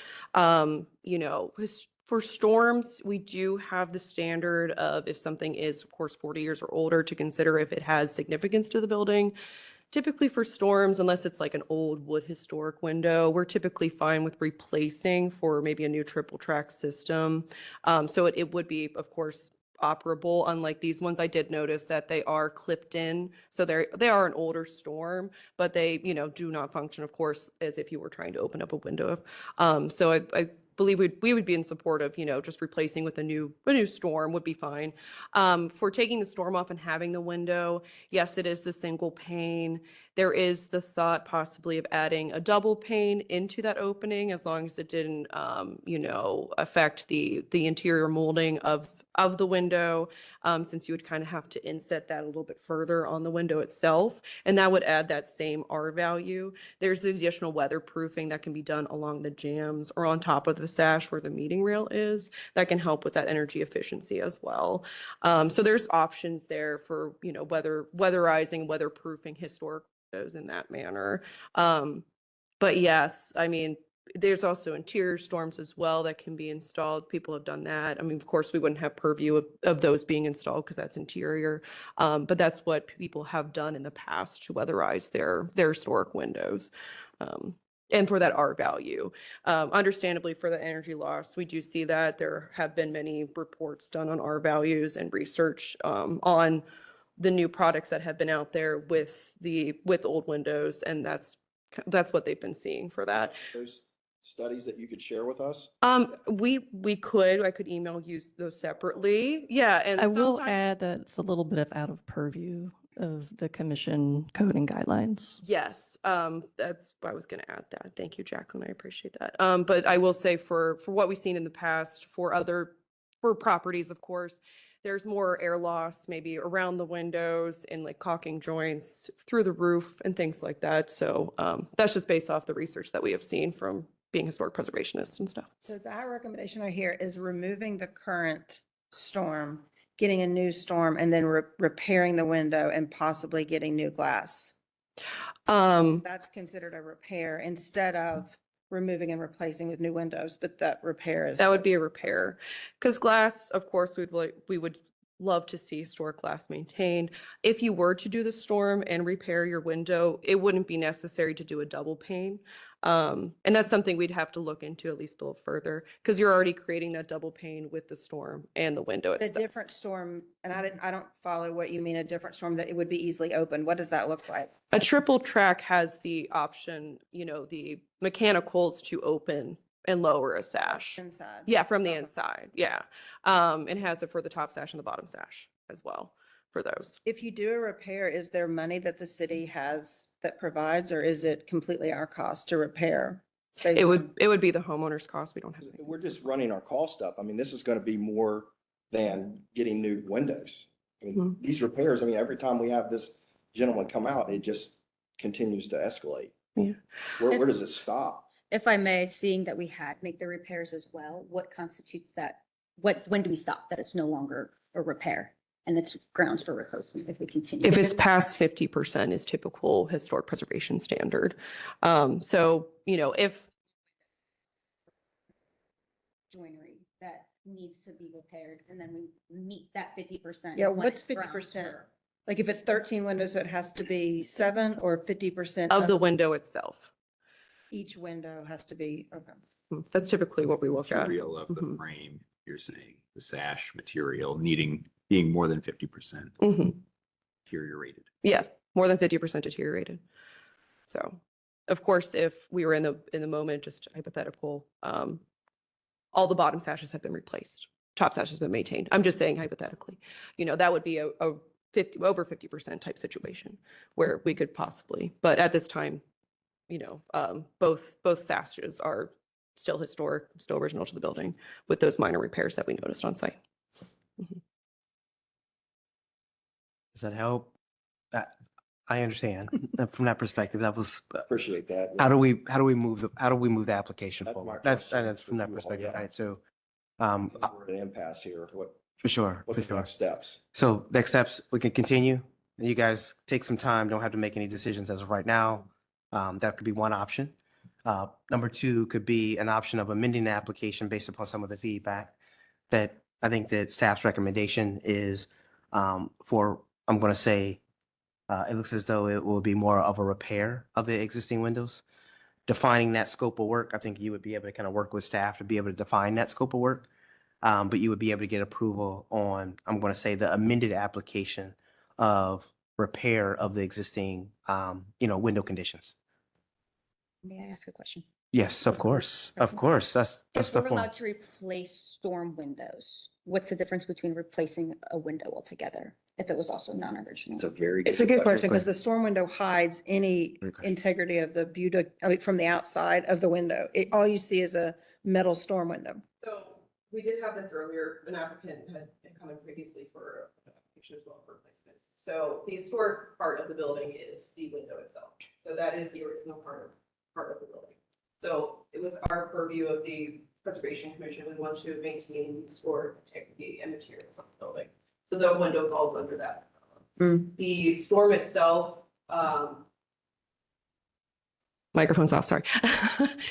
For storms, we do have the standard of if something is, of course, 40 years or older, to consider if it has significance to the building. Typically for storms, unless it's like an old wood historic window, we're typically fine with replacing for maybe a new triple track system. So it would be, of course, operable. Unlike these ones, I did notice that they are clipped in. So they are an older storm, but they, do not function, of course, as if you were trying to open up a window. So I believe we would be in support of, just replacing with a new storm would be fine. For taking the storm off and having the window, yes, it is the single pane. There is the thought possibly of adding a double pane into that opening, as long as it didn't, affect the interior molding of the window, since you would kind of have to inset that a little bit further on the window itself. And that would add that same R value. There's additional weatherproofing that can be done along the jambs or on top of the sash where the meeting rail is, that can help with that energy efficiency as well. So there's options there for, weatherizing, weatherproofing historic windows in that manner. But yes, I mean, there's also interior storms as well that can be installed. People have done that. I mean, of course, we wouldn't have purview of those being installed because that's interior. But that's what people have done in the past to weatherize their historic windows. And for that R value. Understandably, for the energy loss, we do see that there have been many reports done on R values and research on the new products that have been out there with old windows, and that's what they've been seeing for that.
Those studies that you could share with us?
I could email you those separately. Yeah, and
I will add that it's a little bit out of purview of the commission code and guidelines.
Yes, that's why I was going to add that. Thank you, Jacqueline. I appreciate that. But I will say for what we've seen in the past for properties, of course, there's more air loss maybe around the windows and like caulking joints through the roof and things like that. So that's just based off the research that we have seen from being historic preservationists and stuff.
So that recommendation I hear is removing the current storm, getting a new storm, and then repairing the window and possibly getting new glass. That's considered a repair instead of removing and replacing with new windows, but that repair is.
That would be a repair. Because glass, of course, we would love to see historic glass maintained. If you were to do the storm and repair your window, it wouldn't be necessary to do a double pane. And that's something we'd have to look into at least a little further, because you're already creating that double pane with the storm and the window
A
itself.
different storm, and I don't follow what you mean, a different storm that it would be easily opened. What does that look like?
A triple track has the option, the mechanicals to open and lower a sash.
Inside.
Yeah, from the inside. Yeah. It has it for the top sash and the bottom sash as well for those.
If you do a repair, is there money that the city has that provides, or is it completely our cost to repair?
It would be the homeowner's cost. We don't have.
We're just running our cost up. I mean, this is going to be more than getting new windows. I mean, these repairs, every time we have this gentleman come out, it just continues to escalate.
Yeah.
Where does it stop?
If I may, seeing that we had make the repairs as well, what constitutes that? When do we stop that it's no longer a repair and it's grounds for replacement if we continue?
If it's past 50% is typical historic preservation standard. So, if
joinery that needs to be repaired, and then we meet that 50%.
Yeah,
when
what's
it's ground
50%?
floor.
Like if it's 13 windows, so it has to be 7 or 50%
Of the window itself.
each window has to be, okay.
That's typically what we look at.
Material of the
Mhm.
frame, you're saying, the sash material being more than 50%
Mhm.
deteriorated.
Yeah, more than 50% deteriorated. So, of course, if we were in the moment, just hypothetical, all the bottom sashes have been replaced. Top sash has been maintained. I'm just saying hypothetically, that would be a over 50% type situation where we could possibly, but at this time, both sashes are still historic, still original to the building with those minor repairs that we noticed on site.
Does that help? I understand from that perspective. That was,
Appreciate that.
how do we move the application
That's my
forward?
question
That's from
with
that
you all,
perspective,
yeah.
right? So,
So we're at an impasse here.
for sure,
What's
for
the
sure.
next steps?
So next steps, we can continue. And you guys take some time, don't have to make any decisions as of right now. That could be one option. Number two could be an option of amending the application based upon some of the feedback that I think that staff's recommendation is for, I'm going to say, it looks as though it will be more of a repair of the existing windows. Defining that scope of work, I think you would be able to kind of work with staff to be able to define that scope of work. But you would be able to get approval on, I'm going to say, the amended application of repair of the existing, window conditions.
May I ask a question?
Yes, of course, of course. That's
If
the
we're
point.
allowed to replace storm windows, what's the difference between replacing a window altogether if it was also non-original?
It's a very
It's a good question because
question.
the storm window hides any
Great question.
integrity of the beauty, from the outside of the window. All you see is a metal storm window.
So we did have this earlier, an applicant had come in previously for an application as well for replacements. So the historic part of the building is the window itself. So that is the original part of the building. So with our purview of the Preservation Commission, we want to maintain historic integrity and materials of the building. So the window falls under that. The storm itself, microphone's off, sorry.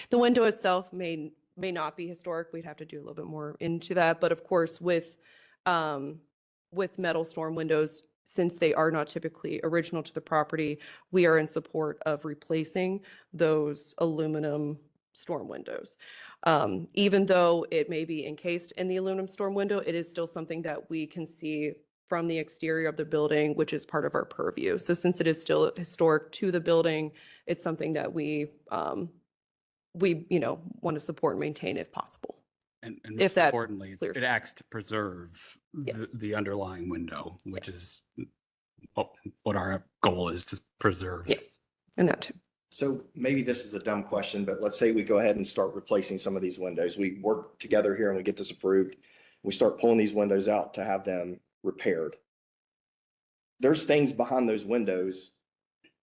The window itself may not be historic. We'd have to do a little bit more into that. But of course, with metal storm windows, since they are not typically original to the property, we are in support of replacing those aluminum storm windows. Even though it may be encased in the aluminum storm window, it is still something that we can see from the exterior of the building, which is part of our purview. So since it is still historic to the building, it's something that we want to support and maintain if possible.
And
If
most
that
importantly,
clears
it acts to preserve
Yes.
the underlying window, which
Yes.
is what our goal is to preserve.
Yes, and that too.
So maybe this is a dumb question, but let's say we go ahead and start replacing some of these windows. We work together here and we get this approved. We start pulling these windows out to have them repaired. There's things behind those windows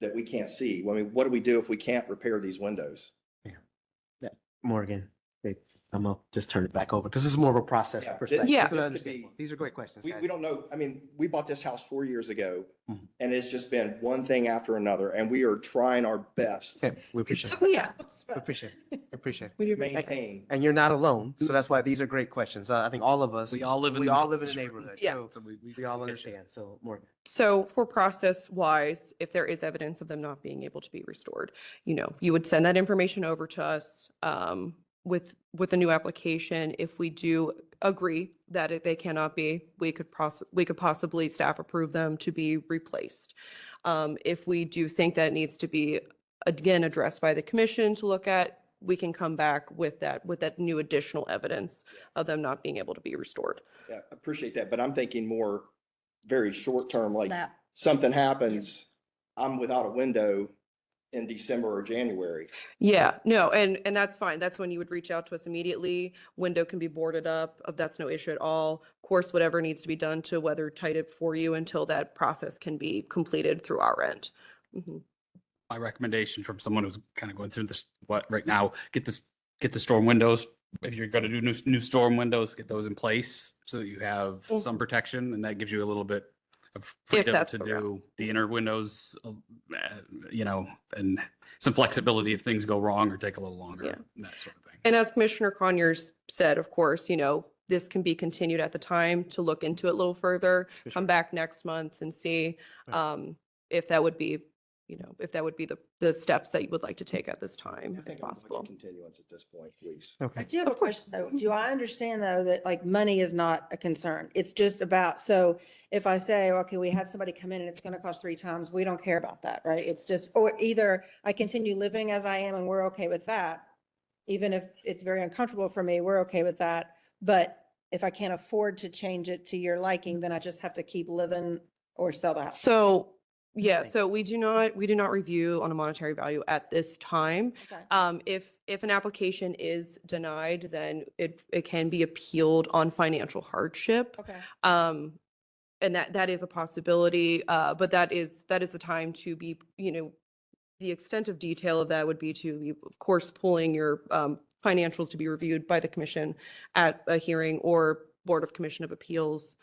that we can't see. I mean, what do we do if we can't repair these windows?
Morgan, I'm gonna just turn it back over because this is more of a process
Yeah,
perspective.
Yeah.
You can
this could
understand.
be-
These are great questions,
We
guys.
don't know. I mean, we bought this house 4 years ago
Mhm.
and it's just been one thing after another and we are trying our best
Okay, we appreciate it.
Oh, yeah.
We appreciate it. We appreciate
to
it.
maintain.
And you're not alone. So that's why these are great questions. I think all of us,
We all live in
we
the
all live in a
district.
neighborhood.
Yeah.
So we all understand. So Morgan.
So for process wise, if there is evidence of them not being able to be restored, you would send that information over to us with the new application. If we do agree that they cannot be, we could possibly staff approve them to be replaced. If we do think that it needs to be again addressed by the commission to look at, we can come back with that new additional evidence of them not being able to be restored.
Yeah, appreciate that. But I'm thinking more very short term, like
That-
something happens, I'm without a window in December or January.
Yeah, no, and that's fine. That's when you would reach out to us immediately. Window can be boarded up. That's no issue at all. Of course, whatever needs to be done to weather tight it for you until that process can be completed through our end. Mhm.
My recommendation from someone who's kind of going through this, right now, get the storm windows. If you're going to do new storm windows, get those in place so that you have some protection, and that gives you a little bit of freedom
that's
to
the
do the inner windows, and some flexibility if things go wrong or take a little longer,
Yeah.
and that sort of thing.
And as Commissioner Conyers said, of course, this can be continued at the time to look into it a little further, come back next month and see if that would be, if that would be the steps that you would like to take at this time as possible.
Continuance at this point, please.
I do have a question though. Do I understand though that like money is not a concern? It's just about, so if I say, okay, we had somebody come in and it's going to cost 3 times, we don't care about that, right? It's just, or either I continue living as I am and we're okay with that. Even if it's very uncomfortable for me, we're okay with that. But if I can't afford to change it to your liking, then I just have to keep living or sell the house.
So, yeah, so we do not review on a monetary value at this time.
Okay.
If an application is denied, then it can be appealed on financial hardship.
Okay.
And that is a possibility, but that is the time to be, the extent of detail of that would be to be, of course, pulling your financials to be reviewed by the commission at a hearing or Board of Commission of Appeals.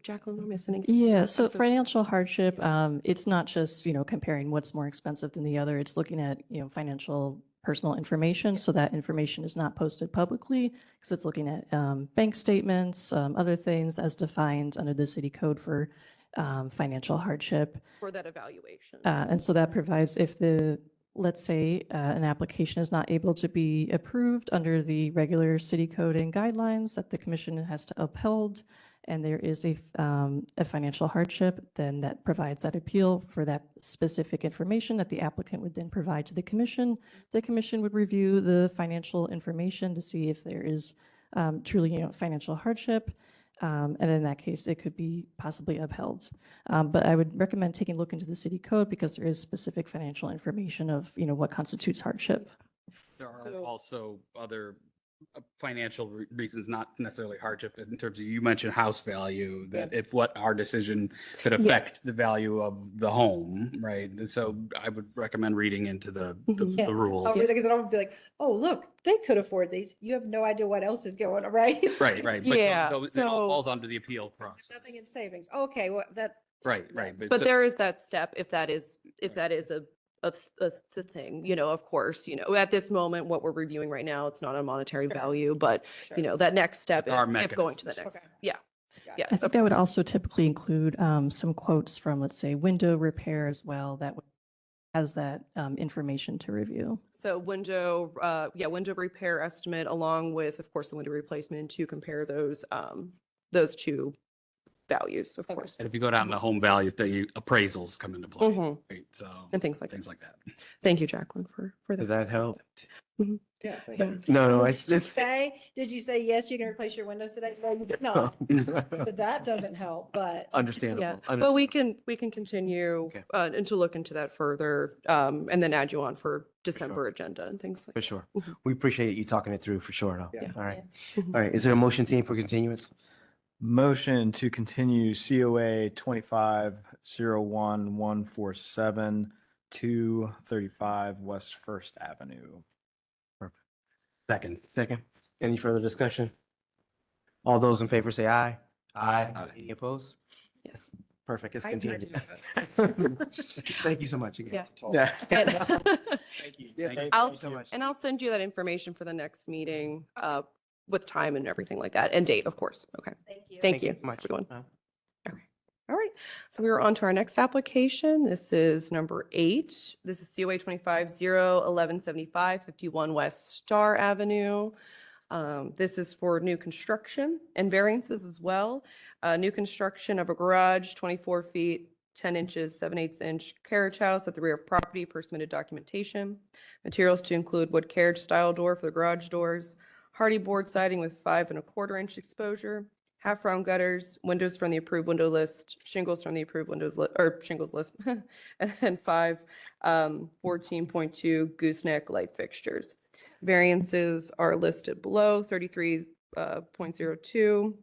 Jacqueline, am I missing anything?
Yeah, so financial hardship, it's not just, comparing what's more expensive than the other. It's looking at, financial personal information. So that information is not posted publicly because it's looking at bank statements, other things as defined under the city code for financial hardship.
For that evaluation.
And so that provides let's say an application is not able to be approved under the regular city code and guidelines that the commission has to uphold, and there is a financial hardship, then that provides that appeal for that specific information that the applicant would then provide to the commission. The commission would review the financial information to see if there is truly, financial hardship. And in that case, it could be possibly upheld. But I would recommend taking a look into the city code because there is specific financial information of, what constitutes hardship.
There are also other financial reasons, not necessarily hardship, in terms of, you mentioned house value, that if what our decision could affect the value of the home, right? And so I would recommend reading into the rules.
Oh, because I don't be like, oh, look, they could afford these. You have no idea what else is going on, right?
Right. But
Yeah,
it all falls under the appeal process.
Nothing in savings. Okay, well, that.
Right.
But there is that step if that is a thing, of course, at this moment, what we're reviewing right now, it's not a monetary value, but that next step is
There are
if going to the next.
Okay.
Yeah.
Got
Yes.
I think that would also typically include some quotes from, let's say, window repair as well, that has that information to review.
So window repair estimate along with, of course, the window replacement to compare those two values, of course.
And if you go down to home value, the appraisals come into play.
Mhm.
Right? So
And things like
that.
Thank you, Jacqueline, for
Does
that.
that help?
Yeah, thank
Yeah.
you.
No,
Did you say, yes, you can replace your windows today? No, you did not. But that doesn't help, but.
Understandable.
Yeah, but we can continue
Okay.
and to look into that further, and then add you on for December agenda and things like.
For sure.
Mhm.
We appreciate you talking it through for sure. Though.
Yeah.
All right.
Mhm.
All right. Is there a motion team for continuance?
Motion to continue COA 25-01-147 to 35 West First Avenue.
Second.
Any further discussion? All those in favor say aye.
Aye.
Any opposed?
Yes.
Perfect. It's
I
continued.
agree.
Thank you so much again.
Yeah.
Yeah.
Thank
you.
I'll,
so much.
and I'll send you that information for the next meeting, with time and everything like that and date, of course. Okay.
Thank you.
Thank you.
so much.
Everyone. All right, so we are on to our next application. This is number 8. This is COA 25-0-1175, 51 West Star Avenue. This is for new construction and variances as well. New construction of a garage, 24 feet, 10 inches, 7/8 inch carriage house at the rear of property per submitted documentation. Materials to include wood carriage style door for the garage doors, hardy board siding with 5 1/4 inch exposure, half round gutters, windows from the approved window list, shingles from the approved windows shingles list, and then 5 14.2 gooseneck light fixtures. Variances are listed below: 33.02,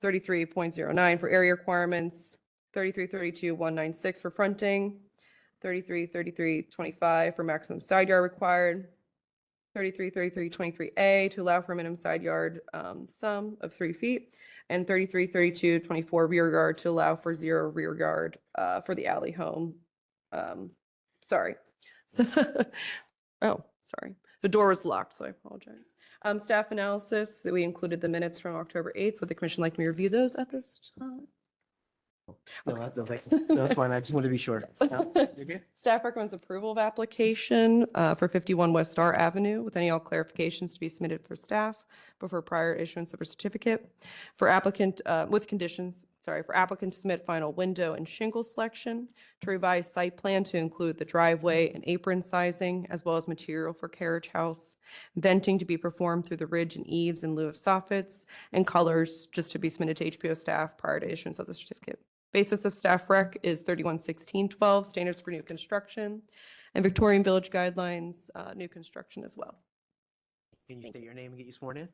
33.09 for area requirements, 33.32.196 for fronting, 33.33.25 for maximum side yard required, 33.33.23A to allow for a minimum side yard sum of 3 feet, and 33.32.24 rear yard to allow for 0 rear yard for the alley home. Sorry. So, sorry. The door was locked, so I apologize. Staff analysis, that we included the minutes from October 8th. Would the commission like me to review those at this time?
No, that's fine. I just want to be sure. No, you're good?
Staff recommends approval of application for 51 West Star Avenue with any all clarifications to be submitted for staff before prior issuance of a certificate. For applicant, with conditions, for applicant to submit final window and shingle selection, to revise site plan to include the driveway and apron sizing, as well as material for carriage house, venting to be performed through the ridge and eaves in lieu of soffits, and colors just to be submitted to HPO staff prior to issuance of the certificate. Basis of staff rec is 311612, standards for new construction, and Victorian Village guidelines, new construction as well.
Can you state your name and get you sworn in?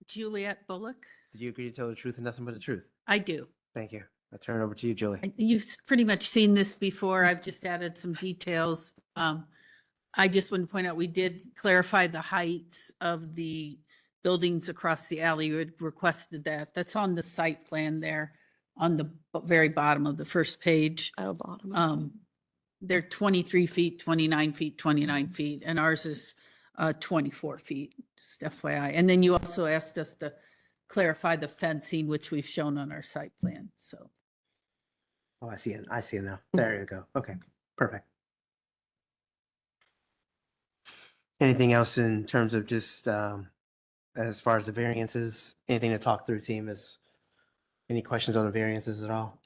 Juliet Bullock.
Did you agree to tell the truth and nothing but the truth?
I do.
Thank you. I turn it over to you, Julie.
You've pretty much seen this before. I've just added some details. I just want to point out, we did clarify the heights of the buildings across the alley. You had requested that. That's on the site plan there on the very bottom of the first page.
Oh, bottom.
They're 23 feet, 29 feet, 29 feet, and ours is 24 feet, just FYI. And then you also asked us to clarify the fencing, which we've shown on our site plan, so.
Oh, I see it. I see it now. There you go. Okay, perfect. Anything else in terms of just as far as the variances? Anything to talk through, team? Is any questions on the variances at all?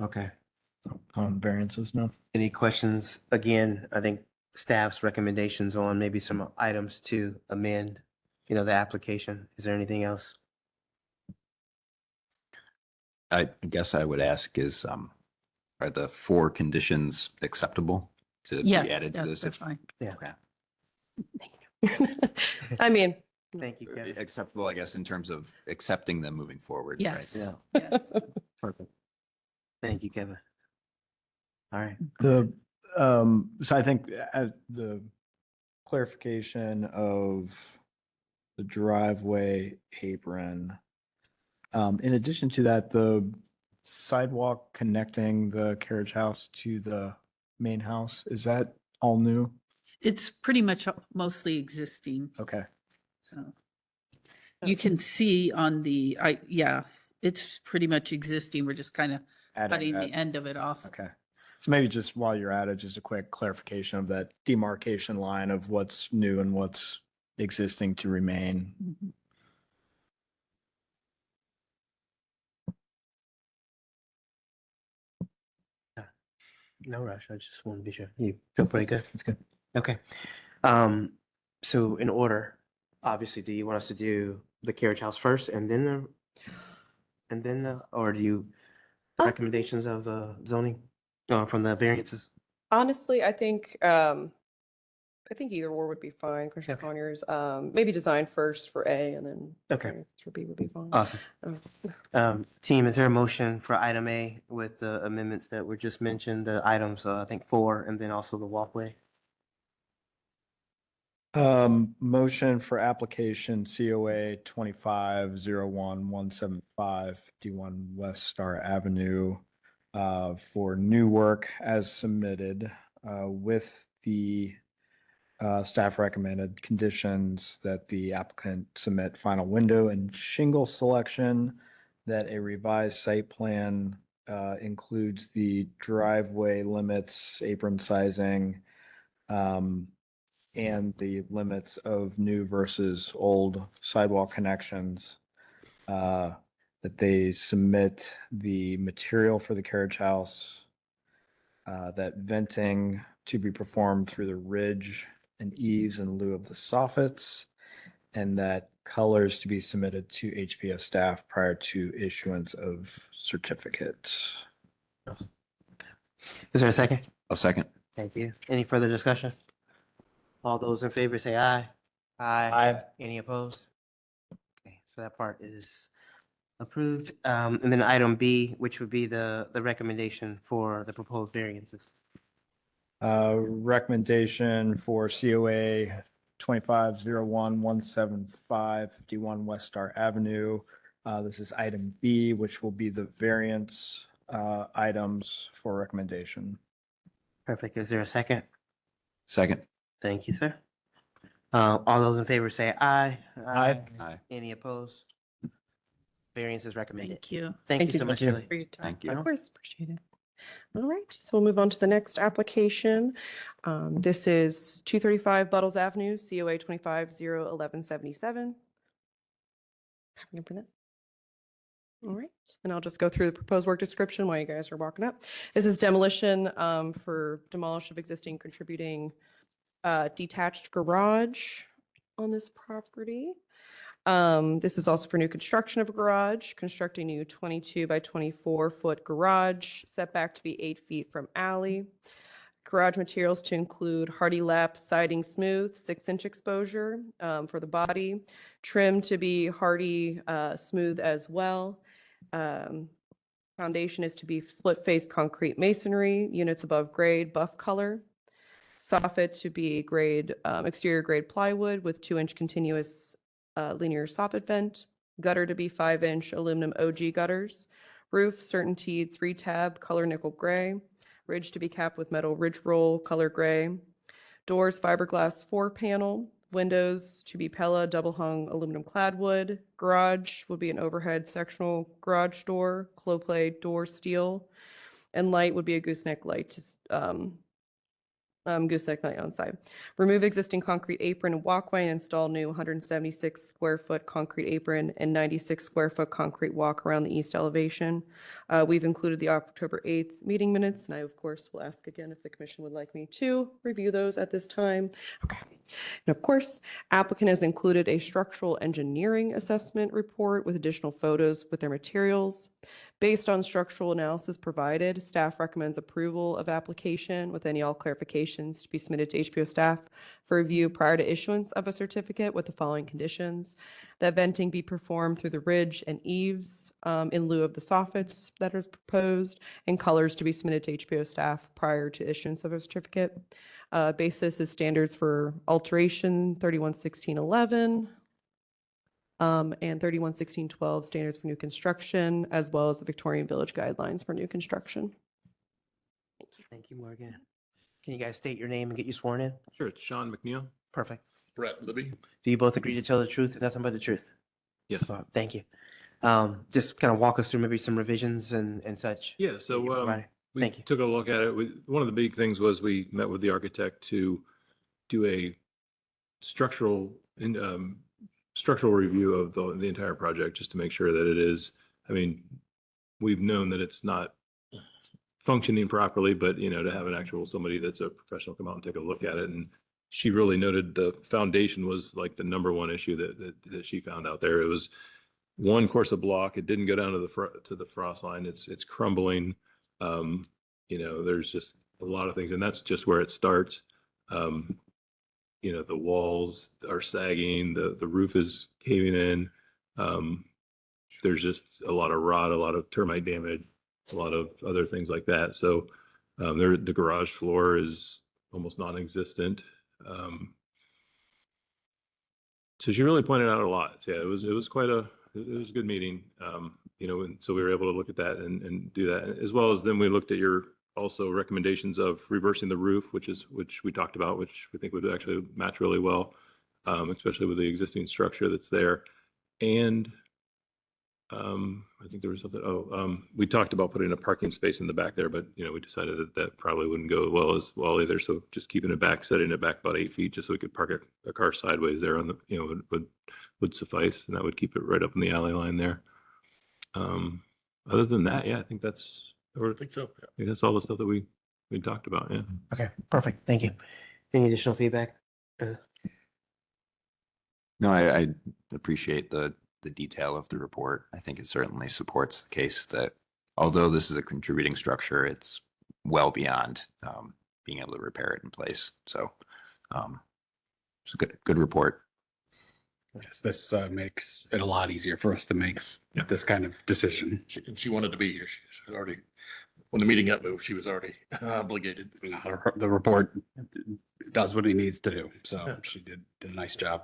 Okay.
On variances, no.
Any questions? Again, I think staff's recommendations on maybe some items to amend, the application. Is there anything else?
I guess I would ask is, are the 4 conditions acceptable to be
Yeah,
added to
yes,
this?
they're fine.
Yeah.
Okay.
I mean,
Thank you, Kevin.
Acceptable, I guess, in terms of accepting them moving forward. right?
Yes,
Yeah.
yes.
Perfect. Thank you, Kevin. All right.
So I think the clarification of the driveway apron. In addition to that, the sidewalk connecting the carriage house to the main house, is that all new?
It's pretty much mostly existing,
Okay.
so. You can see on the, it's pretty much existing. We're just kind of
Adding
cutting the
that.
end of it off.
Okay. So maybe just while you're at it, just a quick clarification of that demarcation line of what's new and what's existing to remain.
Mhm.
No rush. I just want to be sure. You feel pretty good?
That's good.
Okay. So in order, obviously, do you want us to do the carriage house first and then or do you recommendations of the zoning from the variances?
honestly, I think either or would be fine. Commissioner
Okay.
Conyers, maybe design first for A and then
Okay.
variance for B would be fine.
Awesome.
Um,
Team, is there a motion for item A with the amendments that were just mentioned, the items, I think 4, and then also the walkway?
Motion for application COA 2501-175-51 West Star Avenue for new work as submitted with the staff recommended conditions that the applicant submit final window and shingle selection, that a revised site plan includes the driveway limits, apron sizing, and the limits of new versus old sidewalk connections. That they submit the material for the carriage house, that venting to be performed through the ridge and eaves in lieu of the soffits, and that colors to be submitted to HPF staff prior to issuance of certificates.
Is there a second?
I'll second.
Thank you. Any further discussion? All those in favor say aye.
Aye.
Any opposed? Okay, so that part is approved. And then item B, which would be the recommendation for the proposed variances.
Recommendation for COA 2501-175-51 West Star Avenue. This is item B, which will be the variance items for recommendation.
Perfect. Is there a second?
Second.
Thank you, sir. All those in favor say aye.
Aye.
Any opposed? Variance is recommended.
Thank you.
Thank you
Thank
so
you.
much,
Thank you.
Julie.
For your time.
Thank you.
Of course, appreciate it. All right, so we'll move on to the next application. This is 235 Buttles Avenue, COA 25-01177. Looking for that. All right, and I'll just go through the proposed work description while you guys are walking up. This is demolition for demolition of existing contributing detached garage on this property. This is also for new construction of a garage, constructing new 22 by 24 foot garage, setback to be 8 feet from alley. Garage materials to include hardy lap siding smooth, 6-inch exposure for the body, trim to be hardy smooth as well. Foundation is to be split face concrete masonry, units above grade, buff color. Soffit to be grade exterior grade plywood with 2-inch continuous linear soffit vent. Gutter to be 5-inch aluminum OG gutters. Roof certainty 3-tab color nickel gray. Ridge to be capped with metal ridge roll color gray. Doors fiberglass 4-panel. Windows to be Pella double hung aluminum clad wood. Garage would be an overhead sectional garage door. Clopay door steel. And light would be a gooseneck light to gooseneck light on side. Remove existing concrete apron and walkway and install new 176 square foot concrete apron and 96 square foot concrete walk around the east elevation. We've included the October 8th meeting minutes, and I, of course, will ask again if the commission would like me to review those at this time. Okay. And of course, applicant has included a structural engineering assessment report with additional photos with their materials. Based on structural analysis provided, staff recommends approval of application with any all clarifications to be submitted to HPO staff for review prior to issuance of a certificate with the following conditions. That venting be performed through the ridge and eaves in lieu of the soffits that is proposed, and colors to be submitted to HPO staff prior to issuance of a certificate. Basis is standards for alteration 311611. And 311612 standards for new construction, as well as the Victorian Village guidelines for new construction.
Thank you, Morgan. Can you guys state your name and get you sworn in?
Sure, it's Sean McNeil.
Perfect.
Brett Libby.
Do you both agree to tell the truth and nothing but the truth?
Yes.
Thank you. Just kind of walk us through maybe some revisions and such.
Yeah,
that you
so
provided.
we
Thank you.
took a look at it. One of the big things was we met with the architect to do a structural structural review of the entire project, just to make sure that it is, I mean, we've known that it's not functioning properly, but to have an actual somebody that's a professional come out and take a look at it. And she really noted the foundation was like the number one issue that she found out there. It was one course of block. It didn't go down to the frost line. It's crumbling. There's just a lot of things, and that's just where it starts. The walls are sagging, the roof is caving in. There's just a lot of rot, a lot of termite damage, a lot of other things like that. So the garage floor is almost non-existent. So she really pointed out a lot. So, yeah, it was a good meeting. And so we were able to look at that and do that, as well as then we looked at your also recommendations of reversing the roof, which we talked about, which we think would actually match really well, especially with the existing structure that's there. And I think there was something, we talked about putting a parking space in the back there, but we decided that probably wouldn't go well either. So just keeping it back, setting it back about 8 feet, just so we could park a car sideways there on the, would suffice, and that would keep it right up in the alley line there. Other than that, yeah, I think that's, I think so. I think that's all the stuff that we talked about. Yeah.
Okay, perfect. Thank you. Any additional feedback?
No, I appreciate the detail of the report. I think it certainly supports the case that although this is a contributing structure, it's well beyond being able to repair it in place. So it's a good report.
Yes, this makes it a lot easier for us to make this kind of decision.
She wanted to be here. She was already, when the meeting got moved, she was already obligated.
The report does what he needs to do. So she did a nice job.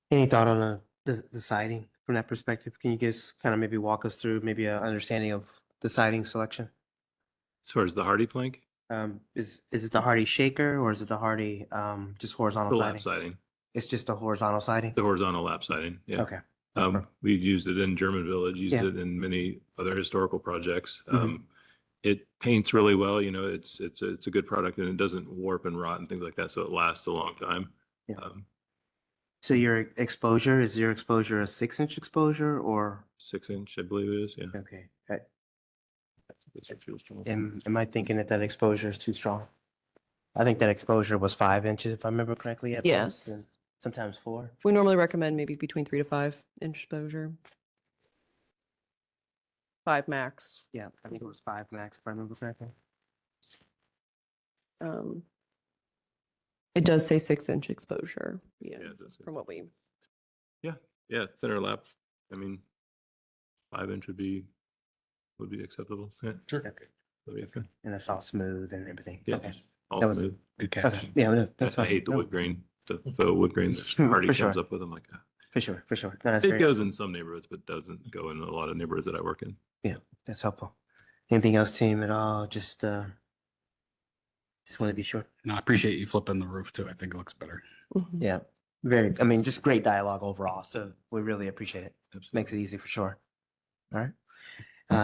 Any thought on the siding from that perspective? Can you guys kind of maybe walk us through maybe an understanding of the siding selection?
As far as the hardy plank?
Is it the hardy shaker or is it the hardy, just
The
horizontal
lap
siding?
siding,
It's just the horizontal siding?
the horizontal lap siding, yeah.
Okay.
We've used it in German Village, used
Yeah.
it in many other historical projects.
Mhm.
It paints really well, you know, it's a good product and it doesn't warp and rot and things like that, so it lasts a long time.
Yeah.
Um,
So your exposure, is your exposure a 6-inch exposure or?
6 inch, I believe it is, yeah.
Okay.
That's what feels strong.
Am I thinking that that exposure is too strong? I think that exposure was 5 inches, if I remember correctly. at most,
Yes.
and Sometimes 4.
We normally recommend maybe between 3 to 5 inch exposure. 5 max.
Yeah, I think it was 5 max, if I remember correctly.
Um, It does say 6-inch exposure, yeah,
Yeah, it does.
from what we,
Yeah, thinner lap, I mean, 5 inch would be acceptable, yeah. Sure.
Okay.
That'd be okay.
And it's all smooth and everything.
Yeah,
Okay.
all
That was-
smooth.
Good
Okay.
catch.
Yeah, no, that's
I
fine.
hate the
No,
wood grain, the faux wood grain that
For
Hardy
sure.
comes up with. I'm like,
For sure, for sure. No, that's
it
very,
goes in some neighborhoods, but doesn't go in a lot of neighborhoods that I work in.
yeah, that's helpful. Anything else, team, at all? Just want to be sure.
No, I appreciate you flipping the roof too. I think it looks better.
Mhm.
Yeah, very, I mean, just great dialogue overall. So we really appreciate it.
Absolutely.
Makes it easy for sure. All right.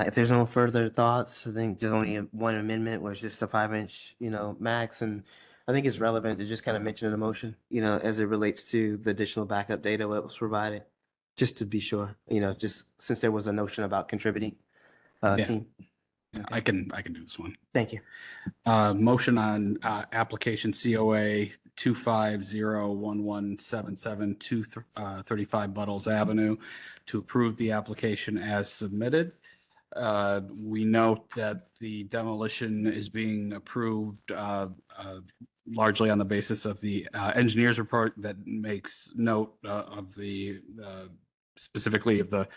If there's no further thoughts, I think there's only one amendment was just a 5-inch, max. And I think it's relevant to just kind of mention in the motion, as it relates to the additional backup data that was provided, just to be sure, just since there was a notion about contributing,
Yeah.
team.
Yeah, I can do this one.
Thank you.
Motion on application COA 2501177 235 Buttles Avenue to approve the application as submitted. We note that the demolition is being approved largely on the basis of the engineer's report that makes note of the specifically of the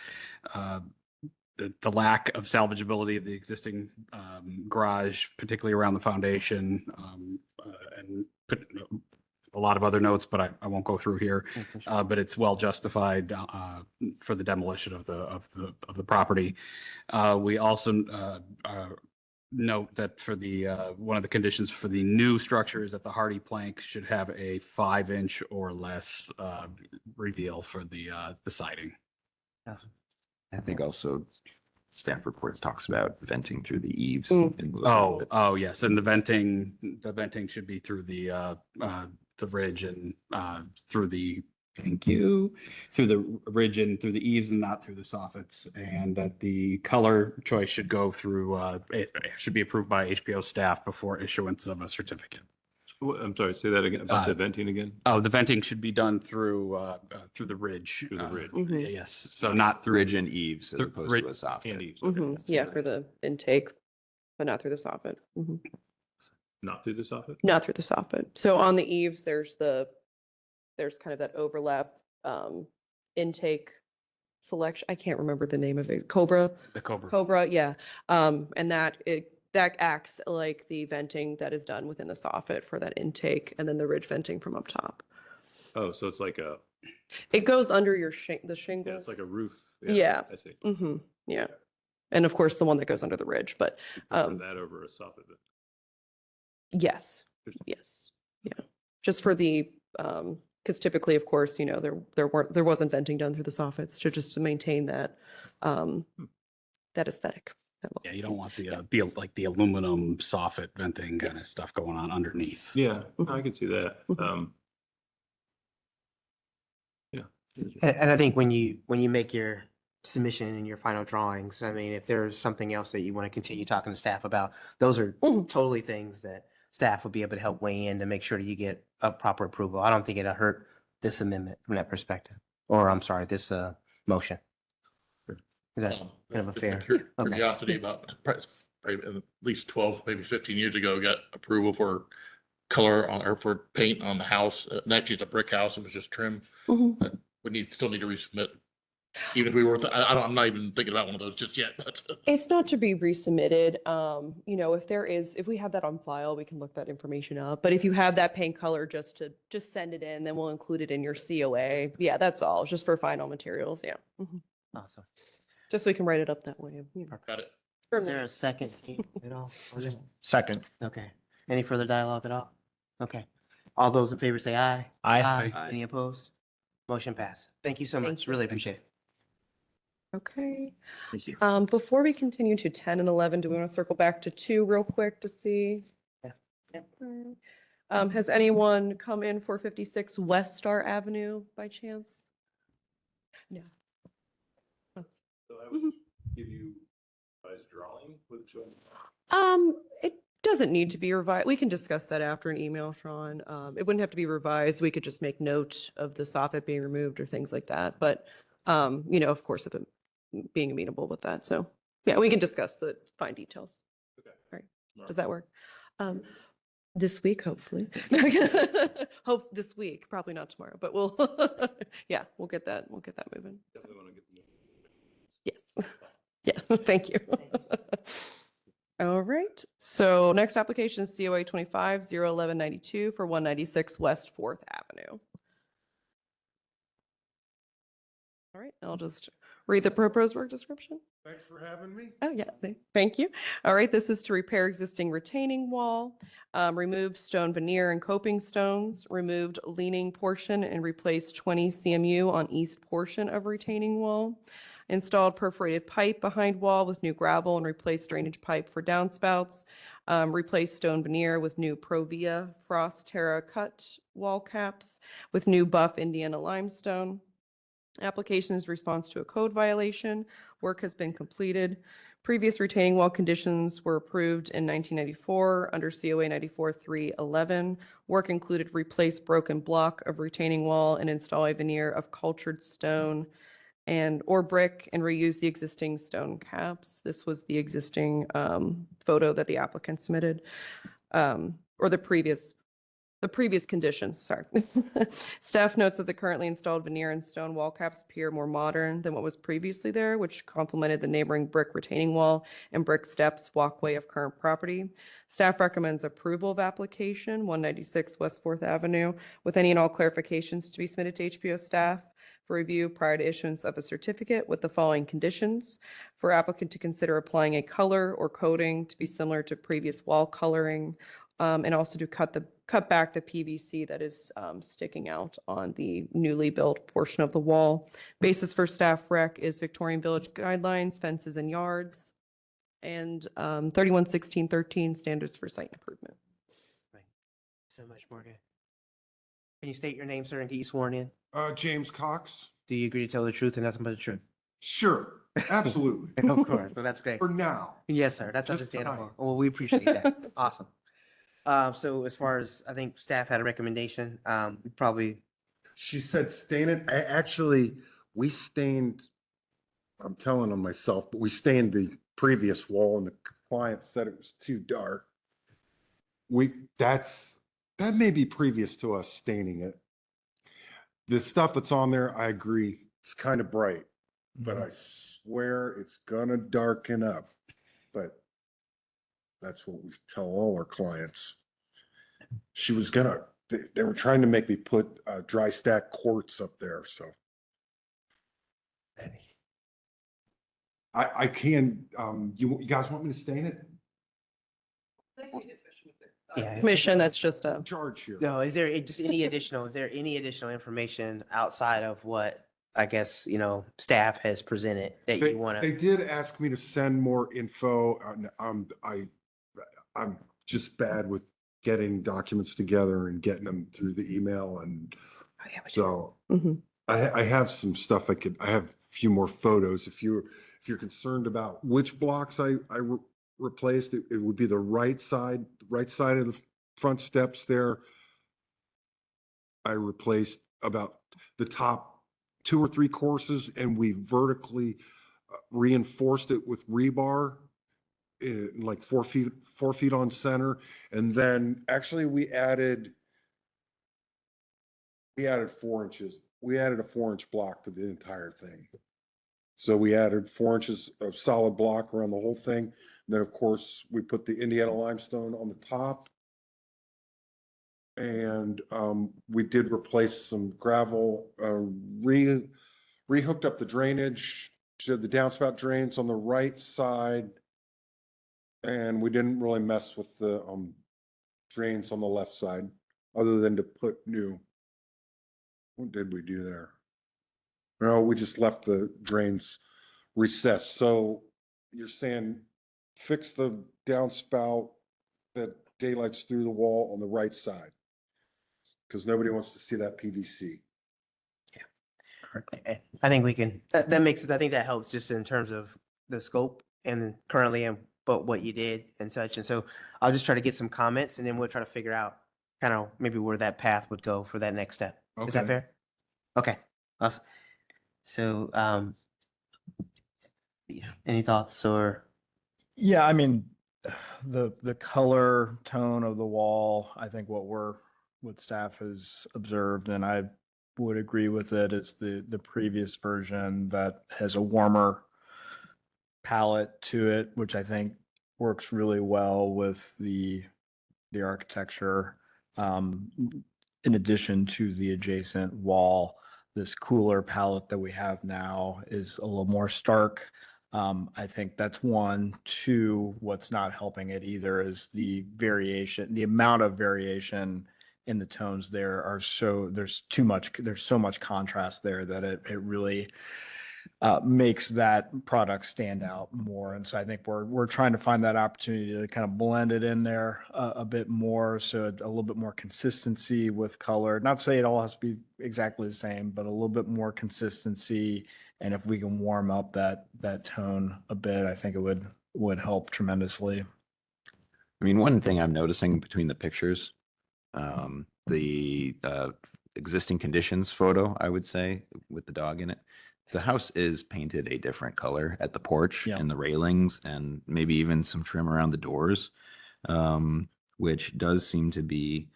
lack of salvageability of the existing garage, particularly around the foundation, and put a lot of other notes, but I won't go through here. But it's well justified for the demolition of the property. We also note that for the one of the conditions for the new structure is that the hardy plank should have a 5-inch or less reveal for the siding.
Awesome.
I think also staff reports talks about venting through the eaves.
Mm.
in lieu of it.
Oh, yes, and the venting should be through the ridge and through the, thank you, through the ridge and through the eaves and not through the soffits. And that the color choice should go through, it should be approved by HPO staff before issuance of a certificate.
I'm sorry, say that again, about the venting again?
Oh, the venting should be done through the ridge.
Through the ridge.
Mhm.
Yes, so not through.
Ridge and eaves as
Through
opposed
rid-
to a soffit.
And eaves, okay.
Mhm. Yeah, for the intake, but not through the soffit. Mhm.
Not through the soffit?
Not through the soffit. So on the eaves, there's kind of that overlap intake selection. I can't remember the name of it. Cobra.
The Cobra.
Cobra, yeah. And that acts like the venting that is done within the soffit for that intake, and then the ridge venting from up top.
Oh, so it's like
It goes under the
yeah,
shingles.
it's like a roof.
Yeah.
I see.
Yeah. And of course, the one that goes under the ridge, but
Prefer that over a soffit.
yes, yes, yeah. Just for the, because typically, of course, there wasn't venting done through the soffits to maintain that, that aesthetic. that look.
Yeah, you don't want the aluminum soffit venting kind of stuff going on underneath.
Yeah, I can see that. Yeah.
And I think when you make your submission and your final drawings, I mean, if there's something else that you want to continue talking to staff about, those are totally things that staff would be able to help weigh in to make sure that you get a proper approval. I don't think it'll hurt this amendment from that perspective, or I'm sorry, this motion. Is that kind of a
Just
fair? Okay.
Curiosity about, probably at least 12, maybe 15 years ago, got approval for color on, or for paint on the house. And actually, it's a brick house. It was just trim.
Mhm.
We still need to resubmit. Even if we were, I'm not even thinking about one of those just yet, but.
It's not to be resubmitted. If we have that on file, we can look that information up. But if you have that paint color, just send it in, then we'll include it in your COA. Yeah, that's all. It's just for final materials. Yeah. Mhm.
Awesome.
Just so we can write it up that way.
Got it.
Is there a second at all?
Second.
Okay. Any further dialogue at all? Okay. All those in favor say aye.
Aye.
Any opposed? Motion passed. Thank you so much. Really appreciate it.
Okay.
Thank you.
Before we continue to 10 and 11, do we want to circle back to 2 real quick to see?
Yeah.
Has anyone come in for 56 West Star Avenue by chance? No.
So I would give you guys drawing with.
It doesn't need to be revised. We can discuss that after an email, Sean. It wouldn't have to be revised. We could just make note of the soffit being removed or things like that. But, of course, if it being amenable with that. So, yeah, we can discuss the fine details.
Okay.
All right. Does that work? This week, hopefully. Hope this week, probably not tomorrow, but we'll, yeah, we'll get that moving.
Definitely want to get the.
Yes. Yeah, thank you. All right. So next application is COA 25-01192 for 196 West 4th Avenue. All right, I'll just read the proposed work description.
Thanks for having me.
Oh, yeah, thank you. All right, this is to repair existing retaining wall, removed stone veneer and coping stones, removed leaning portion and replaced 20 CMU on east portion of retaining wall, installed perforated pipe behind wall with new gravel and replaced drainage pipe for downspouts, replaced stone veneer with new Provia Frost Terra cut wall caps with new buff Indiana limestone. Application is response to a code violation. Work has been completed. Previous retaining wall conditions were approved in 1994 under COA 94-311. Work included replace broken block of retaining wall and install a veneer of cultured stone or brick and reuse the existing stone caps. This was the existing photo that the applicant submitted, or the previous conditions, sorry. Staff notes that the currently installed veneer and stone wall caps appear more modern than what was previously there, which complemented the neighboring brick retaining wall and brick steps walkway of current property. Staff recommends approval of application 196 West 4th Avenue with any and all clarifications to be submitted to HPO staff for review prior to issuance of a certificate with the following conditions. For applicant to consider applying a color or coating to be similar to previous wall coloring, and also to cut back the PVC that is sticking out on the newly built portion of the wall. Basis for staff rec is Victorian Village guidelines, fences and yards, and 311613 standards for site improvement.
Right. So much, Morgan. Can you state your name, sir, and get you sworn in?
James Cox.
Do you agree to tell the truth and nothing but the truth?
Sure, absolutely.
Of course. Well, that's great.
For now.
Yes, sir. That's
Just
understandable.
tonight.
Well, we appreciate that. Awesome. So as far as, I think staff had a recommendation, probably.
She said stain it. We stained, I'm telling on myself, but we stained the previous wall and the client said it was too dark. That may be previous to us staining it. The stuff that's on there, I agree, it's kind of bright, but I swear it's gonna darken up. But that's what we tell all our clients. They were trying to make me put dry stack quartz up there, so. I can, you guys want me to stain it?
Yeah.
Commission, that's just a
charge here.
No, is there any additional information outside of what, I guess, staff has presented that you want
They
to?
did ask me to send more info. I'm just bad with getting documents together and getting them through the email, and so I have some stuff I have a few more photos. If you're concerned about which blocks I replaced, it would be the right side of the front steps there. I replaced about the top 2 or 3 courses, and we vertically reinforced it with rebar, like 4 feet on center. And then actually we added 4 inches. We added a 4-inch block to the entire thing. So we added 4 inches of solid block around the whole thing. And then of course we put the Indiana limestone on the top. And we did replace some gravel, rehooked up the drainage to the downspout drains on the right side And we didn't really mess with the drains on the left side, other than to put new. What did we do there? No, we just left the drains recessed. So you're saying fix the downspout that daylights through the wall on the right side. Because nobody wants to see that PVC.
I think we can, that makes sense. I think that helps just in terms of the scope and currently and but what you did and such. And so I'll just try to get some comments and then we'll try to figure out kind of maybe where that path would go for that next step. Is that
Okay.
fair? Okay. Awesome. So, yeah, any thoughts or?
Yeah, I mean, the color tone of the wall, I think what staff has observed, and I would agree with it, is the previous version that has a warmer palette to it, which I think works really well with the architecture. In addition to the adjacent wall, this cooler palette that we have now is a little more stark. I think that's one. Two, what's not helping it either is the amount of variation in the tones there there's so much contrast there that it really makes that product stand out more. And so I think we're trying to find that opportunity to kind of blend it in there a bit more, so a little bit more consistency with color. Not to say it all has to be exactly the same, but a little bit more consistency. And if we can warm up that tone a bit, I think it would help tremendously.
I mean, one thing I'm noticing between the pictures, the existing conditions photo, I would say, with the dog in it, the house is painted a different color at the porch and the railings, and maybe even some trim around the doors, which does seem to be,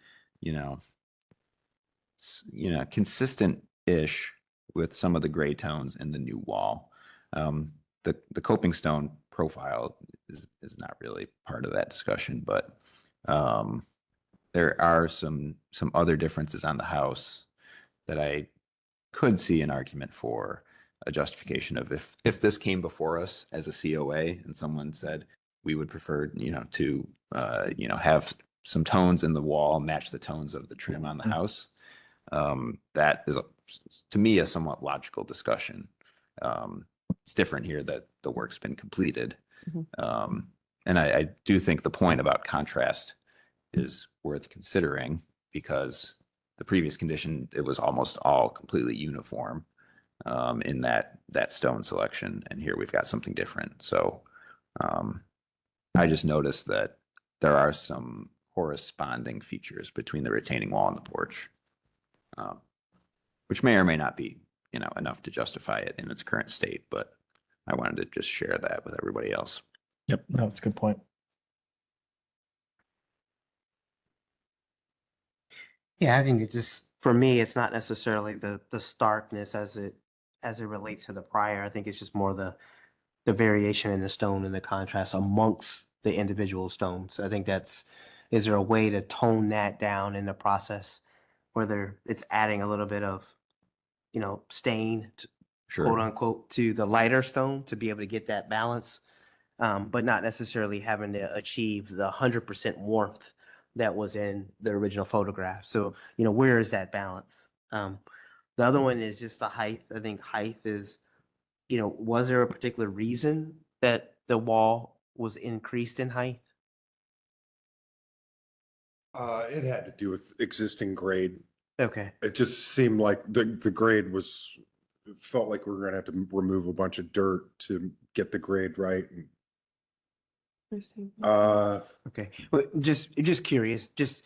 consistent-ish with some of the gray tones in the new wall. The coping stone profile is not really part of that discussion, but there are some other differences on the house that I could see an argument for a justification of if this came before us as a COA and someone said we would prefer to have some tones in the wall match the tones of the trim on the house. That is to me a somewhat logical discussion. It's different here that the work's been completed. And I do think the point about contrast is worth considering, because the previous condition, it was almost all completely uniform in that stone selection. And here we've got something different. So I just noticed that there are some corresponding features between the retaining wall and the porch, which may or may not be, enough to justify it in its current state. But I wanted to just share that with everybody else.
Yep, no, that's a good point.
Yeah, I think it just, for me, it's not necessarily the starkness as it relates to the prior. I think it's just more the variation in the stone and the contrast amongst the individual stones. I think is there a way to tone that down in the process, whether it's adding a little bit of, stain, quote unquote, to the lighter stone to be able to get that balance, but not necessarily having to achieve the 100% warmth that was in the original photograph. So, where is that balance? The other one is just the height. I think height is, was there a particular reason that the wall was increased in height?
It had to do with existing grade.
Okay.
It just seemed like the grade it felt like we were gonna have to remove a bunch of dirt to get the grade right.
Okay. Well, just curious, just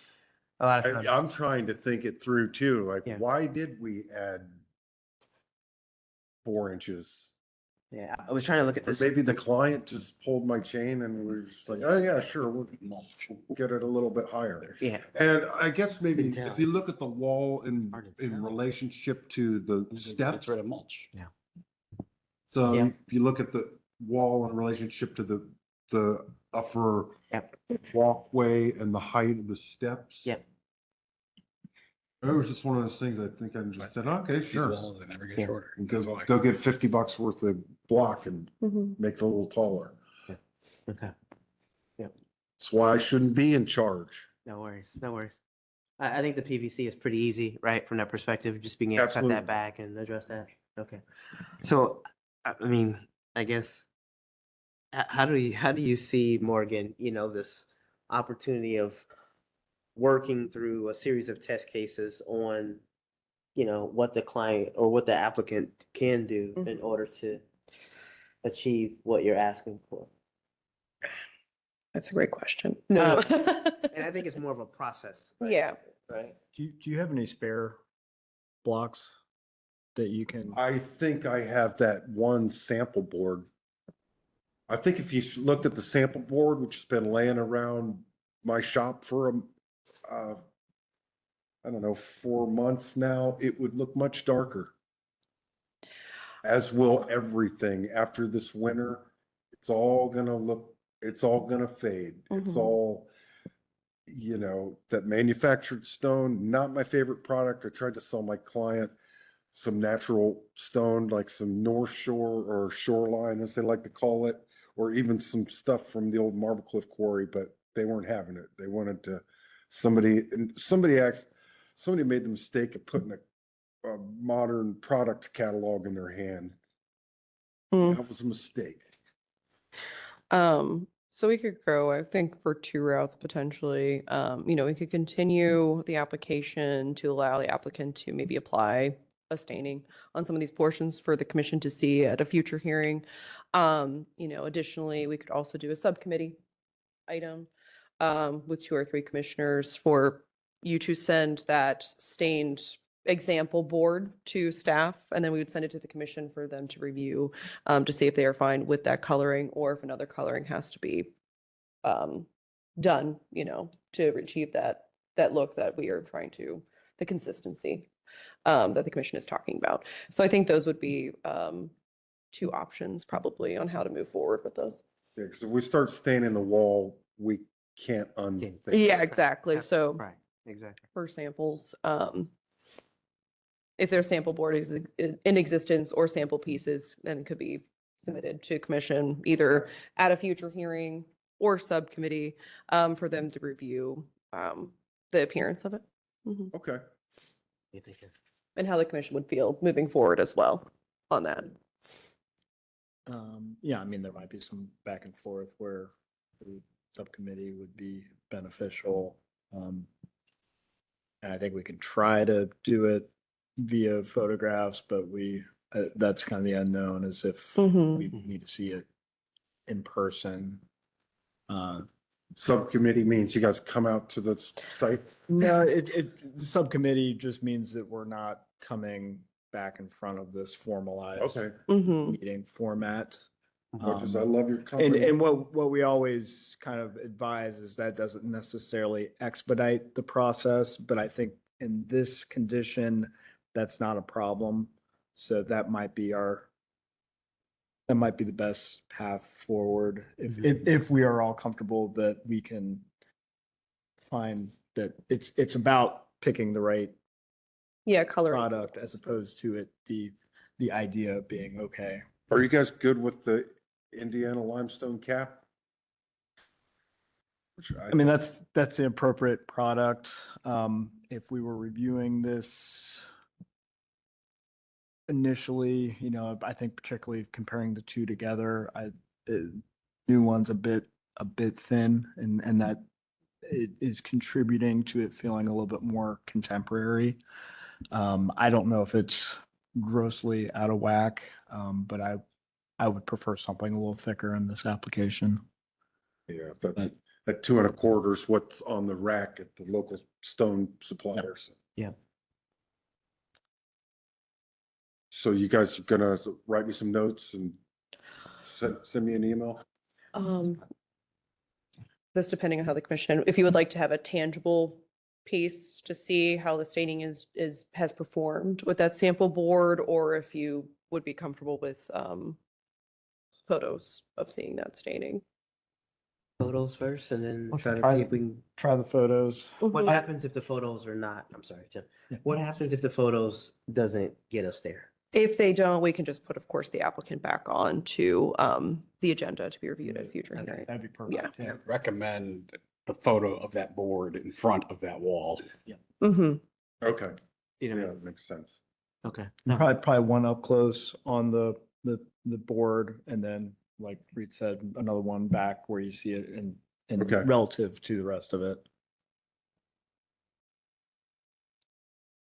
a lot of times.
I'm trying to think it through too. Like, why did we add 4 inches?
Yeah, I was trying to look at this.
Maybe the client just pulled my chain and we were just like, oh yeah, sure, we'll get it a little bit higher.
Yeah.
And I guess maybe if you look at the wall in relationship to the steps.
It's rid of mulch.
Yeah.
So if you look at the wall in relationship to the upper walkway and the height of the steps.
Yep.
It was just one of those things I think I just said, okay, sure.
These walls, they never get shorter.
Go get $50 worth of block and make it a little taller.
Okay.
That's why I shouldn't be in charge.
No worries, no worries. I think the PVC is pretty easy, right, from that perspective, just being able to cut
Absolutely.
that back and address that. Okay. So, I mean, I guess, how do you see, Morgan, this opportunity of working through a series of test cases on, what the client or what the applicant can do in order to achieve what you're asking for?
That's a great question.
No, and I think it's more of a process. Right?
Yeah.
Right.
Do you have any spare blocks that you can?
I think I have that one sample board. I think if you looked at the sample board, which has been laying around my shop for I don't know, 4 months now, it would look much darker. As will everything after this winter. It's all gonna fade. It's all, that manufactured stone, not my favorite product. I tried to sell my client some natural stone, like some North Shore or Shoreline, as they like to call it, or even some stuff from the old Marble Cliff Quarry, but they weren't having it. They wanted to, somebody made the mistake of putting a modern product catalog in their hand. That was a mistake.
So we could go, I think, for two routes potentially. We could continue the application to allow the applicant to maybe apply a staining on some of these portions for the commission to see at a future hearing. Additionally, we could also do a subcommittee item with 2 or 3 commissioners for you to send that stained example board to staff, and then we would send it to the commission for them to review to see if they are fine with that coloring or if another coloring has to be done, to achieve that look that we are trying to, the consistency that the commission is talking about. So I think those would be 2 options probably on how to move forward with those.
Yeah, because if we start staining the wall, we can't unthink.
Yeah, exactly. So
Right, exactly.
for samples, if their sample board is in existence or sample pieces, then it could be submitted to commission either at a future hearing or subcommittee for them to review the appearance of it.
Okay.
And how the commission would feel moving forward as well on that.
Yeah, I mean, there might be some back and forth where the subcommittee would be beneficial. And I think we can try to do it via photographs, but that's kind of the unknown, is if we need to see it in person.
Subcommittee means you guys come out to the site?
No, the subcommittee just means that we're not coming back in front of this formalized meeting format.
Much as I love your company.
And what we always kind of advise is that doesn't necessarily expedite the process, but I think in this condition, that's not a problem. So that might be the best path forward if we are all comfortable that we can find that it's about picking the right
color
product as opposed to the idea being okay.
Are you guys good with the Indiana limestone cap?
I mean, that's the appropriate product. If we were reviewing this initially, I think particularly comparing the two together, new one's a bit thin, and that it is contributing to it feeling a little bit more contemporary. I don't know if it's grossly out of whack, but I would prefer something a little thicker in this application.
Yeah, that's at 2 1/4 is what's on the rack at the local stone suppliers.
Yeah.
So you guys are gonna write me some notes and send me an email?
This depending on how the commission, if you would like to have a tangible piece to see how the staining has performed with that sample board, or if you would be comfortable with photos of seeing that staining.
Photos first, and then
Let's
try to
try-
see if we can.
Try the photos.
What
Mhm.
happens if the photos are not? I'm sorry, Tim. What happens if the photos doesn't get us there?
If they don't, we can just put, of course, the applicant back on to the agenda to be reviewed at a future hearing.
That'd be perfect.
Yeah.
Recommend the photo of that board in front of that wall.
Mm-hmm.
Okay.
You
Yeah,
know,
that makes sense.
okay.
Probably one up close on the board, and then, like Reed said, another one back where you see it in
Okay.
relative to the rest of it.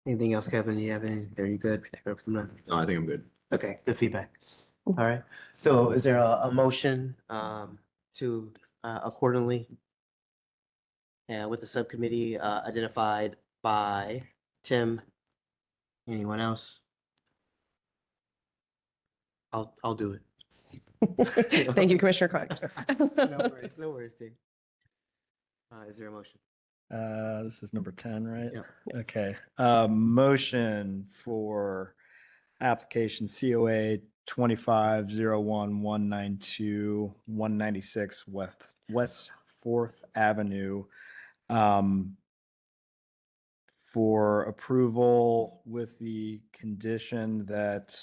Anything else, Kevin? You have any? Are you good?
No, I think I'm good.
Okay, good feedback. All right. So is there a motion to accordingly with the subcommittee identified by Tim? Anyone else? I'll do it.
Thank you, Commissioner Conyers.
No worries, Tim. Is there a motion?
This is number 10, right?
Yep.
Okay. Motion for application COA 2501-192-196 West 4th Avenue for approval with the condition that,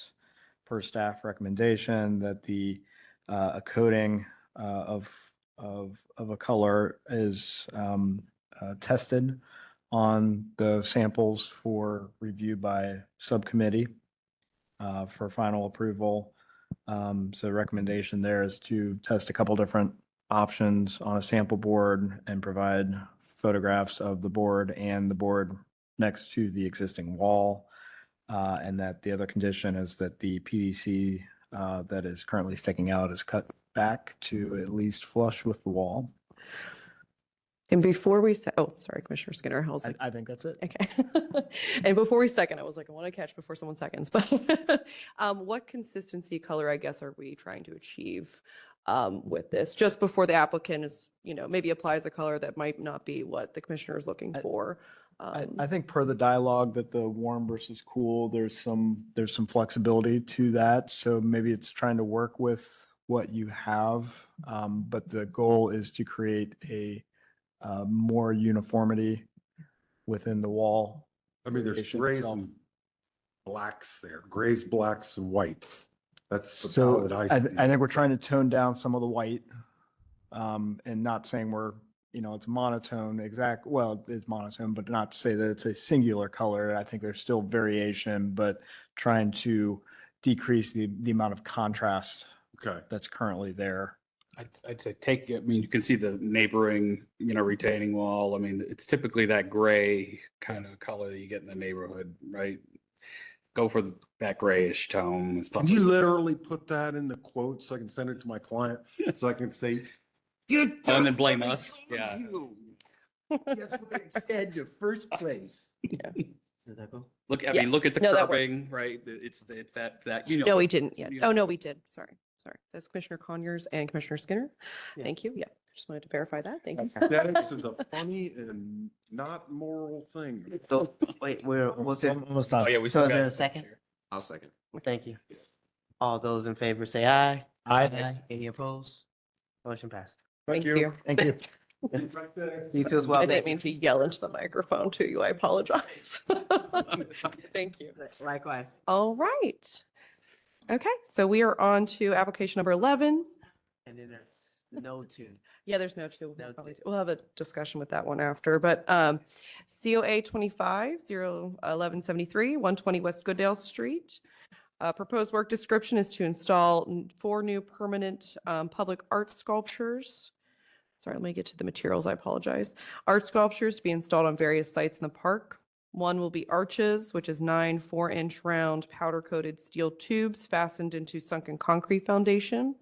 per staff recommendation, that the a coating of a color is tested on the samples for review by subcommittee for final approval. So recommendation there is to test a couple different options on a sample board and provide photographs of the board and the board next to the existing wall. And that the other condition is that the PVC that is currently sticking out is cut back to at least flush with the wall.
And before we say, oh, sorry, Commissioner Skinner, I was like,
I think that's it.
okay. And before we second, I was like, I want to catch before someone seconds, but what consistency color, I guess, are we trying to achieve with this? Just before the applicant is, maybe applies a color that might not be what the commissioner is looking for.
I think per the dialogue that the warm versus cool, there's some flexibility to that. So maybe it's trying to work with what you have, but the goal is to create a more uniformity within the wall.
I mean, there's
creation
grays
itself.
and blacks there, grays, blacks and whites. That's the
So
palette I see.
I think we're trying to tone down some of the white, and not saying we're, it's monotone well, it's monotone, but not to say that it's a singular color. I think there's still variation, but trying to decrease the amount of contrast that's currently there.
I'd say you can see the neighboring, retaining wall. I mean, it's typically that gray kind of color that you get in the neighborhood, right? Go for that grayish tone. It's
Can
probably-
you literally put that in the quote so I can send it to my client? So I can say,
and then blame us. Yeah.
That's what I said in the first place.
Yeah.
Look, I
Yes.
mean, look at the
No, that
curbing,
works.
right? It's that,
No, we didn't yet.
you
Oh,
know.
no, we did. Sorry. That's Commissioner Conyers and Commissioner Skinner.
Yeah.
Thank you. Yeah, just wanted to verify that. Thank you.
That is a funny and not moral thing.
So wait, was it?
Almost done.
Oh, yeah, we
So
still
is there
got-
a second?
I'll second.
Thank you. All those in favor say aye.
Aye.
Any opposed? Motion passed.
Thank you.
Thank you.
You too as well.
I didn't mean to yell into the microphone to you. I apologize. Thank you.
Likewise.
All right. Okay, so we are on to application number 11.
And then there's no two.
Yeah, there's no two.
No
Probably
two.
We'll have a discussion with that one after, but COA 25-01173, 120 West Goodale Street. Proposed work description is to install 4 new permanent public art sculptures. Sorry, let me get to the materials. I apologize. Art sculptures to be installed on various sites in the park. One will be arches, which is 9 4-inch round powder-coated steel tubes fastened into sunken concrete foundation.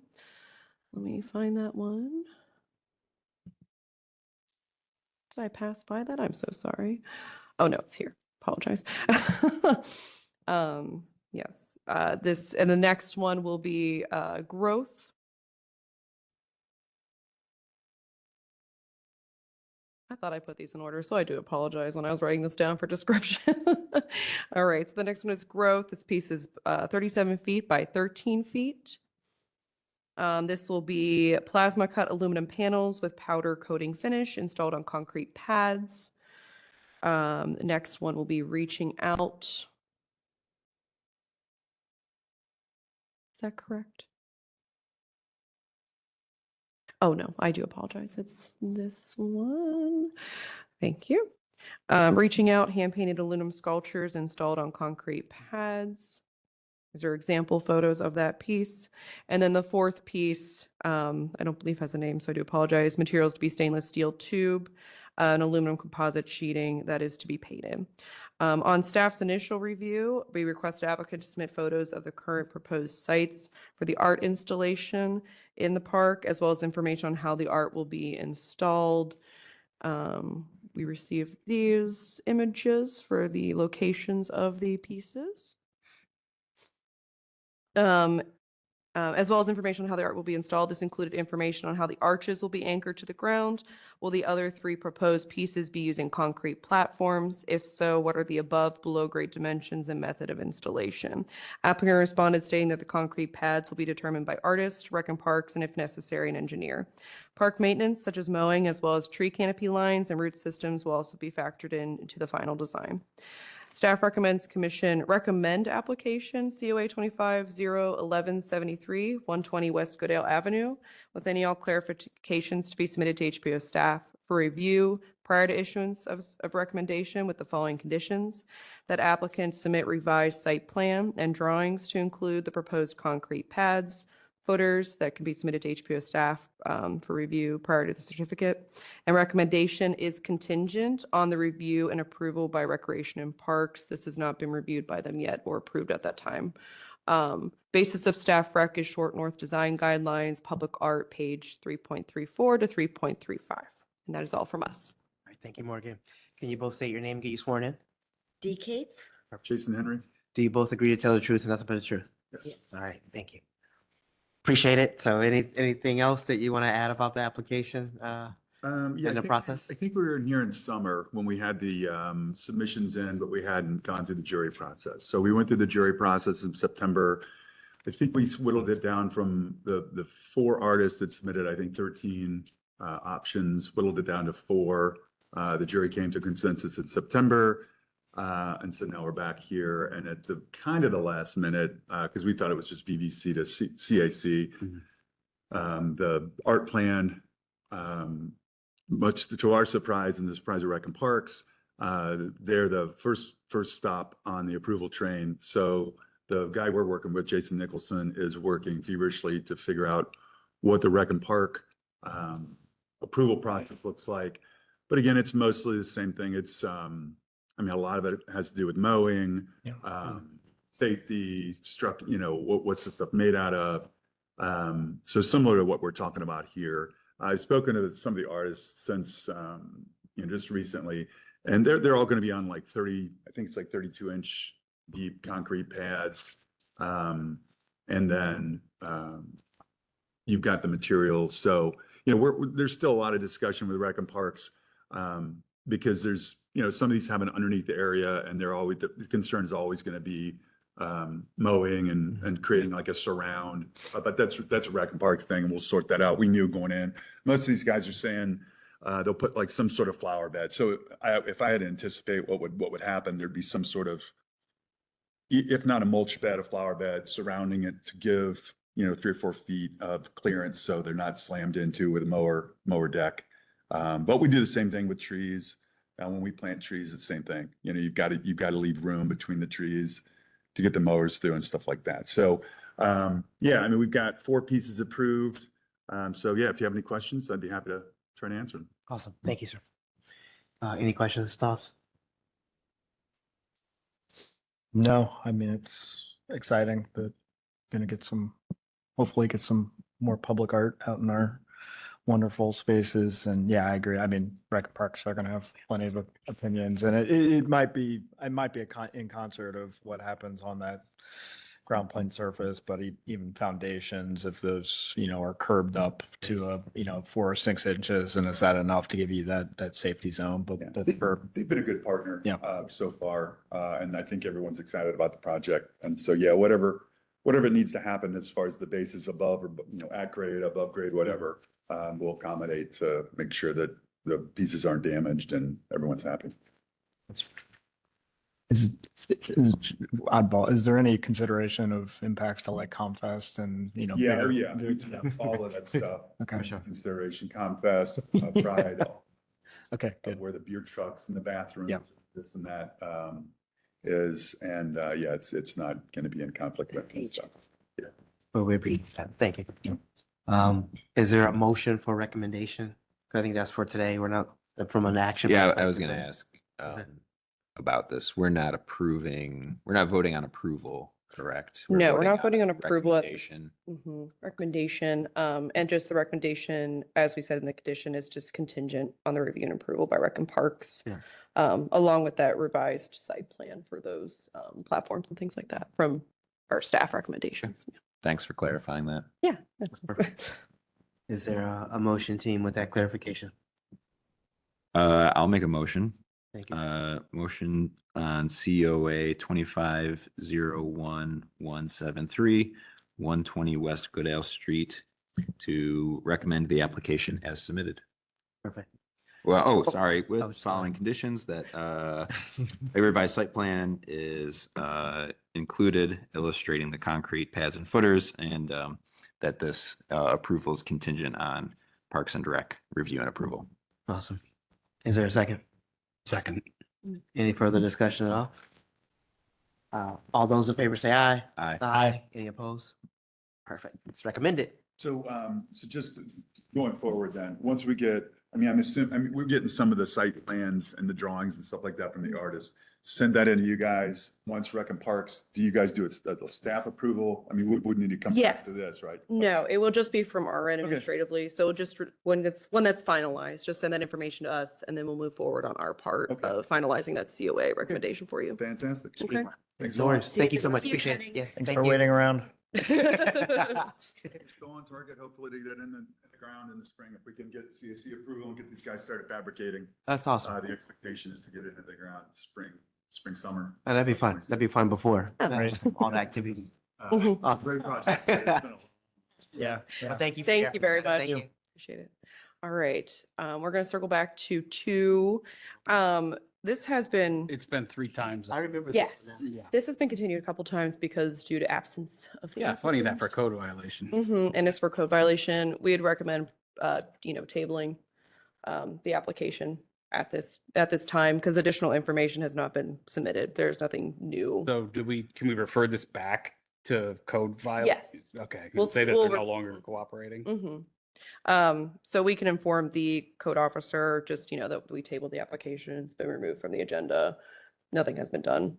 Let me find that one. Did I pass by that? I'm so sorry. Oh, no, it's here. Apologize. Yes, this and the next one will be growth. I thought I put these in order, so I do apologize when I was writing this down for description. All right, so the next one is growth. This piece is 37 feet by 13 feet. This will be plasma cut aluminum panels with powder coating finish installed on concrete pads. The next one will be reaching out. that correct? Oh, no, I do apologize. It's this one. Thank you. Reaching out, hand-painted aluminum sculptures installed on concrete pads. These are example photos of that piece. And then the fourth piece, I don't believe has a name, so I do apologize. Materials to be stainless steel tube, an aluminum composite sheeting that is to be painted. On staff's initial review, we requested applicant to submit photos of the current proposed sites for the art installation in the park, as well as information on how the art will be installed. We received these images for the locations of the pieces. As well as information on how the art will be installed. This included information on how the arches will be anchored to the ground. Will the other three proposed pieces be using concrete platforms? If so, what are the above below grade dimensions and method of installation? Applicant responded stating that the concrete pads will be determined by artists, Rec and Parks, and if necessary, an engineer. Park maintenance, such as mowing, as well as tree canopy lines and root systems will also be factored into the final design. Staff recommends commission recommend application COA 25-01173, 120 West Goodale Avenue, with any all clarifications to be submitted to HPO staff for review prior to issuance of recommendation with the following conditions: that applicants submit revised site plan and drawings to include the proposed concrete pads, footers that can be submitted to HPO staff for review prior to the certificate. And recommendation is contingent on the review and approval by Recreation and Parks. This has not been reviewed by them yet or approved at that time. Basis of staff rec is Short North Design Guidelines, Public Art, page 3.34 to 3.35. And that is all from us.
All right, thank you, Morgan. Can you both state your name, get you sworn in?
D. Cates?
Jason Henry?
Do you both agree to tell the truth and nothing but the truth?
Yes.
All right, thank you. Appreciate it. So anything else that you want to add about the application?
Yeah,
in the
I think-
process?
I think we were in here in summer when we had the submissions in, but we hadn't gone through the jury process. So we went through the jury process in September. I think we whittled it down from the 4 artists that submitted, I think 13 options, whittled it down to 4. The jury came to consensus in September. And so now we're back here and at the kind of the last minute, because we thought it was just VVC to CAC. The art plan, much to our surprise and the surprise of Rec and Parks, they're the first stop on the approval train. So the guy we're working with, Jason Nicholson, is working feverishly to figure out what the Rec and Park approval process looks like. But again, it's mostly the same thing. It's I mean, a lot of it has to do with mowing, safety, what's the stuff made out of? So similar to what we're talking about here. I've spoken to some of the artists since, just recently, and they're all going to be on like 30, I think it's like 32-inch deep concrete pads. And then you've got the materials. So, there's still a lot of discussion with Rec and Parks. Because there's, some of these have an underneath the area and they're always, the concern is always going to be mowing and creating like a surround. But that's a Rec and Parks thing and we'll sort that out. We knew going in. Most of these guys are saying they'll put like some sort of flower bed. So if I had to anticipate what would happen, there'd be some sort of, if not a mulch bed, a flower bed surrounding it to give, 3 or 4 feet of clearance so they're not slammed into with a mower deck. But we do the same thing with trees. When we plant trees, it's the same thing. You've got to leave room between the trees to get the mowers through and stuff like that. So, we've got 4 pieces approved. So yeah, if you have any questions, I'd be happy to try and answer them.
Awesome. Thank you, sir. Any questions, thoughts?
No, I mean, it's exciting, but gonna hopefully get some more public art out in our wonderful spaces. And yeah, I agree. I mean, Rec and Parks are going to have plenty of opinions, and it might be in concert of what happens on that ground plane surface, but even foundations, if those, are curbed up to 4 or 6 inches, and is that enough to give you that safety zone? But
They've been a good partner so far. And I think everyone's excited about the project. And so, whatever needs to happen as far as the bases above or, at grade, above grade, whatever, we'll accommodate to make sure that the pieces aren't damaged and everyone's happy.
Is oddball, is there any consideration of impacts to like Comfest and, you know?
Yeah, oh
bigger-
yeah, we took all of that stuff.
Okay.
into Consideration, Comfest, Pride.
Okay, good.
Where the beer trucks and the bathrooms, this and that, is, and, yeah, it's not gonna be in conflict with that stuff. Yeah.
Well, we appreciate that. Thank you. Is there a motion for recommendation? 'Cause I think that's for today. We're not from an action.
Yeah, I was
perspective,
gonna
right?
ask about this. We're not voting on approval, correct?
No, we're not voting on
a
approval at this.
recommendation.
Recommendation, and just the recommendation, as we said in the condition, is just contingent on the review and approval by Rec and Parks.
Yeah.
Along with that revised site plan for those platforms and things like that from our staff recommendations.
Thanks for clarifying that.
Yeah.
Is there a motion, team, with that clarification?
I'll make a motion.
Thank you.
Motion on COA 2501-173, 120 West Goodale Street to recommend the application as submitted.
Perfect.
Well, sorry, with
sorry.
following conditions that a revised site plan is included illustrating the concrete pads and footers, and that this approval is contingent on Parks and Rec review and approval.
Awesome. Is there a second?
Second.
Any further discussion at all? All those in favor say aye.
Aye.
Aye. Any opposed? Perfect. It's recommended.
So, so just going forward then, once we get, I'm assuming, we're getting some of the site plans and the drawings and stuff like that from the artists. Send that in to you guys. Once Rec and Parks, do you guys do it, the staff approval? We wouldn't need to come back to
Yes.
this, right?
No, it will just be from our end administratively. So just when that's finalized, just send that information to us and then we'll move forward on our part of finalizing that COA recommendation for you.
Fantastic.
Okay.
Thanks
No
so
worries.
much.
Thank you so much. Appreciate it. Yes.
Thanks
thank
for
you.
waiting around.
Still on target, hopefully to get it in the ground in the spring. If we can get CSC approval and get these guys started fabricating.
That's awesome.
The expectation is to get it into the ground spring, summer.
Oh, that'd be fun. That'd be fun before all the activities. Awesome.
Great project. It's been a-
Yeah.
Well, thank you. for
Thank
your
you very
effort.
much.
Thank you.
Appreciate it. All right. We're going to circle back to 2. This has been,
It's been 3 times.
I remember
yes, this has been continued a couple times because due to absence of the
Yeah, funny that
applicant.
for a code violation.
And it's for code violation. We'd recommend, tabling the application at this time because additional information has not been submitted. There's nothing new.
So can we refer this back to code violation?
Yes.
Okay.
We'll
Say that
we'll
they're
re-
no longer cooperating.
So we can inform the code officer, just, that we tabled the application, it's been removed from the agenda. Nothing has been done,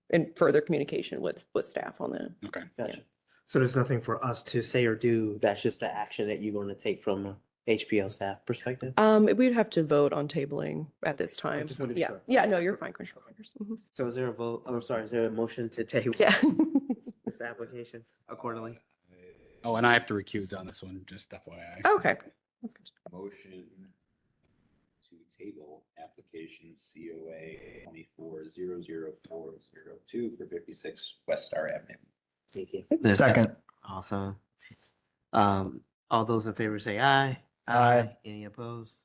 in further communication with staff on that.
Okay.
Gotcha. So there's nothing for us to say or do. That's just the action that you're going to take from a HPO staff perspective.
We'd have to vote on tabling at this time.
just wanted to be
Yeah,
sure.
yeah, no, you're fine, Commissioner Rogers.
So is there a vote? I'm sorry, is there a motion to table
Yeah.
this application accordingly?
Oh, and I have to recuse on this one, just FYI.
Okay. That's good.
Motion to table application COA 24-00402 for 56 West Star Avenue.
Thank you.
Second.
Awesome. All those in favor say aye.
Aye.
Any opposed?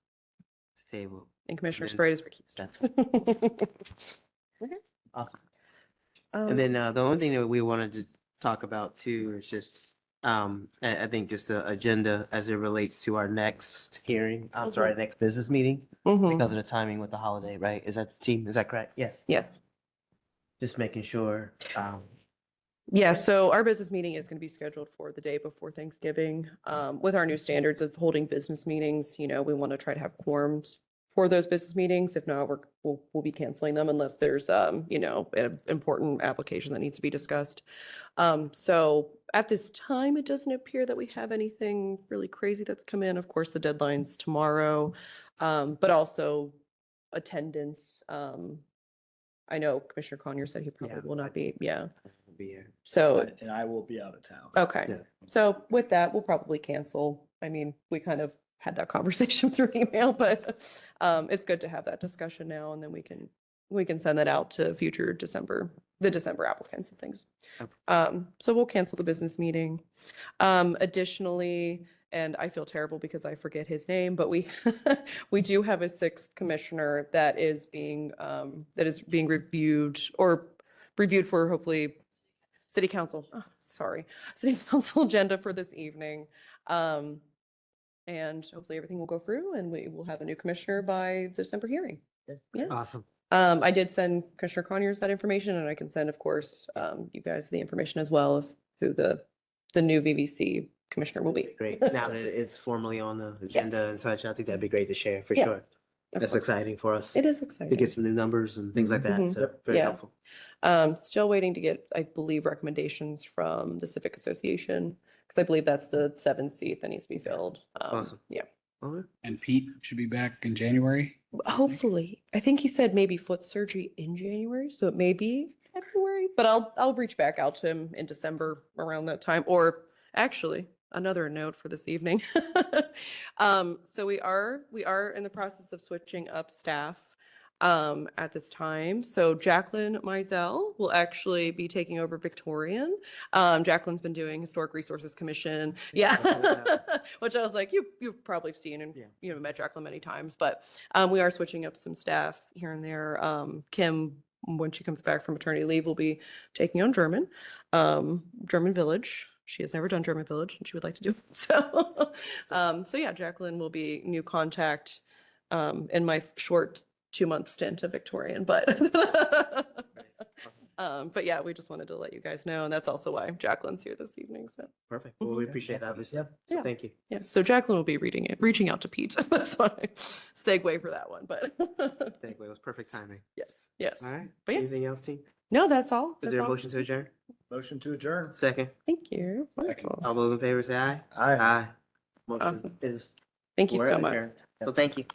It's tabled.
And Commissioner
then-
Sprague is recused.
Awesome. And then the only thing that we wanted to talk about too is just, I think just the agenda as it relates to our next hearing, I'm sorry, next business meeting, because of the timing with the holiday, right? Is that correct? Yes.
Yes.
Just making sure,
Yeah, so our business meeting is going to be scheduled for the day before Thanksgiving. With our new standards of holding business meetings, we want to try to have quorums for those business meetings. If not, we'll be canceling them unless there's, an important application that needs to be discussed. So at this time, it doesn't appear that we have anything really crazy that's come in. Of course, the deadline's tomorrow, but also attendance. I know Commissioner Conyer said he probably will not be,
be here.
So,
And I will be out of town.
okay.
Yeah.
So with that, we'll probably cancel. I mean, we kind of had that conversation through email, but it's good to have that discussion now, and then we can send that out to future the December applicants and things. So we'll cancel the business meeting. Additionally, And I feel terrible because I forget his name, but we we do have a sixth commissioner that is being reviewed for hopefully city council. Oh, sorry, city council agenda for this evening. And hopefully everything will go through and we will have a new commissioner by the December hearing. Yeah.
Awesome.
I did send Commissioner Conyers that information, and I can send, of course, you guys the information as well of who the new VVC commissioner will be.
Great. Now that it's formally on the agenda and such, I think that'd be great to share for
Yes,
sure.
of
That's
course.
exciting for us.
It is
To
exciting.
get some new numbers and things like that.
Mhm.
So very
Yeah.
helpful.
Still waiting to get, I believe, recommendations from the Civic Association, because I believe that's the 7th seat that needs to be filled.
Awesome.
Yeah.
And Pete should be back in January.
Hopefully. I think he said maybe foot surgery in January, so it may be February, but I'll reach back out to him in December around that time. Or actually, another note for this evening. So we are in the process of switching up staff at this time. So Jacqueline Mizell will actually be taking over Victorian. Jacqueline's been doing Historic Resources Commission. Yeah. Which I was like, you've probably seen and met Jacqueline many times, but we are switching up some staff here and there. Kim, when she comes back from maternity leave, will be taking on German Village. She has never done German Village and she would like to do it. So, so yeah, Jacqueline will be new contact in my short 2-month stint of Victorian, but yeah, we just wanted to let you guys know, and that's also why Jacqueline's here this evening. So
Perfect. Well, we appreciate that. So
yeah.
thank you.
Yeah, so Jacqueline will be reaching out to Pete. That's why I segue for that one, but
Thank you. It was perfect timing.
yes.
All right.
But yeah.
Anything else, team?
No, that's all.
Is
That's
there a
all.
motion to adjourn?
Motion to adjourn.
Second.
Thank you. Wonderful.
All those in favor say aye.
Aye.
Motion
Awesome.
is.
Thank you
we're
so much.
adjourned. So thank you.